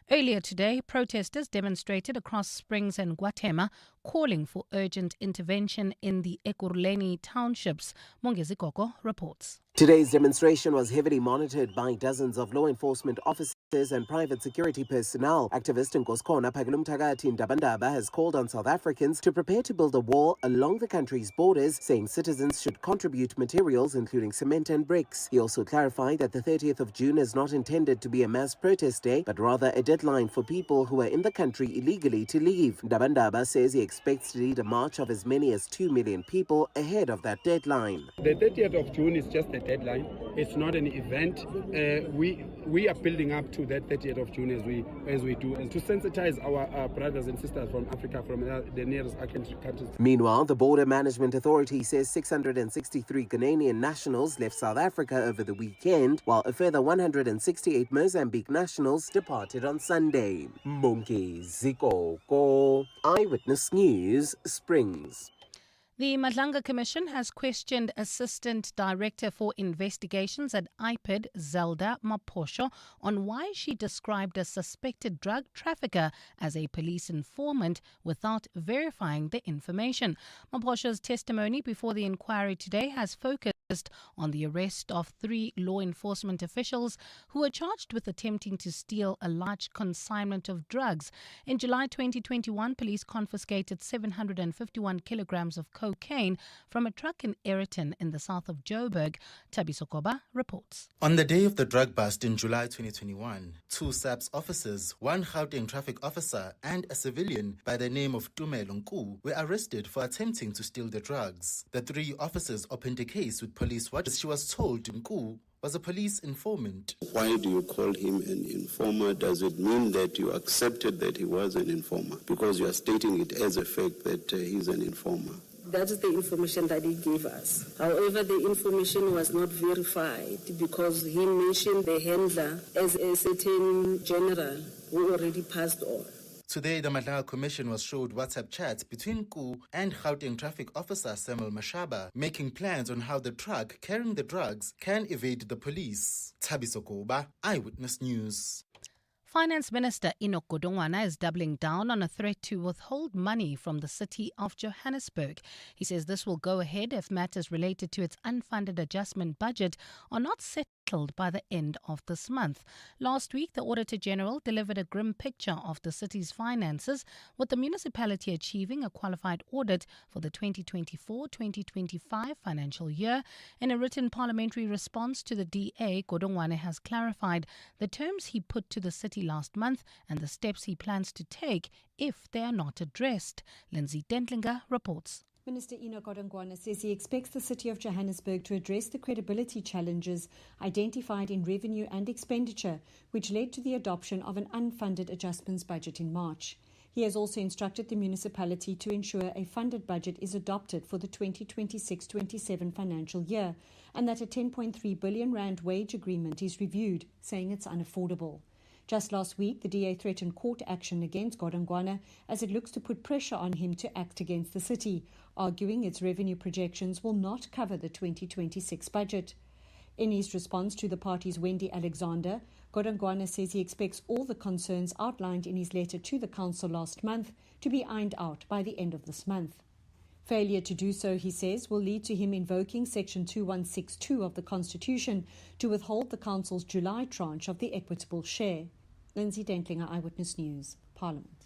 Earlier today, protesters demonstrated across Springs and KwaThema, calling for urgent intervention in the Ekurhuleni townships. Mongezi Koko reports. Today's demonstration was heavily monitored by dozens of law enforcement officers and private security personnel. Activist Nkoskona Pagulumthakathi Ndabandaba has called on South Africans to prepare to build a wall along the country's borders, saying citizens should contribute materials including cement and bricks. He also clarified that the 30th of June is not intended to be a mass protest day, but rather a deadline for people who are in the country illegally to leave. Ndabandaba says he expects to lead a march of as many as 2 million people ahead of that deadline. The 30th of June is just a deadline. It's not an event. We are building up to that 30th of June as we do, and to sensitize our brothers and sisters from Africa, from the nearest countries. Meanwhile, the Border Management Authority says 663 Ghanaian nationals left South Africa over the weekend, while a further 168 Mozambique nationals departed on Sunday. Mongezi Koko, Eyewitness News, Springs. The Madlanga Commission has questioned Assistant Director for Investigations at IPID, Zelda Maposho, on why she described a suspected drug trafficker as a police informant without verifying the information. Maposho's testimony before the inquiry today has focused on the arrest of 3 law enforcement officials who were charged with attempting to steal a large consignment of drugs. In July 2021, police confiscated 751 kilograms of cocaine from a truck in Ayrton in the south of Joburg. Tabiso Koba reports. On the day of the drug bust in July 2021, 2 SAPS officers, 1 Gauteng traffic officer and a civilian by the name of Tumelo Nku were arrested for attempting to steal the drugs. The 3 officers opened a case with police what she was told Nku was a police informant. Why do you call him an informer? Does it mean that you accepted that he was an informer? Because you are stating it as a fact that he's an informer. That is the information that he gave us. However, the information was not verified because he mentioned the handler as a certain general who already passed on. Today, the Madlanga Commission was showed WhatsApp chats between Ku and Gauteng traffic officer Samuel Mashaba, making plans on how the truck carrying the drugs can evade the police. Tabiso Koba, Eyewitness News. Finance Minister Enoch Godongwana is doubling down on a threat to withhold money from the city of Johannesburg. He says this will go ahead if matters related to its unfunded adjustment budget are not settled by the end of this month. Last week, the Auditor General delivered a grim picture of the city's finances, with the municipality achieving a qualified audit for the 2024-2025 financial year. In a written parliamentary response to the DA, Godongwana has clarified the terms he put to the city last month and the steps he plans to take if they are not addressed. Lindsay Dentlinger reports. Minister Enoch Godongwana says he expects the City of Johannesburg to address the credibility challenges identified in revenue and expenditure, which led to the adoption of an unfunded adjustments budget in March. He has also instructed the municipality to ensure a funded budget is adopted for the 2026-27 financial year and that a 10.3 billion rand wage agreement is reviewed, saying it's unaffordable. Just last week, the DA threatened court action against Godongwana as it looks to put pressure on him to act against the city, arguing its revenue projections will not cover the 2026 budget. In his response to the party's Wendy Alexander, Godongwana says he expects all the concerns outlined in his letter to the council last month to be ironed out by the end of this month. Failure to do so, he says, will lead to him invoking Section 2162 of the Constitution to withhold the council's July tranche of the equitable share. Lindsay Dentlinger, Eyewitness News, Parliament.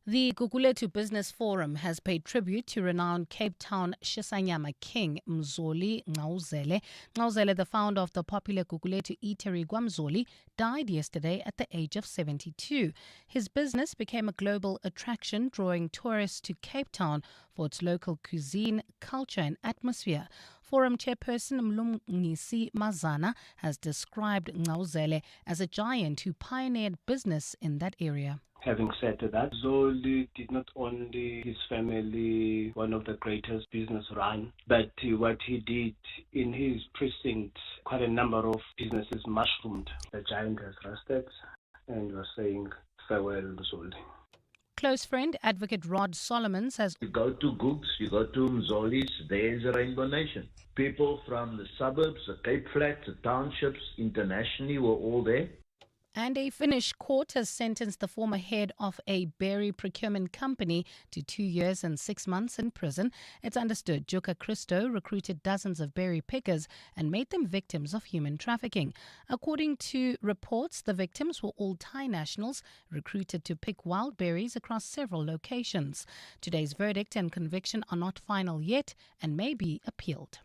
The Gugulethu Business Forum has paid tribute to renowned Cape Town Shisanyama king Mzoli Ngqawuzele. Ngqawuzele, the founder of the popular Gugulethu eatery Gwamzoli, died yesterday at the age of 72. His business became a global attraction, drawing tourists to Cape Town for its local cuisine, culture and atmosphere. Forum chairperson Mlungisi Mazana has described Ngqawuzele as a giant who pioneered business in that area. Having said that, Zoli did not only his family one of the greatest business run, but what he did in his precinct, quite a number of businesses mushroomed. The giant has rested, and we're saying farewell, Zoli. Close friend, Advocate Rod Solomon says, You go to Gooks, you go to Mzoli's, there's a Rainbow Nation. People from the suburbs, the Cape Flats, the townships, internationally were all there. And a Finnish court has sentenced the former head of a berry procurement company to 2 years and 6 months in prison. It's understood Joka Christo recruited dozens of berry pickers and made them victims of human trafficking. According to reports, the victims were all Thai nationals recruited to pick wild berries across several locations. Today's verdict and conviction are not final yet and may be appealed.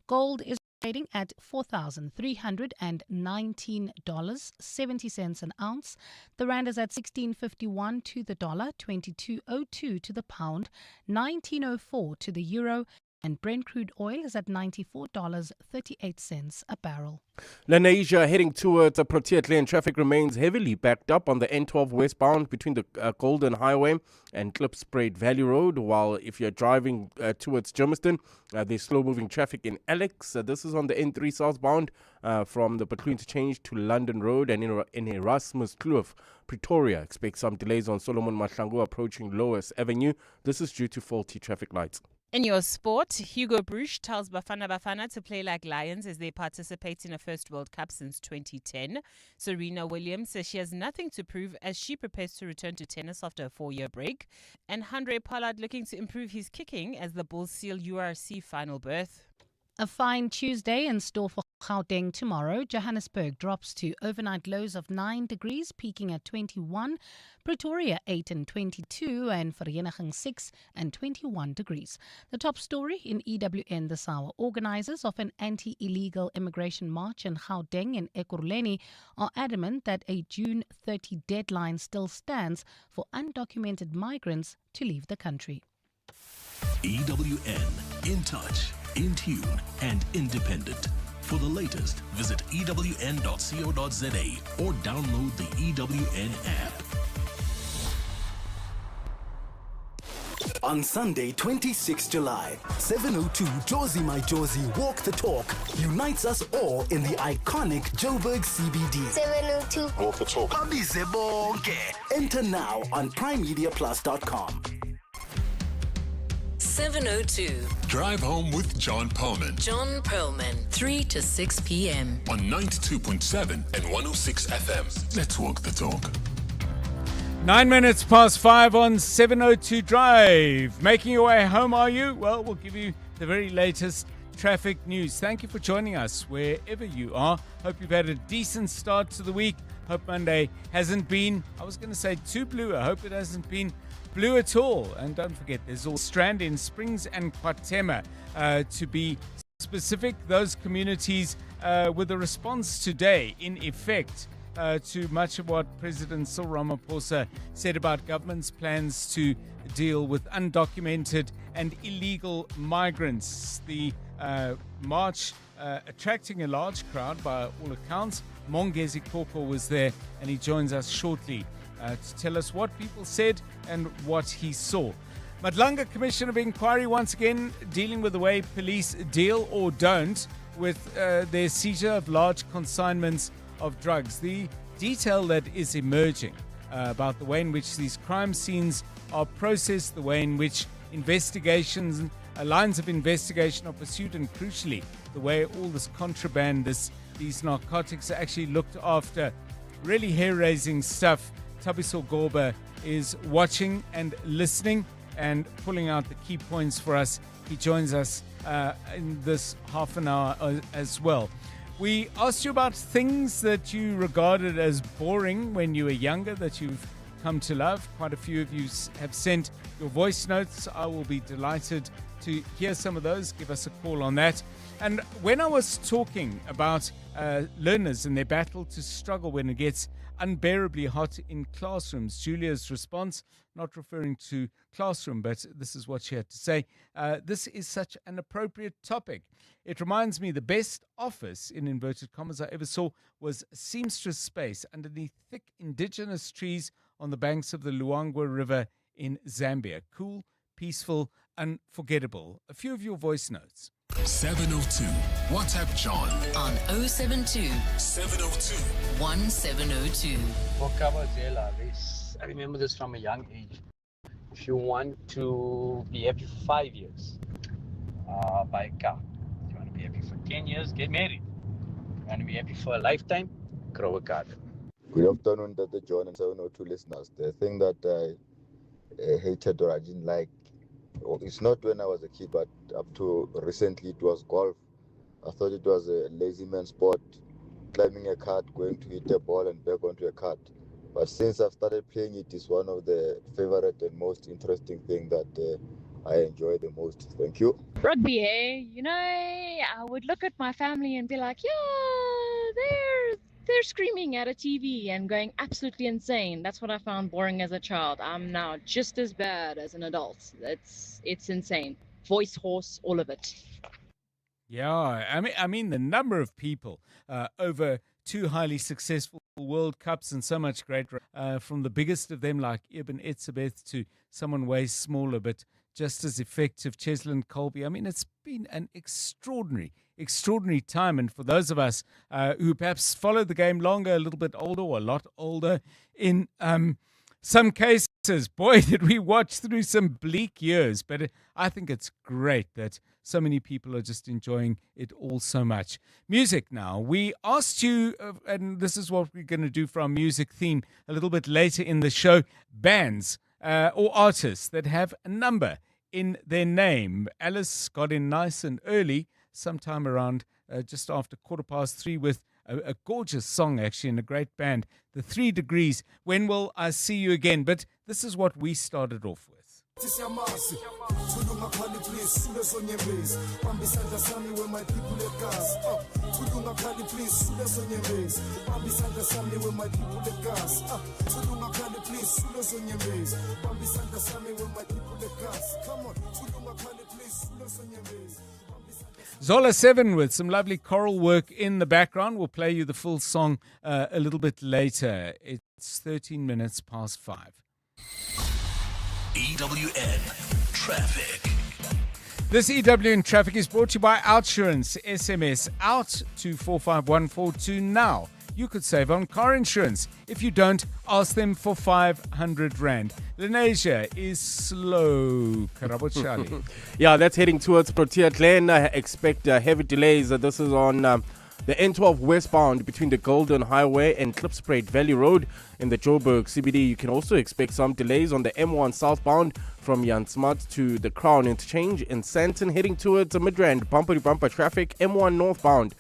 Gold is trading at $4,319.70 an ounce. The rand is at 16.51 to the dollar, 22.02 to the pound, 19.04 to the euro, and Brent crude oil is at $94.38 a barrel. Lenasia heading towards Protea Lane. Traffic remains heavily backed up on the N12 westbound between the Golden Highway and Klipspruit Valley Road, while if you're driving towards Germiston, there's slow-moving traffic in Alex. This is on the N3 southbound from the Between Change to London Road, and in Erasmus Kloof, Pretoria. Expect some delays on Solomon Mahlangu approaching Lois Avenue. This is due to faulty traffic lights. In your sport, Hugo Bruch tells Bafana Bafana to play like lions as they participate in a first World Cup since 2010. Serena Williams says she has nothing to prove as she prepares to return to tennis after a 4-year break. And Handré Pollard looking to improve his kicking as the Bulls seal URC final berth. A fine Tuesday in store for Gauteng tomorrow. Johannesburg drops to overnight lows of 9 degrees, peaking at 21. Pretoria 8 and 22, and Vereeniging 6 and 21 degrees. The top story in EWN this hour. Organizers of an anti-illegal immigration march in Gauteng and Ekurhuleni are adamant that a June 30 deadline still stands for undocumented migrants to leave the country. EWN, in touch, in tune, and independent. For the latest, visit ewn.co.za or download the EWN app. On Sunday, 26 July, 7:02 Josie My Josie Walk the Talk unites us all in the iconic Joburg CBD. 7:02 Walk the Talk. Abize bonke. Enter now on primemediaplus.com. 7:02. Drive home with John Perlman. John Perlman, 3 to 6 p.m. On 92.7 and 106 FM. Let's walk the talk. 9 minutes past 5 on 7:02 Drive. Making your way home, are you? Well, we'll give you the very latest traffic news. Thank you for joining us wherever you are. Hope you've had a decent start to the week. Hope Monday hasn't been, I was going to say too blue. I hope it hasn't been blue at all. And don't forget, there's all Strand in Springs and KwaThema. To be specific, those communities with a response today in effect to much of what President Cyril Ramaphosa said about government's plans to deal with undocumented and illegal migrants. The march attracting a large crowd by all accounts. Mongezi Koko was there, and he joins us shortly to tell us what people said and what he saw. Madlanga Commission of Inquiry once again dealing with the way police deal or don't with their seizure of large consignments of drugs. The detail that is emerging about the way in which these crime scenes are processed, the way in which investigations lines of investigation are pursued, and crucially, the way all this contraband, these narcotics are actually looked after. Really hair-raising stuff. Tabiso Gorba is watching and listening and pulling out the key points for us. He joins us in this half an hour as well. We asked you about things that you regarded as boring when you were younger that you've come to love. Quite a few of you have sent your voice notes. I will be delighted to hear some of those. Give us a call on that. And when I was talking about learners and their battle to struggle when it gets unbearably hot in classrooms, Julia's response, not referring to classroom, but this is what she had to say. This is such an appropriate topic. It reminds me the best office, in inverted commas, I ever saw was a seamstress space underneath thick indigenous trees on the banks of the Luangwa River in Zambia. Cool, peaceful, unforgettable. A few of your voice notes. 702. WhatsApp John on 072 702 1702. I remember this from a young age. If you want to be happy for 5 years, buy a car. If you want to be happy for 10 years, get married. If you want to be happy for a lifetime, grow a garden. Good afternoon, Dr. John and 702 listeners. The thing that I hated or I didn't like, it's not when I was a kid, but up to recently, it was golf. I thought it was a lazy man sport, climbing a cart, going to hit a ball and back onto a cart. But since I've started playing it, it's one of the favorite and most interesting things that I enjoy the most. Thank you. Rugby, I would look at my family and be like, yeah, they're screaming at a TV and going absolutely insane. That's what I found boring as a child. I'm now just as bad as an adult. It's insane. Voice horse, all of it. Yeah, I mean the number of people over 2 highly successful World Cups and so much great, from the biggest of them like Eben Etzebeth to someone way smaller but just as effective, Cheslin Colby. I mean, it's been an extraordinary time. And for those of us who perhaps followed the game longer, a little bit older or a lot older, in some cases, boy, did we watch through some bleak years. But I think it's great that so many people are just enjoying it all so much. Music now. We asked you, and this is what we're going to do for our music theme a little bit later in the show, bands or artists that have a number in their name. Alice got in nice and early, sometime around just after 3:15 with a gorgeous song, actually, and a great band, The 3 Degrees. When will I see you again? But this is what we started off with. Zola 7 with some lovely choral work in the background. We'll play you the full song a little bit later. It's 13 minutes past 5. EWN Traffic. This EWN Traffic is brought to you by Outsurance. SMS out to 45142 now. You could save on car insurance. If you don't, ask them for 500 Rand. Lenasia is slow. Karabo Charlie. Yeah, that's heading towards Protea Glen. Expect heavy delays. This is on the N12 westbound between the Golden Highway and Klipspruit Valley Road in the Joburg CBD. You can also expect some delays on the M1 southbound from Jan Smuts to the Crown Interchange in Sandton, heading towards the Midrand bumper-to-bumper traffic. M1 northbound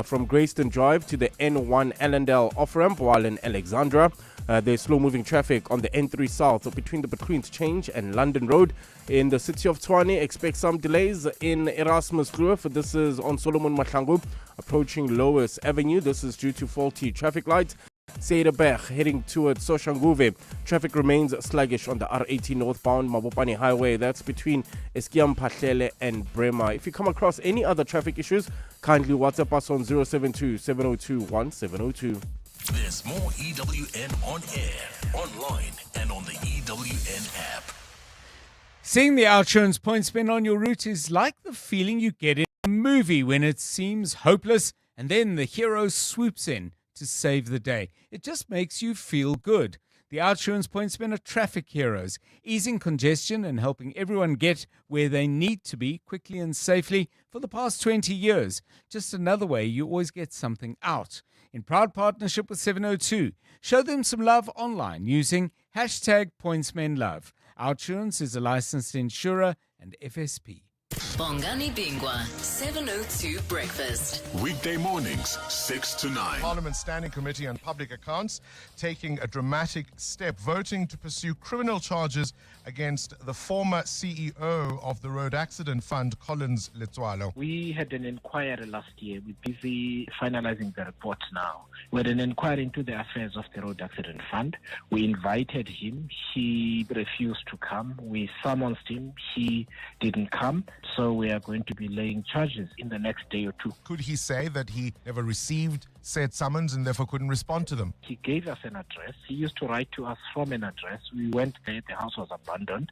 from Greyston Drive to the N1 Allendale off-ramp, while in Alexandra there's slow-moving traffic on the N3 south between the Between Interchange and London Road. In the city of Tshwane, expect some delays in Erasmus Kloof. This is on Solomon Mahlangu approaching Lois Avenue. This is due to faulty traffic lights. Sederberg heading towards Soshanguve. Traffic remains sluggish on the R18 northbound Mabopane Highway. That's between Eskiam Pahlele and Bremer. If you come across any other traffic issues, kindly WhatsApp us on 072 702 1702. There's more EWN on air, online, and on the EWN app. Seeing the Outsurance point spin on your route is like the feeling you get in a movie when it seems hopeless and then the hero swoops in to save the day. It just makes you feel good. The OUTsurance pointsmen are traffic heroes, easing congestion and helping everyone get where they need to be quickly and safely for the past 20 years. Just another way you always get something out. In proud partnership with 702, show them some love online using #PointsmenLove. OUTsurance is a licensed insurer and FSP. Bongani Bingwa, 702 Breakfast. Weekday mornings, 6 to 9. Parliament's Standing Committee on Public Accounts taking a dramatic step, voting to pursue criminal charges against the former CEO of the Road Accident Fund, Collins Letswalo. We had an inquiry last year. We're busy finalizing the report now. We had an inquiry into the affairs of the Road Accident Fund. We invited him. He refused to come. We summoned him. He didn't come. So we are going to be laying charges in the next day or two. Could he say that he never received said summons and therefore couldn't respond to them? He gave us an address. He used to write to us from an address. We went there. The house was abandoned.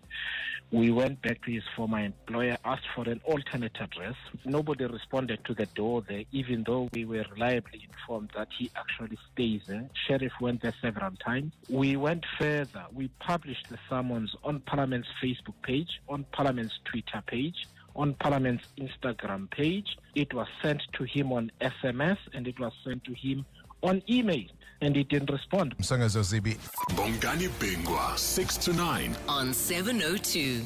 We went back to his former employer, asked for an alternate address. Nobody responded to the door there, even though we were reliably informed that he actually stays there. Sheriff went there several times. We went further. We published the summons on Parliament's Facebook page, on Parliament's Twitter page, on Parliament's Instagram page. It was sent to him on SMS and it was sent to him on email, and he didn't respond. Bongani Bingwa, 6 to 9. On 702.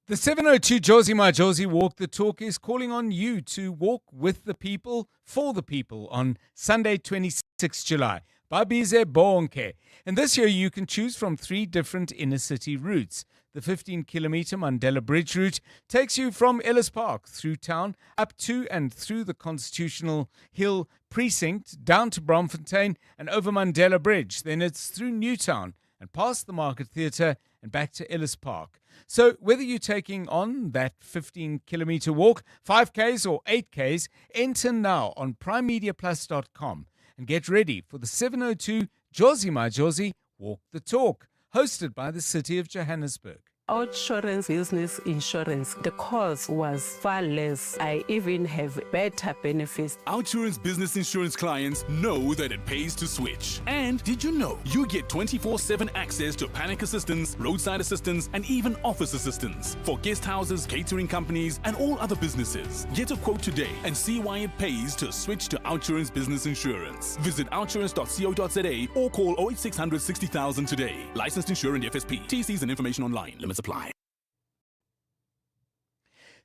The 702 Josie My Josie Walk the Talk is calling on you to walk with the people, for the people on Sunday, 26 July. Babize Bonke. And this year you can choose from 3 different inner city routes. The 15-kilometer Mandela Bridge route takes you from Ellis Park through town, up to and through the Constitutional Hill precinct, down to Bromfontein and over Mandela Bridge. Then it's through Newtown and past the Market Theatre and back to Ellis Park. So whether you're taking on that 15-kilometer walk, 5Ks or 8Ks, enter now on primemediaplus.com and get ready for the 702 Josie My Josie Walk the Talk, hosted by the City of Johannesburg. Outsurance business insurance, the cost was far less. I even have better benefits. Outsurance business insurance clients know that it pays to switch. And did you know you get 24/7 access to panic assistance, roadside assistance, and even office assistance for guest houses, catering companies, and all other businesses. Get a quote today and see why it pays to switch to Outsurance business insurance. Visit outsurance.co.za or call 08600 60000 today. Licensed insurer and FSP. TCs and information online. Limits apply.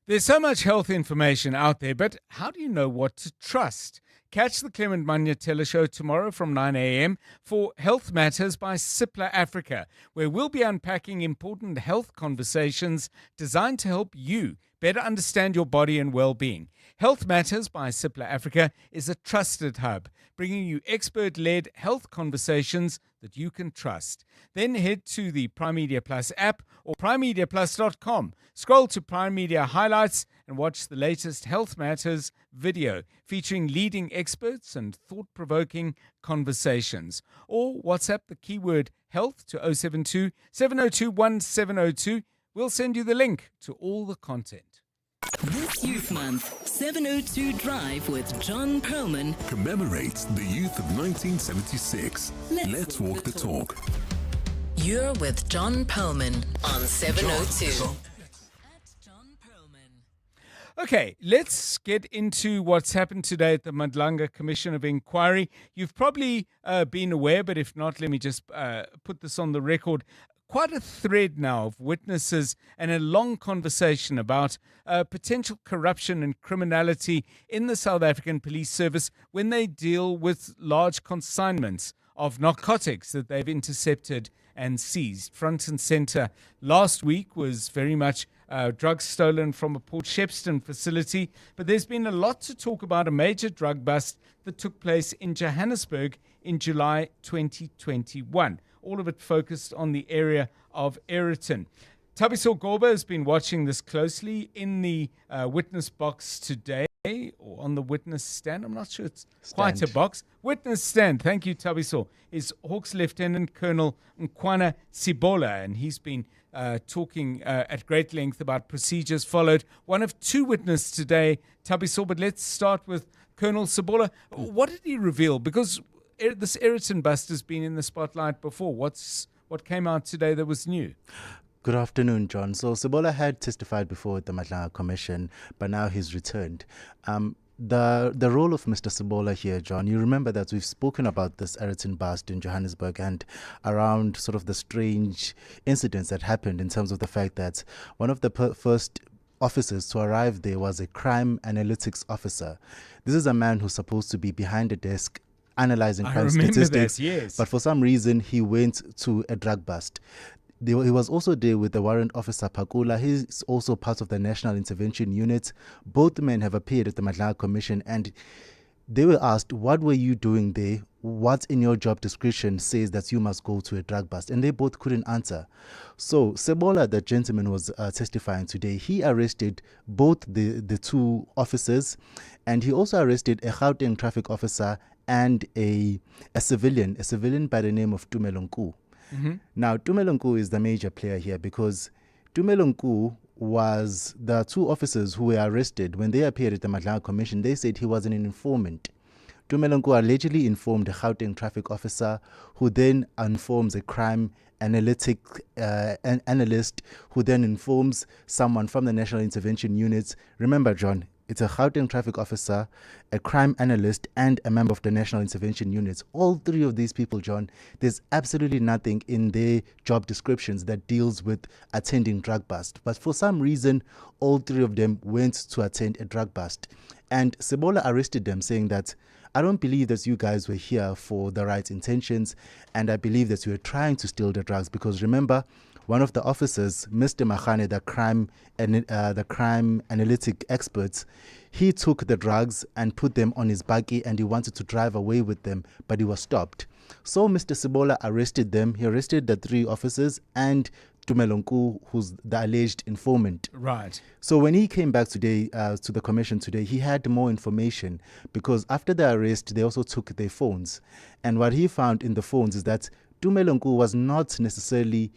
There's so much health information out there, but how do you know what to trust? Catch the Clement Manyatela Show tomorrow from 9 a.m. for Health Matters by Cipla Africa, where we'll be unpacking important health conversations designed to help you better understand your body and well-being. Health Matters by Cipla Africa is a trusted hub, bringing you expert-led health conversations that you can trust. Then head to the Prime Media Plus app or primemediaplus.com. Scroll to Prime Media Highlights and watch the latest Health Matters video featuring leading experts and thought-provoking conversations. Or WhatsApp the keyword health to 072 702 1702. We'll send you the link to all the content. This Youth Month, 702 Drive with John Perlman Commemorates the youth of 1976. Let's walk the talk. You're with John Perlman on 702. Okay, let's get into what's happened today at the Madlanga Commission of Inquiry. You've probably been aware, but if not, let me just put this on the record. Quite a thread now of witnesses and a long conversation about potential corruption and criminality in the South African Police Service when they deal with large consignments of narcotics that they've intercepted and seized. Front and center last week was very much drugs stolen from a Port Shepstone facility, but there's been a lot to talk about a major drug bust that took place in Johannesburg in July 2021. All of it focused on the area of Aeroton. Thabiso Goba has been watching this closely in the witness box today, or on the witness stand. I'm not sure it's quite a box. Witness stand. Thank you, Thabiso. Is Hawks Lieutenant Colonel Nkwana Sibola, and he's been talking at great length about procedures followed. One of 2 witnesses today, Thabiso, but let's start with Colonel Sibola. What did he reveal? Because this Eriton bust has been in the spotlight before. What came out today that was new? Good afternoon, John. So Sebola had testified before at the Madlanga Commission, but now he's returned. The role of Mr. Sebola here, John, you remember that we've spoken about this Eriton bust in Johannesburg and around sort of the strange incidents that happened in terms of the fact that one of the first officers to arrive there was a crime analytics officer. This is a man who's supposed to be behind a desk analyzing crime statistics, yes. But for some reason he went to a drug bust. He was also there with the warrant officer Pakula. He's also part of the National Intervention Unit. Both men have appeared at the Madlanga Commission and they were asked, what were you doing there? What in your job description says that you must go to a drug bust? And they both couldn't answer. So Sebola, the gentleman was testifying today, he arrested both the two officers, and he also arrested a Gauteng traffic officer and a civilian by the name of Tumelonku. Now, Tumelonku is the major player here because Tumelonku was the two officers who were arrested when they appeared at the Madlanga Commission. They said he was an informant. Tumelonku allegedly informed a Gauteng traffic officer who then informs a crime analyst who then informs someone from the National Intervention Unit. Remember, John, it's a Gauteng traffic officer, a crime analyst, and a member of the National Intervention Unit. All three of these people, John, there's absolutely nothing in their job descriptions that deals with attending drug bust. But for some reason, all three of them went to attend a drug bust. And Sebola arrested them, saying that, I don't believe that you guys were here for the right intentions, and I believe that you were trying to steal the drugs. Because remember, one of the officers, Mr. Mahane, the crime analytic experts, he took the drugs and put them on his buggy and he wanted to drive away with them, but he was stopped. So Mr. Sebola arrested them. He arrested the three officers and Tumelonku, who's the alleged informant. Right. So when he came back today to the commission today, he had more information because after the arrest, they also took their phones. And what he found in the phones is that Tumelonku was not necessarily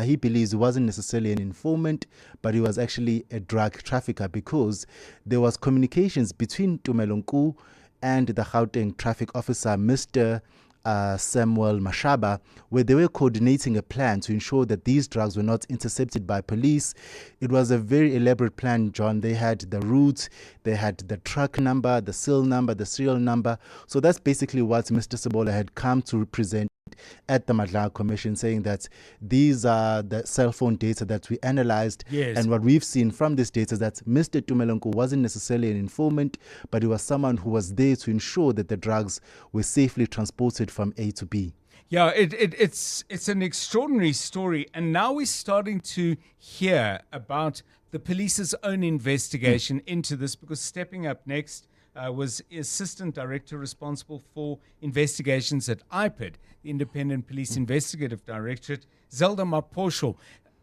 he believes he wasn't necessarily an informant, but he was actually a drug trafficker because there was communications between Tumelonku and the Gauteng traffic officer, Mr. Samuel Mashaba, where they were coordinating a plan to ensure that these drugs were not intercepted by police. It was a very elaborate plan, John. They had the route, they had the truck number, the serial number. So that's basically what Mr. Sebola had come to represent at the Madlanga Commission, saying that these are the cell phone data that we analyzed. Yes. And what we've seen from this data is that Mr. Tumelonku wasn't necessarily an informant, but he was someone who was there to ensure that the drugs were safely transported from A to B. Yeah, it's an extraordinary story. And now we're starting to hear about the police's own investigation into this, because stepping up next was Assistant Director responsible for investigations at IPID, the Independent Police Investigative Directorate, Zelda Maposho.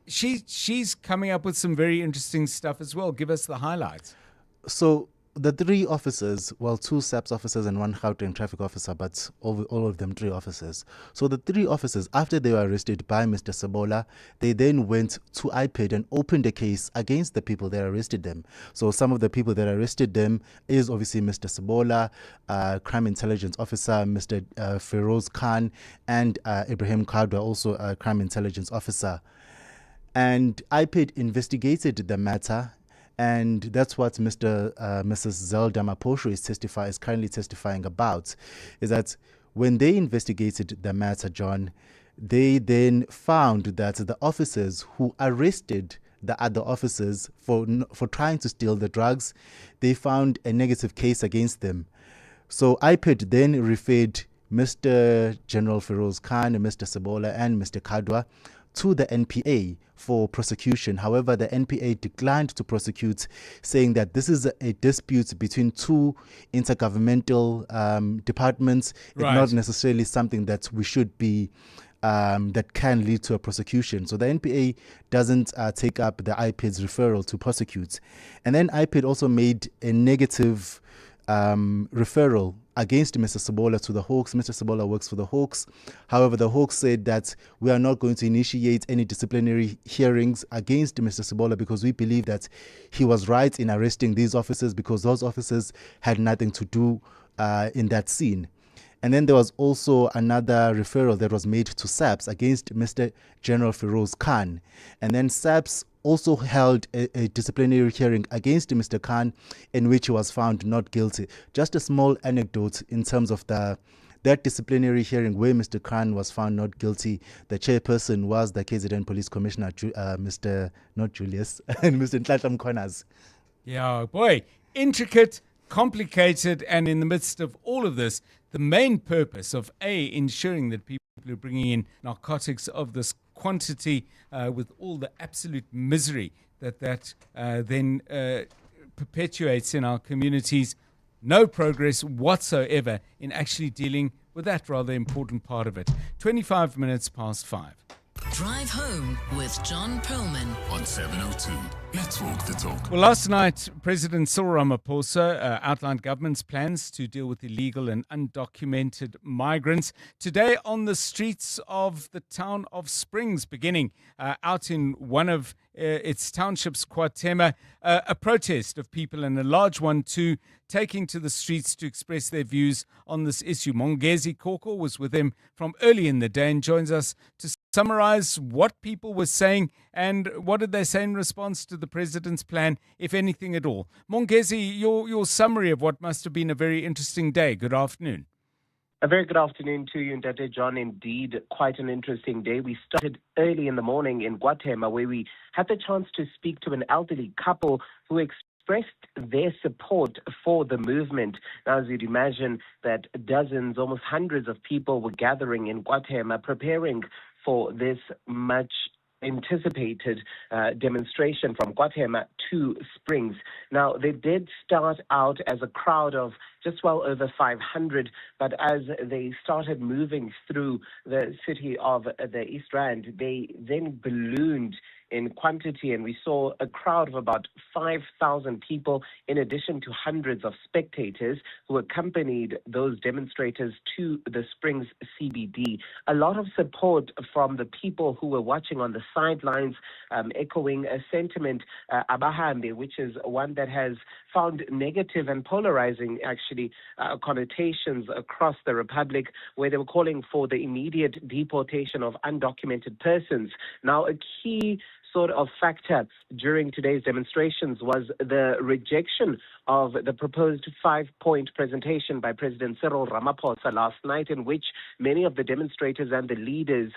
She's coming up with some very interesting stuff as well. Give us the highlights. So the three officers, well, two SAPS officers and one Gauteng traffic officer, but all of them three officers. So the three officers, after they were arrested by Mr. Sebola, they then went to IPID and opened a case against the people that arrested them. So some of the people that arrested them is obviously Mr. Sebola, crime intelligence officer, Mr. Feroz Khan, and Ibrahim Kadwa, also a crime intelligence officer. And IPID investigated the matter. And that's what Mrs. Zelda Maposho is currently testifying about, is that when they investigated the matter, John, they then found that the officers who arrested the other officers for trying to steal the drugs, they found a negative case against them. So IPID then referred Mr. General Feroz Khan, Mr. Sebola, and Mr. Kadwa to the NPA for prosecution. However, the NPA declined to prosecute, saying that this is a dispute between two intergovernmental departments. Right. It's not necessarily something that we should be that can lead to a prosecution. So the NPA doesn't take up the IPID's referral to prosecute. And then IPID also made a negative referral against Mr. Sebola to the Hawks. Mr. Sebola works for the Hawks. However, the Hawks said that we are not going to initiate any disciplinary hearings against Mr. Sebola because we believe that he was right in arresting these officers because those officers had nothing to do in that scene. And then there was also another referral that was made to SAPS against Mr. General Feroz Khan. And then SAPS also held a disciplinary hearing against Mr. Khan in which he was found not guilty. Just a small anecdote in terms of that disciplinary hearing where Mr. Khan was found not guilty. The chairperson was the KZN Police Commissioner, Mr. not Julius, and Mr. Ntlantla Mkhwanazi. Yeah, boy, intricate, complicated, and in the midst of all of this, the main purpose of ensuring that people are bringing in narcotics of this quantity with all the absolute misery that then perpetuates in our communities. No progress whatsoever in actually dealing with that rather important part of it. 25 minutes past 5. Drive home with John Perlman on 702. Let's walk the talk. Well, last night, President Cyril Ramaphosa outlined government's plans to deal with illegal and undocumented migrants. Today, on the streets of the town of Springs, beginning out in one of its townships, KwaThema, a protest of people, and a large one too, taking to the streets to express their views on this issue. Mongezi Koko was with him from early in the day and joins us to summarize what people were saying and what did they say in response to the president's plan, if anything at all. Mongezi, your summary of what must have been a very interesting day. Good afternoon. A very good afternoon to you, Ndate John. Indeed, quite an interesting day. We started early in the morning in KwaThema, where we had the chance to speak to an elderly couple who expressed their support for the movement. Now, as you'd imagine, that dozens, almost hundreds of people were gathering in KwaThema, preparing for this much anticipated demonstration from KwaThema to Springs. Now, they did start out as a crowd of just well over 500, but as they started moving through the city of the East Rand, they then ballooned in quantity, and we saw a crowd of about 5,000 people, in addition to hundreds of spectators who accompanied those demonstrators to the Springs CBD. A lot of support from the people who were watching on the sidelines, echoing a sentiment, abahambe, which is one that has found negative and polarizing, actually, connotations across the Republic, where they were calling for the immediate deportation of undocumented persons. Now, a key sort of factor during today's demonstrations was the rejection of the proposed 5-point presentation by President Cyril Ramaphosa last night, in which many of the demonstrators and the leaders,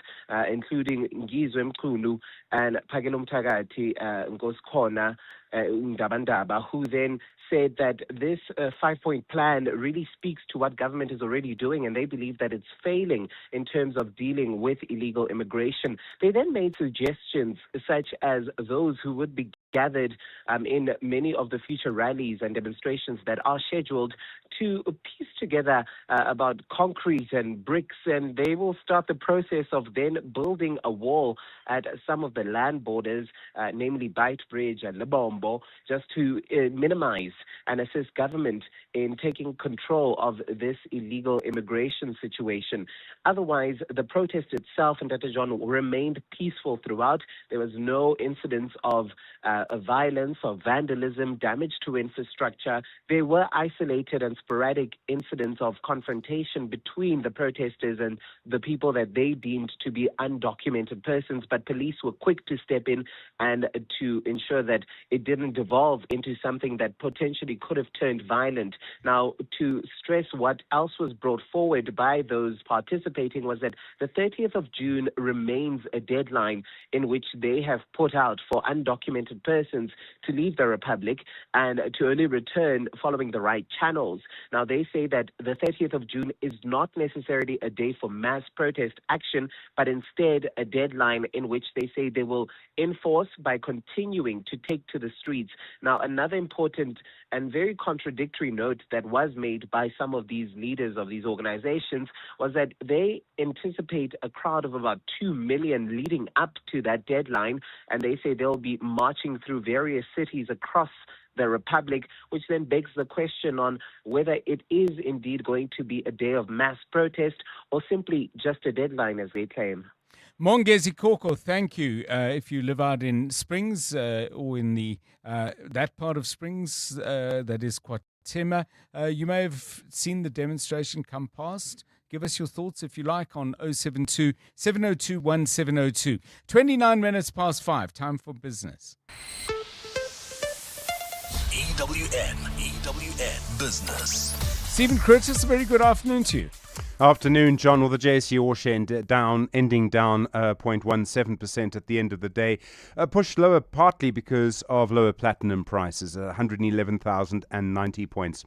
including Ngizwe Mkhulu and Phakelo Mthakathi, Nkosikhona Ndabandaba, who then said that this 5-point plan really speaks to what government is already doing, and they believe that it's failing in terms of dealing with illegal immigration. They then made suggestions such as those who would be gathered in many of the future rallies and demonstrations that are scheduled to piece together about concrete and bricks, and they will start the process of then building a wall at some of the land borders, namely Beitbridge and Lebombo, just to minimize and assist government in taking control of this illegal immigration situation. Otherwise, the protest itself, and Dr. John, remained peaceful throughout. There was no incidents of violence or vandalism, damage to infrastructure. There were isolated and sporadic incidents of confrontation between the protesters and the people that they deemed to be undocumented persons, but police were quick to step in and to ensure that it didn't devolve into something that potentially could have turned violent. Now, to stress what else was brought forward by those participating was that the 30th of June remains a deadline in which they have put out for undocumented persons to leave the Republic and to only return following the right channels. Now, they say that the 30th of June is not necessarily a day for mass protest action, but instead a deadline in which they say they will enforce by continuing to take to the streets. Now, another important and very contradictory note that was made by some of these leaders of these organizations was that they anticipate a crowd of about 2 million leading up to that deadline, and they say they'll be marching through various cities across the Republic, which then begs the question on whether it is indeed going to be a day of mass protest or simply just a deadline, as they claim. Mongezi Koko, thank you. If you live out in Springs or in the that part of Springs, that is KwaThema. You may have seen the demonstration come past. Give us your thoughts, if you like, on 072 702 1702. 29 minutes past 5. Time for business. EWN Business. Stephen Curtis, a very good afternoon to you. Afternoon, John. Well, the JSE All-Share ending down 0.17% at the end of the day. Pushed lower partly because of lower platinum prices, 111,090 points.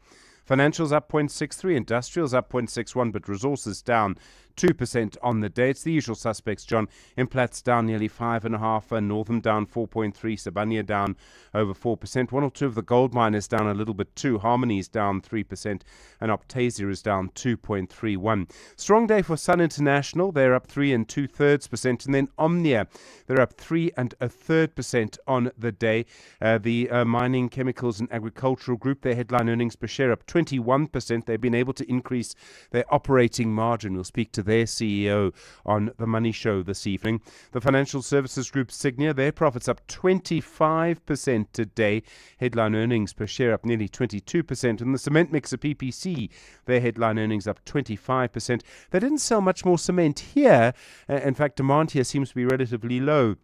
Financials up 0.63, industrials up 0.61, but resources down 2% on the day. It's the usual suspects, John. Implat's down nearly 5.5%, Northam down 4.3%, Sibania down over 4%. One or two of the gold miners down a little bit too. Harmony's down 3%, and Optasia is down 2.31%. Strong day for Sun International. They're up 3 2/3%, and then Omnia, they're up 3 1/3% on the day. The mining, chemicals, and agricultural group, their headline earnings per share up 21%. They've been able to increase their operating margin. We'll speak to their CEO on the Money Show this evening. The financial services group Signia, their profits up 25% today. Headline earnings per share up nearly 22%. And the cement mixer PPC, their headline earnings up 25%. They didn't sell much more cement here. In fact, demand here seems to be relatively low.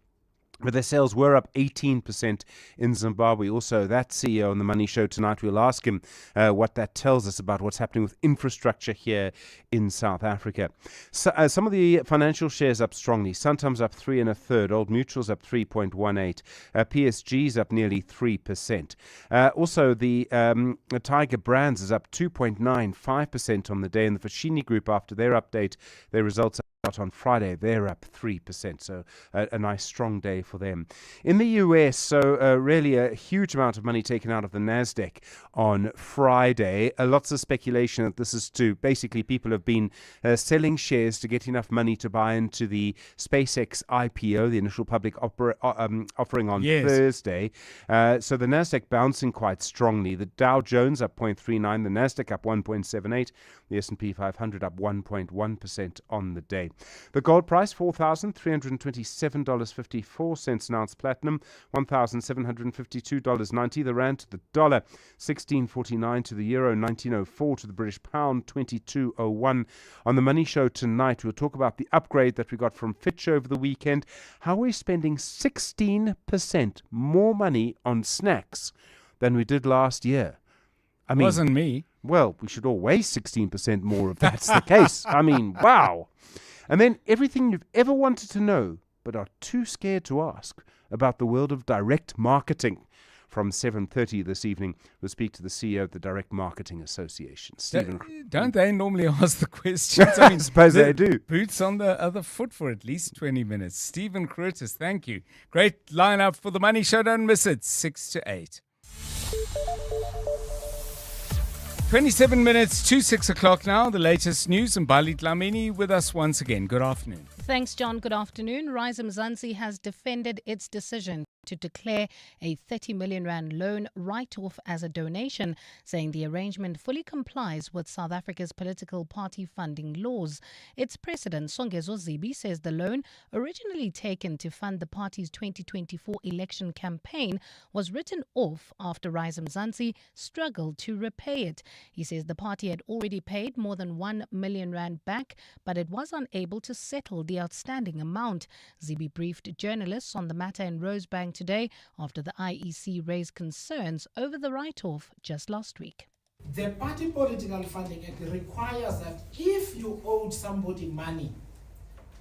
But their sales were up 18% in Zimbabwe. Also, that CEO on the Money Show tonight, we'll ask him what that tells us about what's happening with infrastructure here in South Africa. So, some of the financial shares up strongly. Santam's up 3 1/3. Old Mutual's up 3.18. PSG's up nearly 3%. Also, the Tiger Brands is up 2.95% on the day. And the Foschini Group, after their update, their results out on Friday, they're up 3%, so a nice strong day for them. In the US, so really a huge amount of money taken out of the NASDAQ on Friday. Lots of speculation that this is to basically people have been selling shares to get enough money to buy into the SpaceX IPO, the initial public offering on Thursday. So the NASDAQ bouncing quite strongly. The Dow Jones up 0.39, the NASDAQ up 1.78, the S&P 500 up 1.1% on the day. The gold price, $4,327.54 an ounce platinum, $1,752.90. The rand to the dollar, 16.49 to the euro, 19.04 to the British pound, 22.01. On the Money Show tonight, we'll talk about the upgrade that we got from Fitch over the weekend, how we're spending 16% more money on snacks than we did last year. I mean, wasn't me. Well, we should all weigh 16% more if that's the case. I mean, wow. And then everything you've ever wanted to know but are too scared to ask about the world of direct marketing. From 7:30 this evening, we'll speak to the CEO of the Direct Marketing Association, Stephen. Don't they normally ask the questions? I mean, suppose they do. Boots on the other foot for at least 20 minutes. Stephen Curtis, thank you. Great lineup for the Money Show. Don't miss it. 6 to 8. 27 minutes to 6 o'clock now. The latest news, and Bali Dlamini with us once again. Good afternoon. Thanks, John. Good afternoon. Rise Mzansi has defended its decision to declare a 30 million rand loan write-off as a donation, saying the arrangement fully complies with South Africa's political party funding laws. Its president, Songezo Zibi, says the loan, originally taken to fund the party's 2024 election campaign, was written off after Rise Mzansi struggled to repay it. He says the party had already paid more than 1 million rand back, but it was unable to settle the outstanding amount. Zibi briefed journalists on the matter in Rosebank today after the IEC raised concerns over the write-off just last week. The Party Political Funding Act requires that if you owed somebody money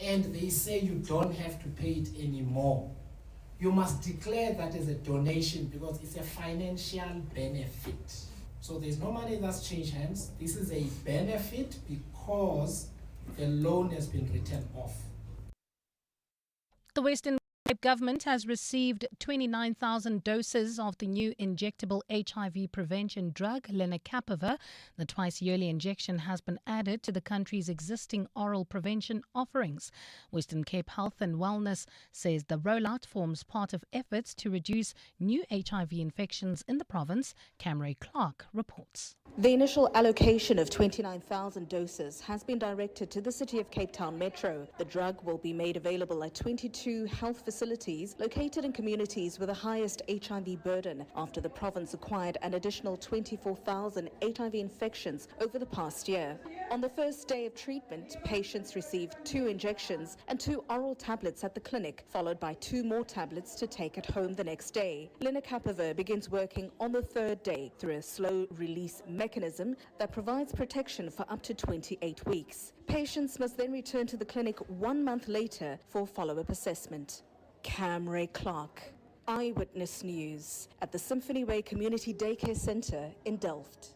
and they say you don't have to pay it anymore, you must declare that as a donation because it's a financial benefit. So there's no money that's changed hands. This is a benefit because the loan has been written off. The Western Cape government has received 29,000 doses of the new injectable HIV prevention drug, lenacapavir. The twice-yearly injection has been added to the country's existing oral prevention offerings. Western Cape Health and Wellness says the rollout forms part of efforts to reduce new HIV infections in the province. Camry Clark reports. The initial allocation of 29,000 doses has been directed to the City of Cape Town Metro. The drug will be made available at 22 health facilities facilities located in communities with the highest HIV burden after the province acquired an additional 24,000 HIV infections over the past year. On the first day of treatment, patients received 2 injections and 2 oral tablets at the clinic, followed by 2 more tablets to take at home the next day. Lenacapavir begins working on the 3rd day through a slow-release mechanism that provides protection for up to 28 weeks. Patients must then return to the clinic 1 month later for follow-up assessment. Camray Clark, Eyewitness News, at the Symphony Way Community Daycare Centre in Delft.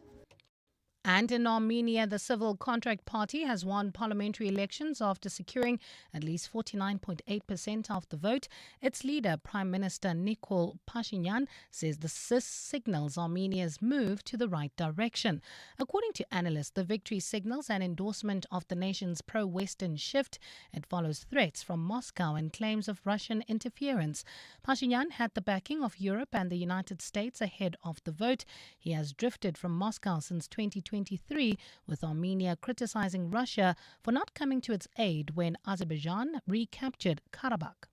And in Armenia, the Civil Contract Party has won parliamentary elections after securing at least 49.8% of the vote. Its leader, Prime Minister Nikol Pashinyan, says this signals Armenia's move to the right direction. According to analysts, the victory signals an endorsement of the nation's pro-Western shift. It follows threats from Moscow and claims of Russian interference. Pashinyan had the backing of Europe and the United States ahead of the vote. He has drifted from Moscow since 2023, with Armenia criticizing Russia for not coming to its aid when Azerbaijan recaptured Karabakh.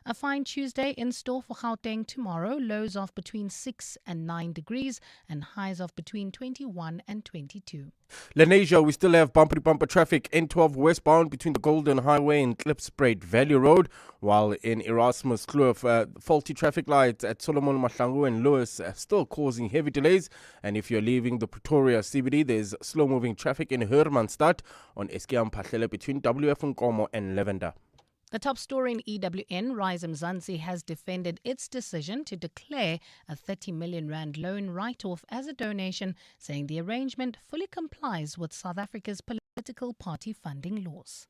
A fine Tuesday in store for Gauteng tomorrow, lows of between 6 and 9 degrees and highs of between 21 and 22. Lenasia, we still have bumper-to-bumper traffic N12 westbound between the Golden Highway and Klipspruit Valley Road, while in Erasmus Kloof, faulty traffic lights at Solomon Mahlangu and Lewis still causing heavy delays. And if you're leaving the Pretoria CBD, there's slow-moving traffic in Hermanstad on Eskiam Pahlele between WF Nkomo and Lavender. The top story in EWN, Rise Mzansi, has defended its decision to declare a 30 million rand loan write-off as a donation, saying the arrangement fully complies with South Africa's political party funding laws.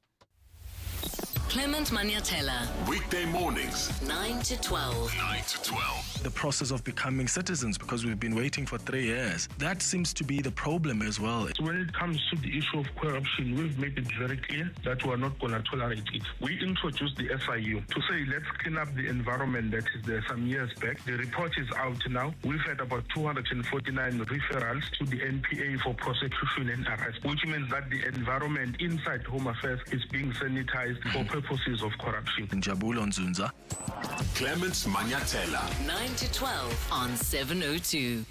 Clement Maniatella. Weekday mornings, 9 to 12. 9 to 12. The process of becoming citizens, because we've been waiting for 3 years. That seems to be the problem as well. When it comes to the issue of corruption, we've made it very clear that we are not going to tolerate it. We introduced the FIU to say, let's clean up the environment that is there some years back. The report is out now. We've had about 249 referrals to the NPA for prosecution and arrest, which means that the environment inside Home Affairs is being sanitized for purposes of corruption. Jabulo Nzunza. Clement Maniatella. 9 to 12 on 702.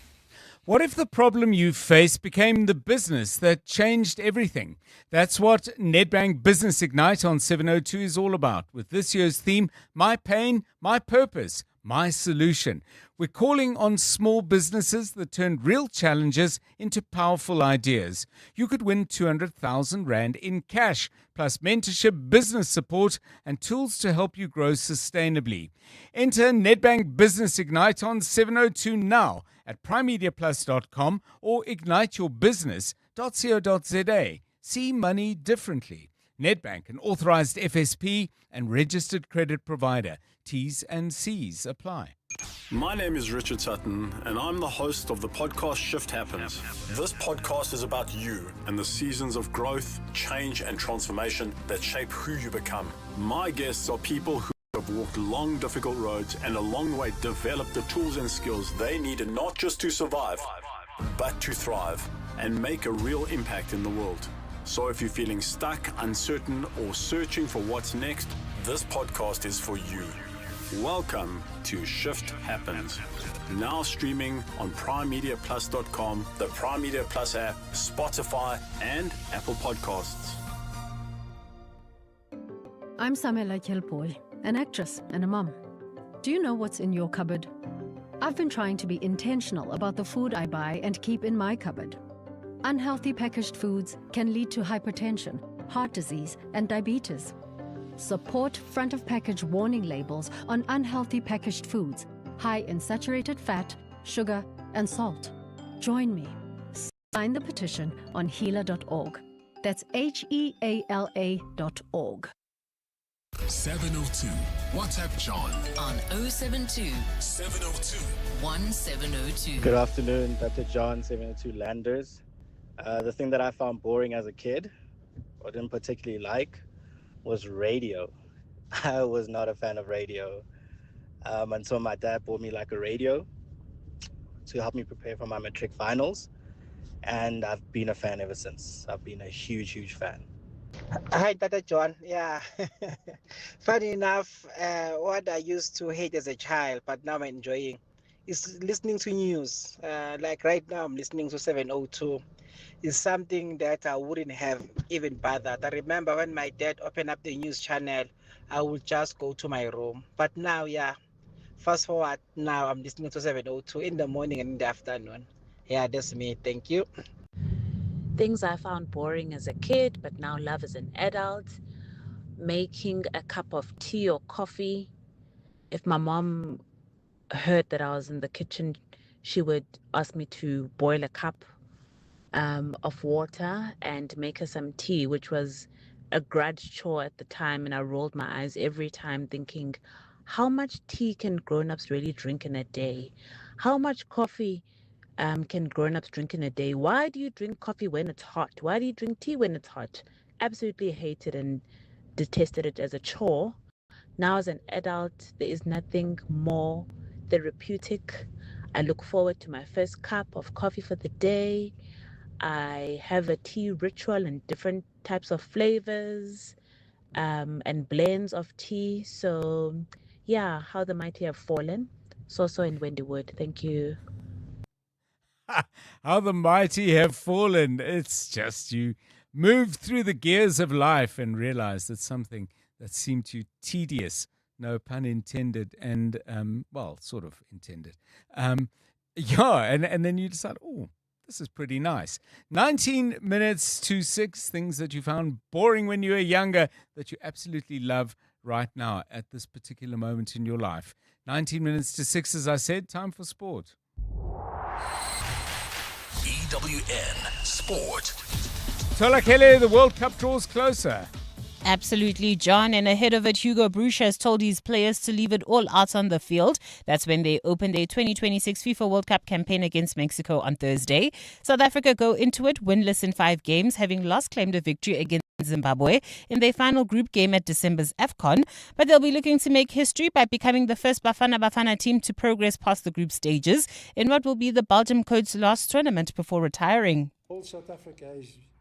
What if the problem you face became the business that changed everything? That's what Nedbank Business Ignite on 702 is all about, with this year's theme, My Pain, My Purpose, My Solution. We're calling on small businesses that turned real challenges into powerful ideas. You could win 200,000 Rand in cash, plus mentorship, business support, and tools to help you grow sustainably. Enter Nedbank Business Ignite on 702 now at primemediaplus.com or igniteyourbusiness.co.za. See money differently. Nedbank, an authorized FSP and registered credit provider. T's and C's apply. My name is Richard Sutton, and I'm the host of the podcast Shift Happens. This podcast is about you and the seasons of growth, change, and transformation that shape who you become. My guests are people who have walked long, difficult roads and along the way developed the tools and skills they needed not just to survive, but to thrive and make a real impact in the world. So if you're feeling stuck, uncertain, or searching for what's next, this podcast is for you. Welcome to Shift Happens. Now streaming on primemediaplus.com, the Prime Media Plus app, Spotify, and Apple Podcasts. I'm Samela Kelpoy, an actress and a mum. Do you know what's in your cupboard? I've been trying to be intentional about the food I buy and keep in my cupboard. Unhealthy packaged foods can lead to hypertension, heart disease, and diabetes. Support front-of-package warning labels on unhealthy packaged foods, high in saturated fat, sugar, and salt. Join me. Sign the petition on healer.org. That's HEALA.org. 702. WhatsApp John on 072 702 1702. Good afternoon, Dr. John, 702 Landers. The thing that I found boring as a kid, or didn't particularly like, was radio. I was not a fan of radio until my dad bought me like a radio to help me prepare for my matric finals, and I've been a fan ever since. I've been a huge fan. Hi, Tata John. Yeah. Funny enough, what I used to hate as a child, but now I'm enjoying, is listening to news. Like right now, I'm listening to 702. It's something that I wouldn't have even bothered. I remember when my dad opened up the news channel, I would just go to my room. But now, yeah, fast forward, now I'm listening to 702 in the morning and in the afternoon. Yeah, that's me. Thank you. Things I found boring as a kid, but now love as an adult. Making a cup of tea or coffee. If my mom heard that I was in the kitchen, she would ask me to boil a cup of water and make her some tea, which was a grudge chore at the time. And I rolled my eyes every time, thinking, how much tea can grown-ups really drink in a day? How much coffee can grown-ups drink in a day? Why do you drink coffee when it's hot? Why do you drink tea when it's hot? Absolutely hated and detested it as a chore. Now as an adult, there is nothing more therapeutic. I look forward to my first cup of coffee for the day. I have a tea ritual and different types of flavors and blends of tea. So yeah, how the mighty have fallen. So in Wendywood. Thank you. How the mighty have fallen. It's just you move through the gears of life and realize that something that seemed to you tedious, no pun intended, and, well, sort of intended. And then you decide, oh, this is pretty nice. 19 minutes to 6, things that you found boring when you were younger that you absolutely love right now at this particular moment in your life. 19 minutes to 6, as I said, time for sport. EWN Sport. Tolakele, the World Cup draws closer. Absolutely, John. And ahead of it, Hugo Broos has told his players to leave it all out on the field. That's when they open their 2026 FIFA World Cup campaign against Mexico on Thursday. South Africa go into it winless in 5 games, having last claimed a victory against Zimbabwe in their final group game at December's AFCON. But they'll be looking to make history by becoming the first Bafana team to progress past the group stages in what will be the Belgium coach's last tournament before retiring. All South Africa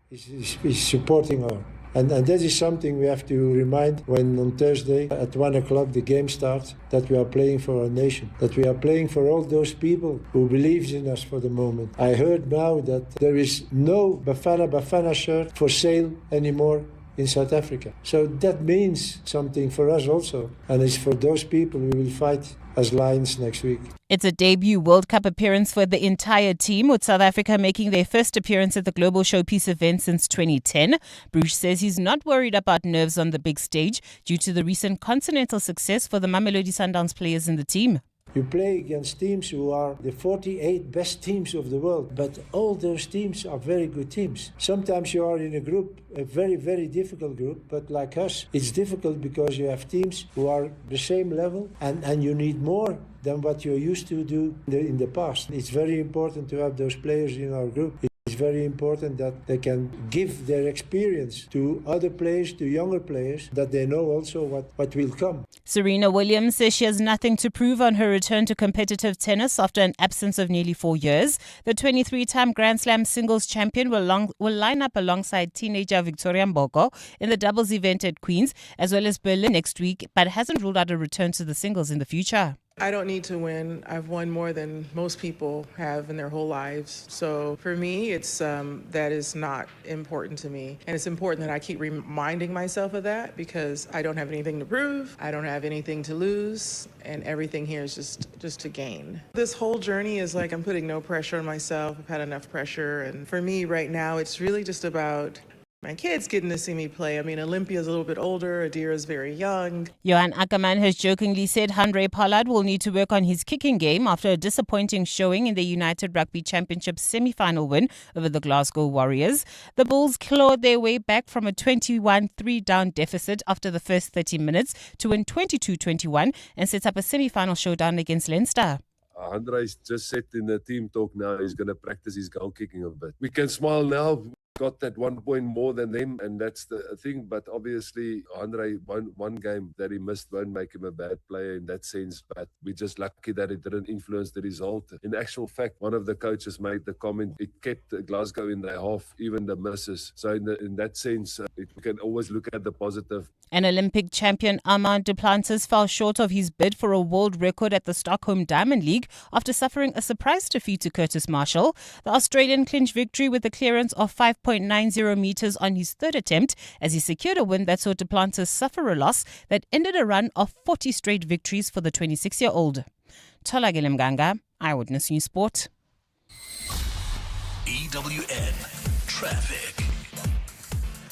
is supporting her. And that is something we have to remind when on Thursday at 1 o'clock the game starts, that we are playing for our nation, that we are playing for all those people who believes in us for the moment. I heard now that there is no Bafana shirt for sale anymore in South Africa. So that means something for us also. And it's for those people we will fight as Lions next week. It's a debut World Cup appearance for the entire team, with South Africa making their first appearance at the Global Showpiece event since 2010. Bruce says he's not worried about nerves on the big stage due to the recent continental success for the Mamelodi Sundowns players in the team. You play against teams who are the 48 best teams of the world, but all those teams are very good teams. Sometimes you are in a group, a very, very difficult group, but like us, it's difficult because you have teams who are the same level and you need more than what you're used to do in the past. It's very important to have those players in our group. It's very important that they can give their experience to other players, to younger players, that they know also what will come. Serena Williams says she has nothing to prove on her return to competitive tennis after an absence of nearly 4 years. The 23-time Grand Slam singles champion will line up alongside teenager Victoria Mboko in the doubles event at Queen's, as well as Berlin next week, but hasn't ruled out a return to the singles in the future. I don't need to win. I've won more than most people have in their whole lives. So for me, it's that is not important to me. And it's important that I keep reminding myself of that because I don't have anything to prove. I don't have anything to lose. And everything here is just to gain. This whole journey is like I'm putting no pressure on myself. I've had enough pressure. And for me right now, it's really just about my kids getting to see me play. I mean, Olympia's a little bit older, Adira's very young. Johan Ackerman has jokingly said Handré Pollard will need to work on his kicking game after a disappointing showing in the United Rugby Championship semi-final win over the Glasgow Warriors. The Bulls clawed their way back from a 21 3-down deficit after the first 30 minutes to win 22-21 and set up a semi-final showdown against Leinster. Handre's just said in the team talk now he's going to practice his goal kicking a bit. We can smile now. got that 1 point more than them, and that's the thing. But obviously, Andre, one game that he missed won't make him a bad player in that sense, but we're just lucky that it didn't influence the result. In actual fact, one of the coaches made the comment, it kept Glasgow in their half, even the misses. So in that sense, we can always look at the positive. An Olympic champion, Armand Duplantis, fell short of his bid for a world record at the Stockholm Diamond League after suffering a surprise defeat to Curtis Marshall. The Australian clinched victory with a clearance of 5.90 meters on his third attempt as he secured a win that saw Duplantis suffer a loss that ended a run of 40 straight victories for the 26-year-old. Tolagile Mganga, Eyewitness News Sport. EWN Traffic.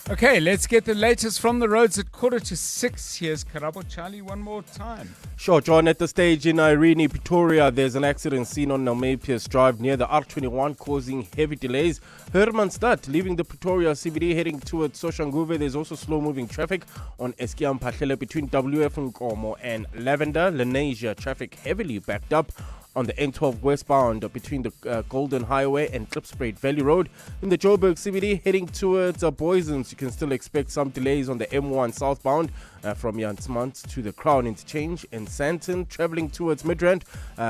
Okay, let's get the latest from the roads at 5:45. Here's Karabo Charlie one more time. Sure, John. At the stage in Irene, Pretoria, there's an accident seen on Nalmepius Drive near the R21 causing heavy delays. Hermanstad leaving the Pretoria CBD heading towards Soshanguve. There's also slow-moving traffic on Eskiam Pahlele between WF Nkomo and Lavender. Lenasia traffic heavily backed up on the N12 westbound between the Golden Highway and Klipspruit Valley Road. In the Joburg CBD heading towards Boysens, you can still expect some delays on the M1 southbound from Jansmont to the Crown Interchange. In Sandton, traveling towards Midrand,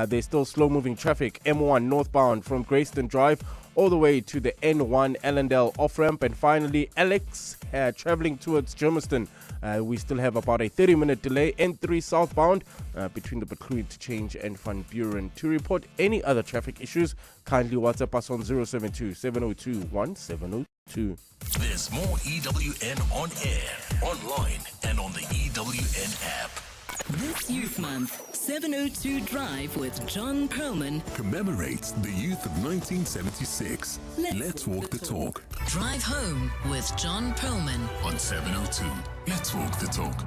there's still slow-moving traffic. M1 northbound from Grayston Drive all the way to the N1 Ellendale off-ramp. And finally, Alex, traveling towards Germiston. We still have about a 30-minute delay. N3 southbound between the Baclue Interchange and Van Buren. To report any other traffic issues, kindly WhatsApp us on 072-702-1702. There's more EWN on air, online, and on the EWN app. This Youth Month, 702 Drive with John Perlman commemorates the youth of 1976. Let's walk the talk. Drive home with John Perlman on 702. Let's walk the talk.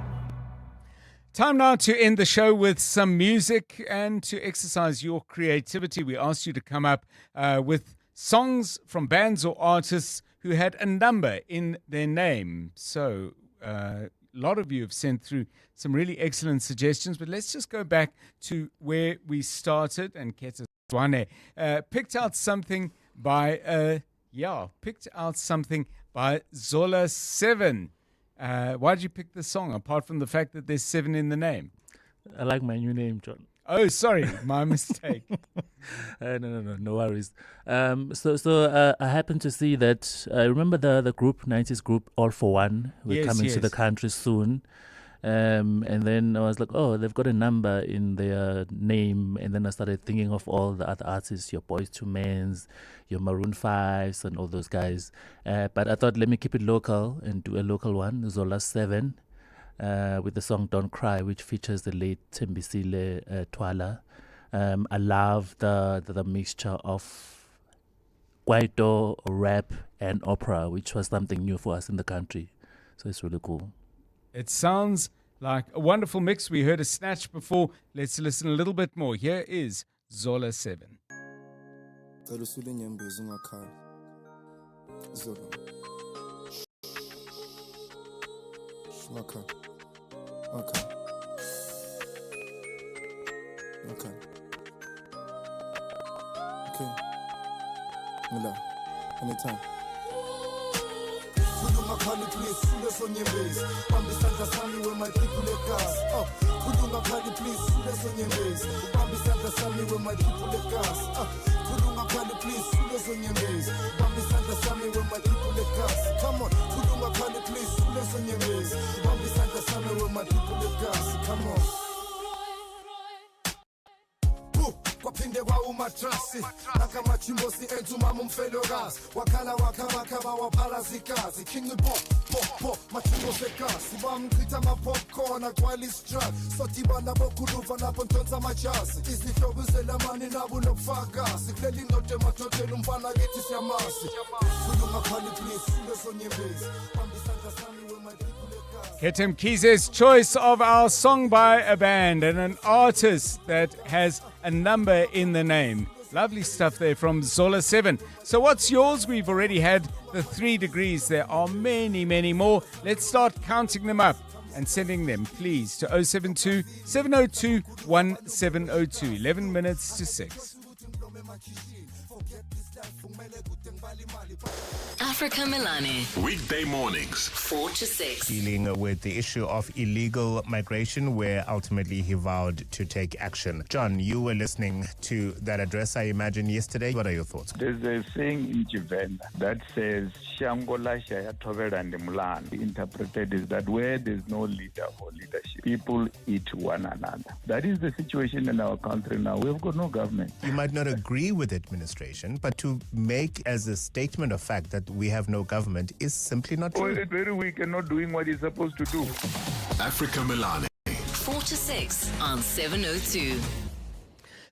Time now to end the show with some music and to exercise your creativity. We asked you to come up with songs from bands or artists who had a number in their name. So a lot of you have sent through some really excellent suggestions, but let's just go back to where we started. And Keta Swane picked out something by Zola 7. Why did you pick this song, apart from the fact that there's 7 in the name? I like my new name, John. Oh, sorry, my mistake. No worries. So I happened to see that, remember the group, 90s group, All For One, we're coming to the country soon. And then I was like, oh, they've got a number in their name. And then I started thinking of all the other artists, your Boys to Men's, your Maroon 5s and all those guys. But I thought, let me keep it local and do a local one, Zola 7, with the song Don't Cry, which features the late Tembisile Twala. I love the mixture of kwaito, rap, and opera, which was something new for us in the country. So it's really cool. It sounds like a wonderful mix. We heard a snatch before. Let's listen a little bit more. Here is Zola 7. Anytime. Kulunga khali please sule sonyembezi bamba isandla sami when my people egas kulunga khali please sule sonyembezi bamba isandla sami when my people egas kulunga khali please sule sonyembezi bamba isandla sami when my people egas come on kulunga khali please sule sonyembezi bamba isandla sami when my people egas come on kwaphinde kwaumatrasi nakamachimbosi entumama umfelokazi wakhala wakhabakaba waphalazikazi king bo machimbosi ekasi bamchitha amapopcorn agcwala istrap sodibana bokhuluva lapho ntonsa amajazi izihlobo zelamani nabo nobufakazi kuleli ndoda emadodeni umfana kithi siyamasi kulunga khali please sule sonyembezi bambisandla sami wema Ketem Kize's choice of our song by a band and an artist that has a number in the name. Lovely stuff there from Zola 7. So what's yours? We've already had the 3 degrees. There are many, many more. Let's start counting them up and sending them, please, to 072 702 1702. 11 minutes to 6. Africa Milani. Weekday mornings, 4 to 6. Dealing with the issue of illegal migration, where ultimately he vowed to take action. John, you were listening to that address, I imagine, yesterday. What are your thoughts? There's a saying in Chivenda that says, Shangola Shaya Tovera and Mulan. Interpreted is that where there's no leader or leadership, people eat one another. That is the situation in our country now. We've got no government. You might not agree with administration, but to make as a statement of fact that we have no government is simply not true. Well, it's very weak and not doing what it's supposed to do. Africa Milani. 4 to 6 on 702.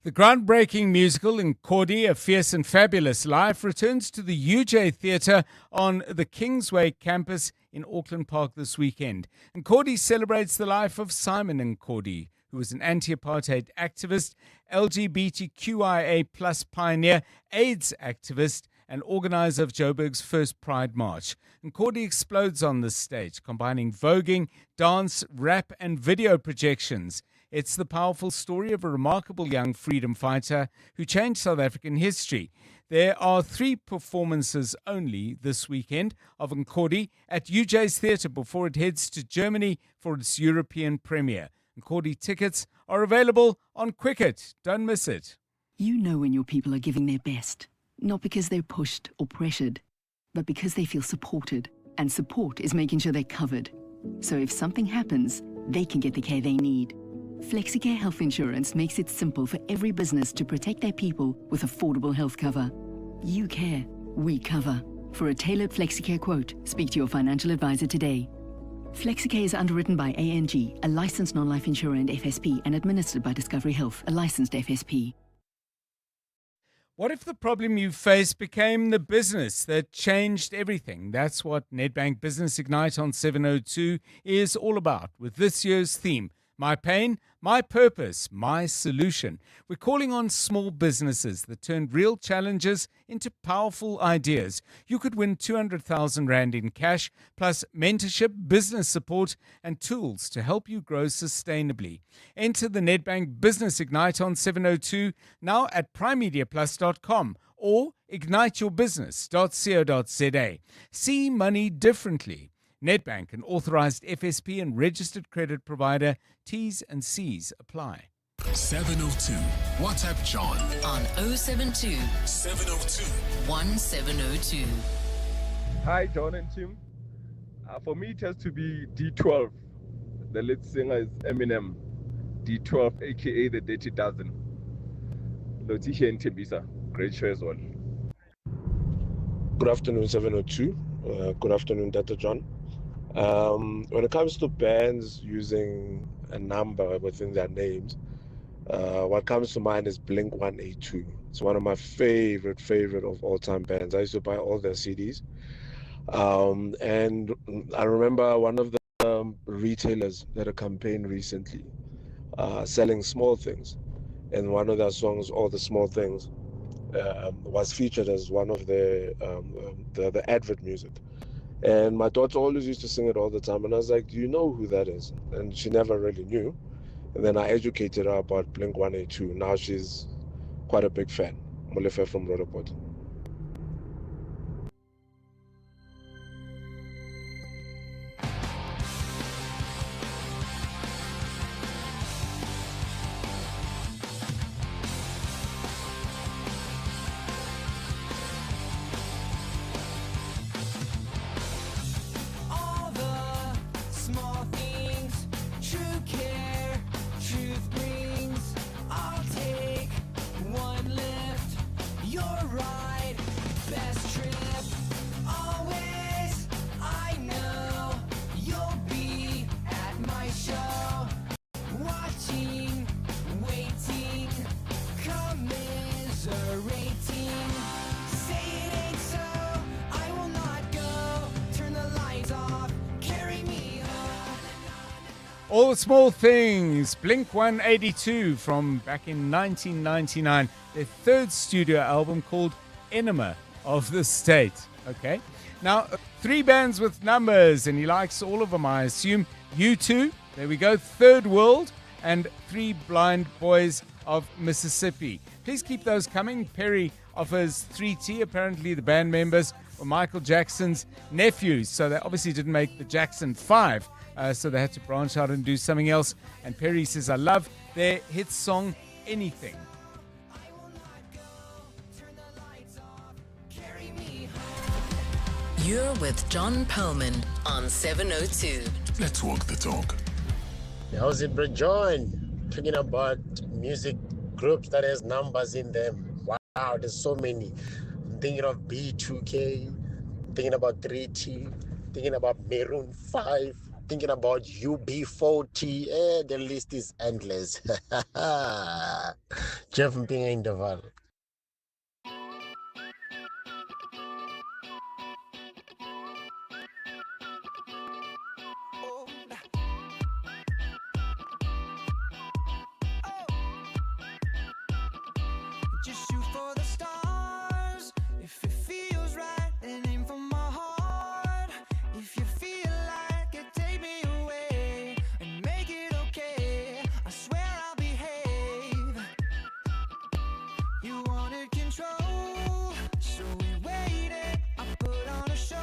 The groundbreaking musical Nkodi, A Fierce and Fabulous Life returns to the UJ Theatre on the Kingsway campus in Auckland Park this weekend. Nkodi celebrates the life of Simon Nkodi, who was an anti-apartheid activist, LGBTQIA+ pioneer, AIDS activist, and organizer of Joburg's first Pride March. Nkodi explodes on this stage, combining voguing, dance, rap, and video projections. It's the powerful story of a remarkable young freedom fighter who changed South African history. There are 3 performances only this weekend of Nkodi at UJ's Theatre before it heads to Germany for its European premiere. Nkodi tickets are available on Quicket. Don't miss it. You know when your people are giving their best, not because they're pushed or pressured, but because they feel supported. And support is making sure they're covered. So if something happens, they can get the care they need. FlexiCare Health Insurance makes it simple for every business to protect their people with affordable health cover. You care, we cover. For a tailored FlexiCare quote, speak to your financial advisor today. FlexiCare is underwritten by ANG, a licensed non-life insurer and FSP, and administered by Discovery Health, a licensed FSP. What if the problem you face became the business that changed everything? That's what Nedbank Business Ignite on 702 is all about, with this year's theme, My Pain, My Purpose, My Solution. We're calling on small businesses that turned real challenges into powerful ideas. You could win 200,000 Rand in cash, plus mentorship, business support, and tools to help you grow sustainably. Enter the Nedbank Business Ignite on 702, now at primemediaplus.com or igniteyourbusiness.co.za. See money differently. Nedbank, an authorized FSP and registered credit provider. T's and C's apply. 702. WhatsApp John on 072 702 1702. Hi, John and Tim. For me, it has to be D12. The lead singer is Eminem. D12, aka the Dirty Dozen. Lotisha and Tembisa. Great show as well. Good afternoon, 702. Good afternoon, Dr. John. When it comes to bands using a number within their names, what comes to mind is Blink-182. It's one of my favorite of all-time bands. I used to buy all their CDs. And I remember one of the retailers did a campaign recently selling small things. And one of their songs, All the Small Things, was featured as one of the advert music. And my daughter always used to sing it all the time. And I was like, do you know who that is? And she never really knew. And then I educated her about Blink-182. Now she's quite a big fan. Molefe from Rhodoport. All the Small Things, Blink-182 from back in 1999, their third studio album called Enema of the State. Okay, now 3 bands with numbers, and he likes all of them, I assume. U2, there we go, Third World, and 3 Blind Boys of Mississippi. Please keep those coming. Perry offers 3T. Apparently the band members were Michael Jackson's nephews. So they obviously didn't make the Jackson 5. So they had to branch out and do something else. And Perry says, I love their hit song, Anything. You're with John Perlman on 702. Let's walk the talk. How's it, bro? John? Talking about music groups that has numbers in them. Wow, there's so many. I'm thinking of B2K, thinking about 3T, thinking about Maroon 5, thinking about UB40. The list is endless. Jeff Mpinga in the Val. Just shoot for the stars. If it feels right, then aim for my heart. If you feel like it, take me away and make it okay. I swear I'll behave. You wanted control, so we waited. I put on a show.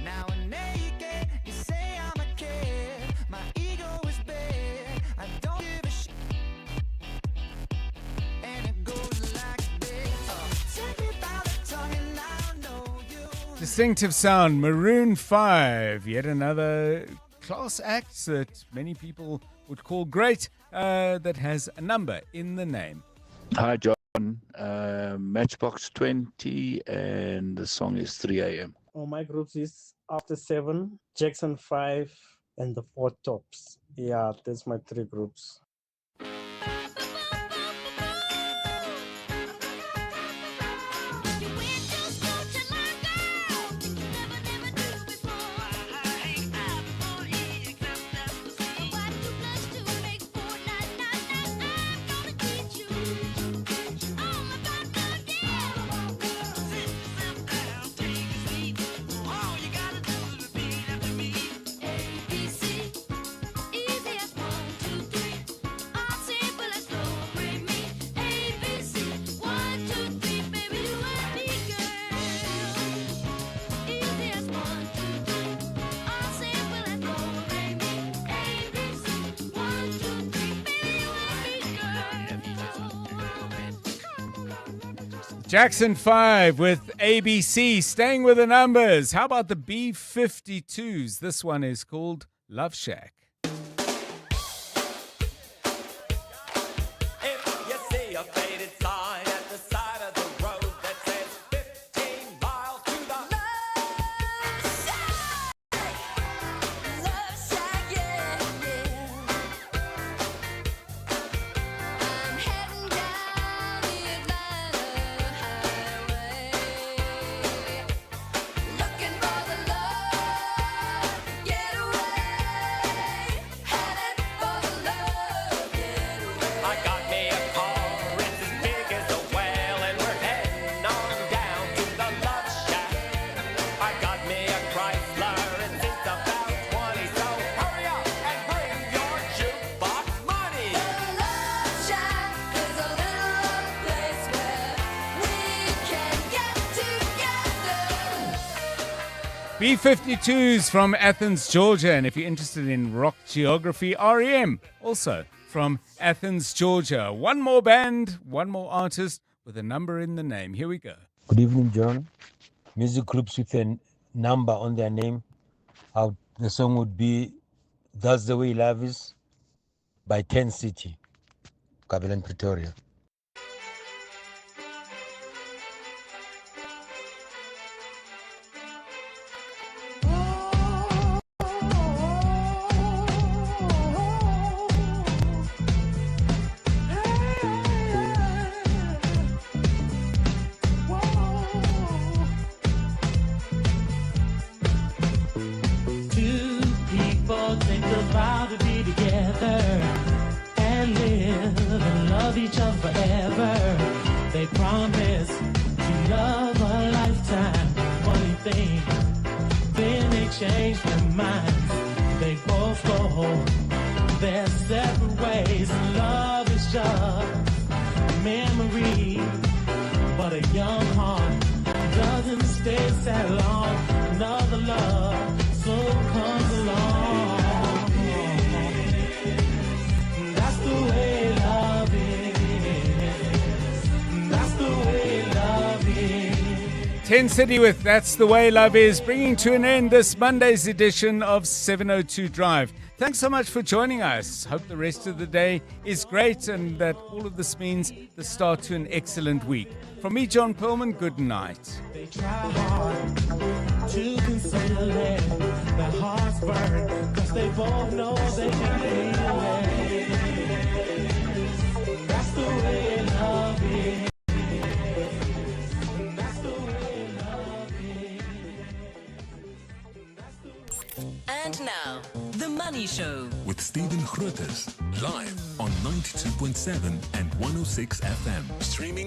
Now I'm naked. You say I'm a kid. My ego is big. I don't give a shit. Distinctive sound, Maroon 5, yet another class act that many people would call great, that has a number in the name. Hi, John. Matchbox 20, and the song is 3 a.m. Oh, my groups is After 7, Jackson 5, and the Four Tops. Yeah, that's my three groups. Jackson 5 with ABC, staying with the numbers. How about the B-52s? This one is called Love Shack. B-52s from Athens, Georgia. And if you're interested in rock geography, REM, also from Athens, Georgia. One more band, one more artist with a number in the name. Here we go. Good evening, John. Music groups with a number on their name. The song would be That's the Way Love Is by 10 City, Kavilan, Pretoria. Change their minds, they both go their separate ways. Love is just a memory, but a young heart doesn't stay. stay sad long. Another love soon comes along. That's the way love is. That's the way love is. 10 City with That's the Way Love Is, bringing to an end this Monday's edition of 702 Drive. Thanks so much for joining us. Hope the rest of the day is great and that all of this means the start to an excellent week. From me, John Perlman, good night. They try hard to conceal it. Their hearts burn, cause they both know they can feel it. That's the way love is. That's the way love is. And now, The Money Show. With Stephen Grootes, live on 92.7 and 106 FM. Streaming